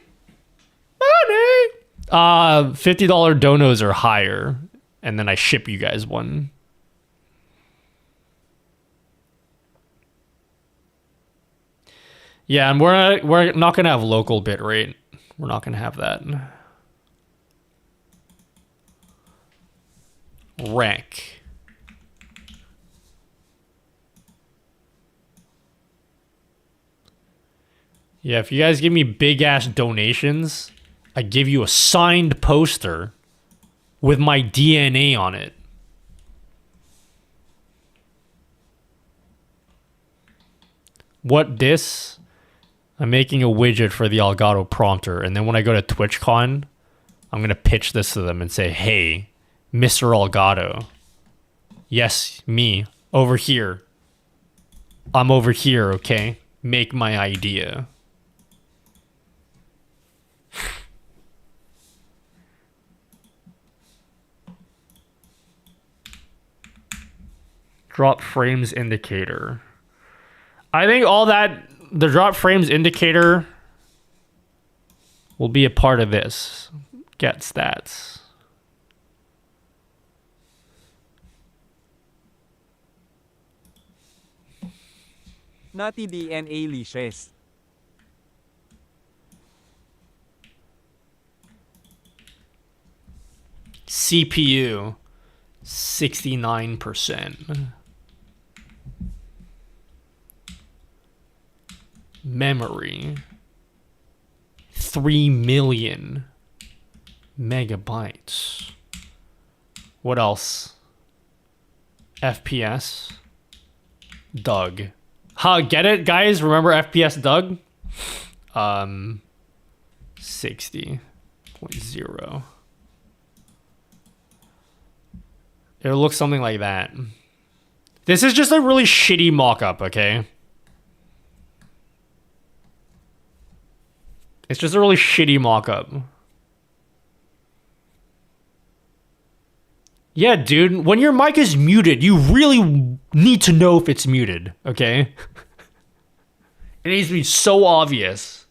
Money. $50 donos or higher. And then I ship you guys one. Yeah, and we're not gonna have local bitrate. We're not gonna have that. Rank. Yeah, if you guys give me big ass donations, I give you a signed poster with my DNA on it. What dis? I'm making a widget for the Elgato prompter, and then when I go to TwitchCon, I'm gonna pitch this to them and say, "Hey, Mr. Elgato, yes, me over here. I'm over here, okay? Make my idea." Drop frames indicator. I think all that, the drop frames indicator will be a part of this. Get stats. Nutty DNA leashes. CPU 69%. Memory 3 million megabytes. What else? FPS Doug. Huh, get it, guys? Remember FPS Doug? 60.0. It looks something like that. This is just a really shitty mock-up, okay? It's just a really shitty mock-up. Yeah, dude, when your mic is muted, you really need to know if it's muted, okay? It needs to be so obvious.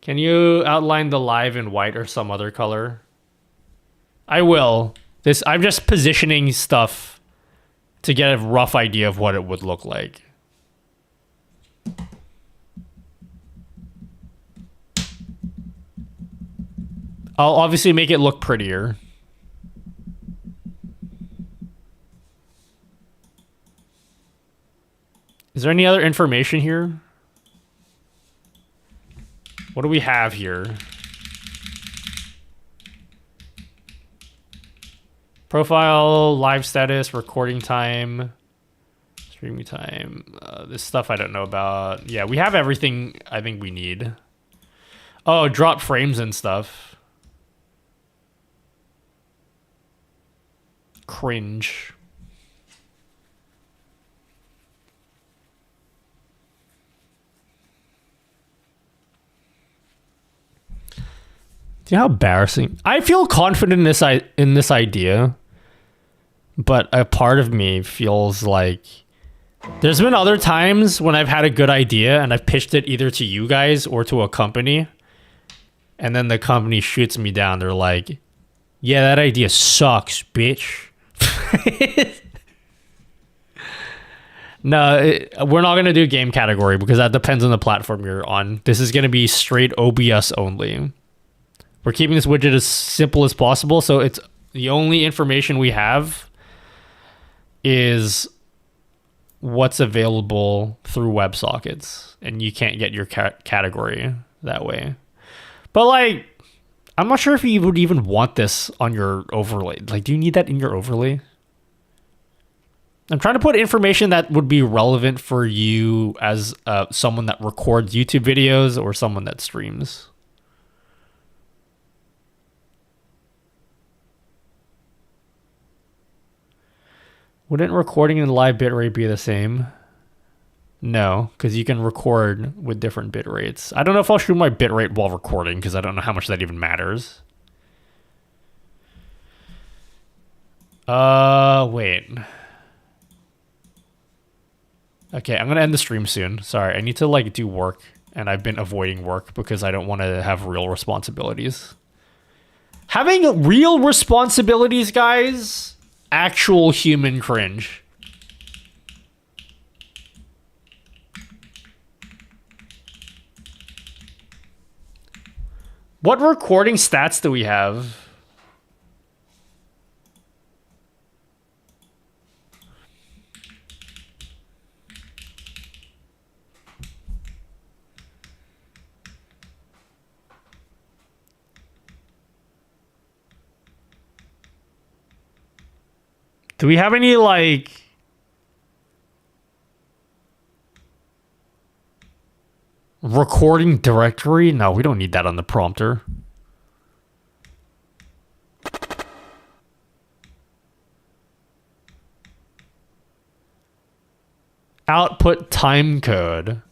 Can you outline the live in white or some other color? I will. I'm just positioning stuff to get a rough idea of what it would look like. I'll obviously make it look prettier. Is there any other information here? What do we have here? Profile, live status, recording time, streaming time. This stuff I don't know about. Yeah, we have everything I think we need. Oh, drop frames and stuff. Cringe. Do you know how embarrassing? I feel confident in this idea, but a part of me feels like there's been other times when I've had a good idea and I've pitched it either to you guys or to a company, and then the company shoots me down. They're like, "Yeah, that idea sucks, bitch." No, we're not gonna do game category because that depends on the platform you're on. This is gonna be straight OBS only. We're keeping this widget as simple as possible, so it's the only information we have is what's available through WebSockets, and you can't get your category that way. But like, I'm not sure if you would even want this on your overlay. Like, do you need that in your overlay? I'm trying to put information that would be relevant for you as someone that records YouTube videos or someone that streams. Wouldn't recording and live bitrate be the same? No, because you can record with different bit rates. I don't know if I'll shoot my bitrate while recording because I don't know how much that even matters. Wait. Okay, I'm gonna end the stream soon. Sorry, I need to like do work, and I've been avoiding work because I don't want to have real responsibilities. Having real responsibilities, guys. Actual human cringe. What recording stats do we have? Do we have any, like... recording directory? No, we don't need that on the prompter. Output time code.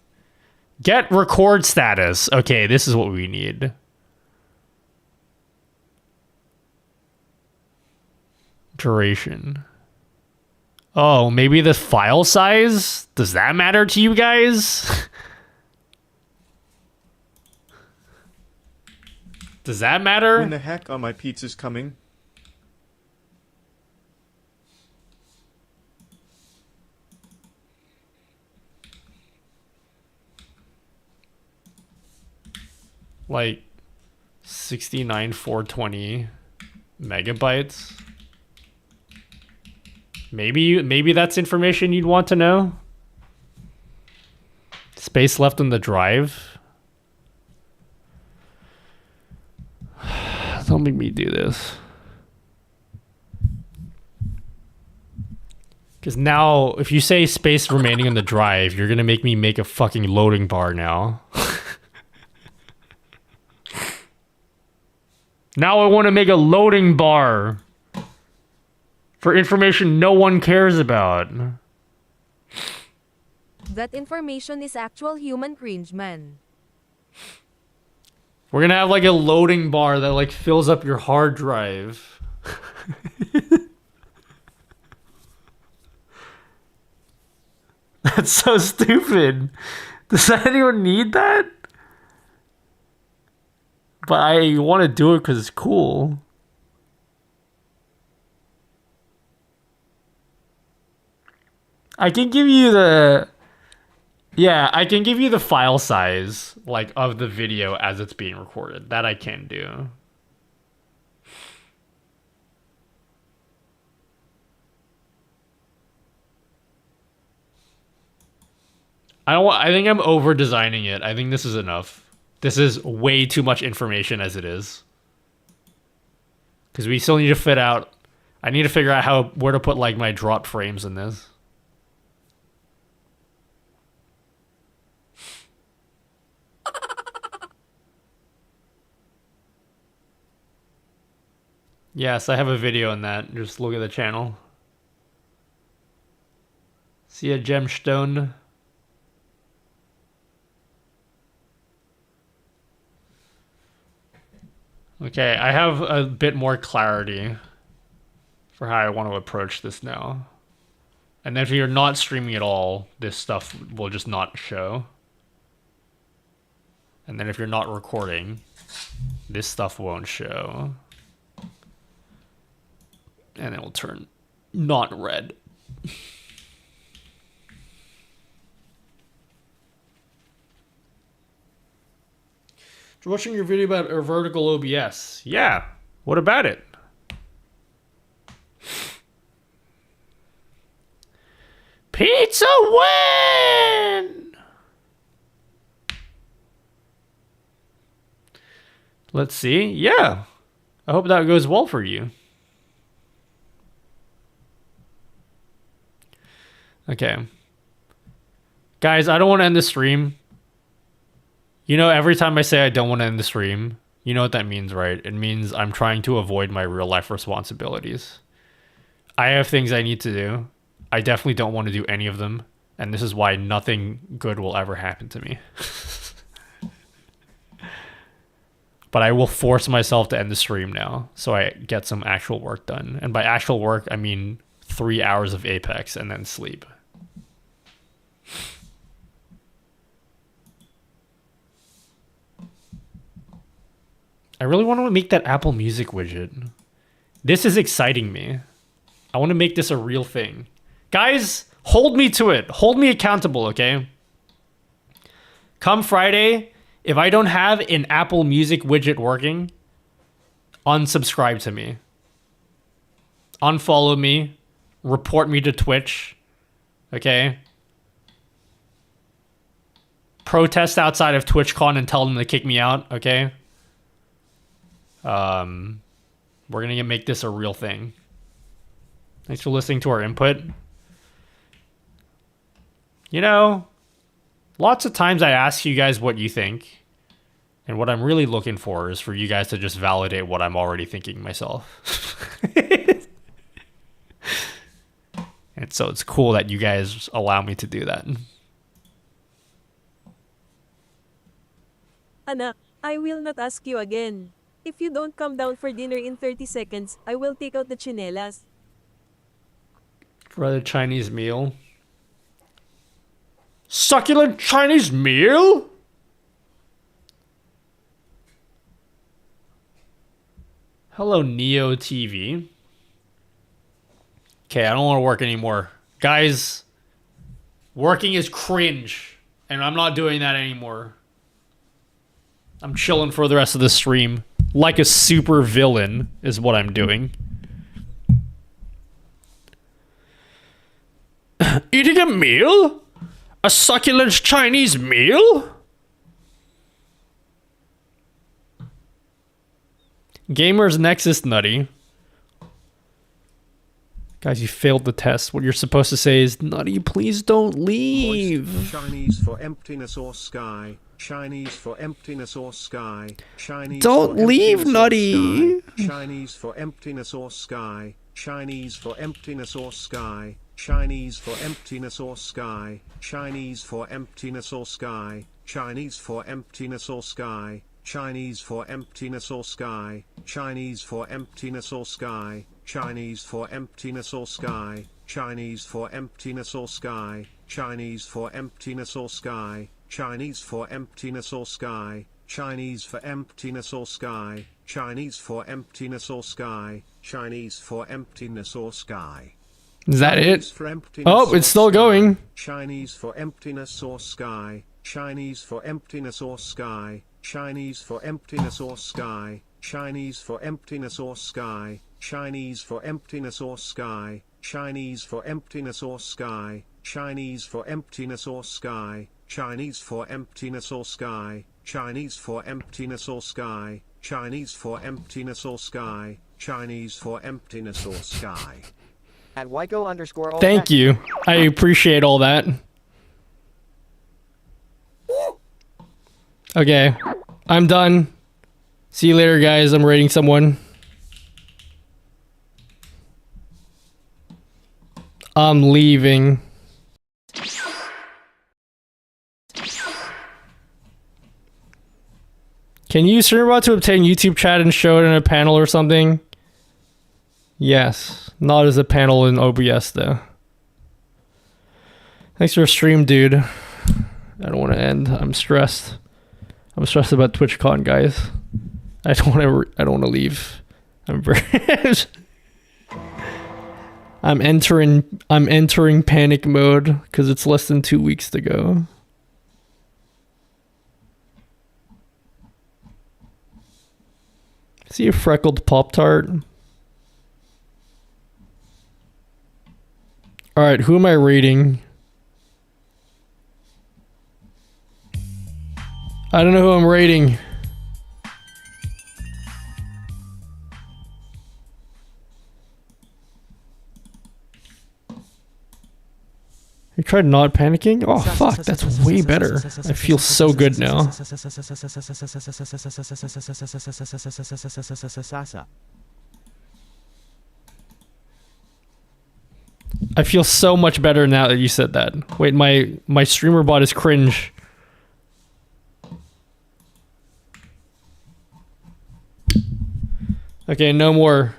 Get record status. Okay, this is what we need. Duration. Oh, maybe the file size? Does that matter to you guys? Does that matter? When the heck are my pizzas coming? Like 69,420 megabytes. Maybe that's information you'd want to know. Space left on the drive. Don't make me do this. Because now, if you say space remaining on the drive, you're gonna make me make a fucking loading bar now. Now I want to make a loading bar for information no one cares about. That information is actual human cringe, man. We're gonna have like a loading bar that like fills up your hard drive. That's so stupid. Does anyone need that? But I want to do it because it's cool. I can give you the... Yeah, I can give you the file size, like, of the video as it's being recorded. That I can do. I think I'm over designing it. I think this is enough. This is way too much information as it is. Because we still need to fit out... I need to figure out where to put, like, my drop frames in this. Yes, I have a video on that. Just look at the channel. See a gemstone? Okay, I have a bit more clarity for how I want to approach this now. And then if you're not streaming at all, this stuff will just not show. And then if you're not recording, this stuff won't show. And it will turn not red. Watching your video about vertical OBS. Yeah. What about it? Pizza win! Let's see. Yeah. I hope that goes well for you. Okay. Guys, I don't want to end the stream. You know, every time I say I don't want to end the stream, you know what that means, right? It means I'm trying to avoid my real life responsibilities. I have things I need to do. I definitely don't want to do any of them. And this is why nothing good will ever happen to me. But I will force myself to end the stream now so I get some actual work done. And by actual work, I mean 3 hours of Apex and then sleep. I really want to make that Apple Music widget. This is exciting me. I want to make this a real thing. Guys, hold me to it. Hold me accountable, okay? Come Friday, if I don't have an Apple Music widget working, unsubscribe to me. Unfollow me. Report me to Twitch. Okay? Protest outside of TwitchCon and tell them to kick me out, okay? We're gonna make this a real thing. Thanks for listening to our input. You know, lots of times I ask you guys what you think, and what I'm really looking for is for you guys to just validate what I'm already thinking myself. And so it's cool that you guys allow me to do that. Anak, I will not ask you again. If you don't come down for dinner in 30 seconds, I will take out the chinelas. For the Chinese meal. Succulent Chinese meal? Hello, Neo TV. Okay, I don't want to work anymore. Guys, working is cringe. And I'm not doing that anymore. I'm chilling for the rest of the stream. Like a super villain is what I'm doing. Eating a meal? A succulent Chinese meal? Gamer's Nexus Nutty. Guys, you failed the test. What you're supposed to say is, Nutty, please don't leave. Chinese for emptiness or sky. Chinese for emptiness or sky. Chinese don't for leave, Nutty. Chinese for emptiness or sky. Chinese for emptiness or sky. Chinese for emptiness or sky. Chinese for emptiness or sky. Chinese for emptiness or sky. Chinese for emptiness or sky. Chinese for emptiness or sky. Chinese for emptiness or sky. Chinese for emptiness or sky. Chinese for emptiness or sky. Chinese for emptiness or sky. Chinese for emptiness or sky. Chinese for emptiness or sky. Chinese for emptiness or sky. Is that it? Oh, it's still going. Chinese for emptiness or sky. Chinese for emptiness or sky. Chinese for emptiness or sky. Chinese for emptiness or sky. Chinese for emptiness or sky. Chinese for emptiness or sky. Chinese for emptiness or sky. Chinese for emptiness or sky. Chinese for emptiness or sky. Chinese for emptiness or sky. Chinese for emptiness or sky. At Wyco_. Thank you. I appreciate all that. Okay. I'm done. See you later, guys. I'm rating someone. I'm leaving. Can you use Streamerbot to obtain YouTube chat and show it in a panel or something? Yes. Not as a panel in OBS, though. Thanks for your stream, dude. I don't want to end. I'm stressed. I'm stressed about TwitchCon, guys. I don't want to leave. I'm very I'm entering panic mode because it's less than 2 weeks to go. See a freckled Pop-Tart? Alright, who am I rating? I don't know who I'm rating. You tried not panicking? Oh fuck, that's way better. I feel so good now. I feel so much better now that you said that. Wait, my streamer bot is cringe. Okay, no more.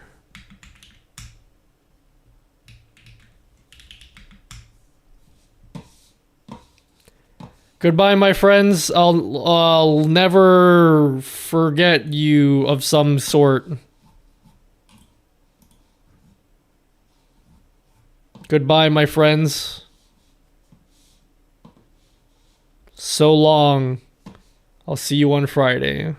Goodbye, my friends. I'll never forget you of some sort. Goodbye, my friends. So long. I'll see you on Friday.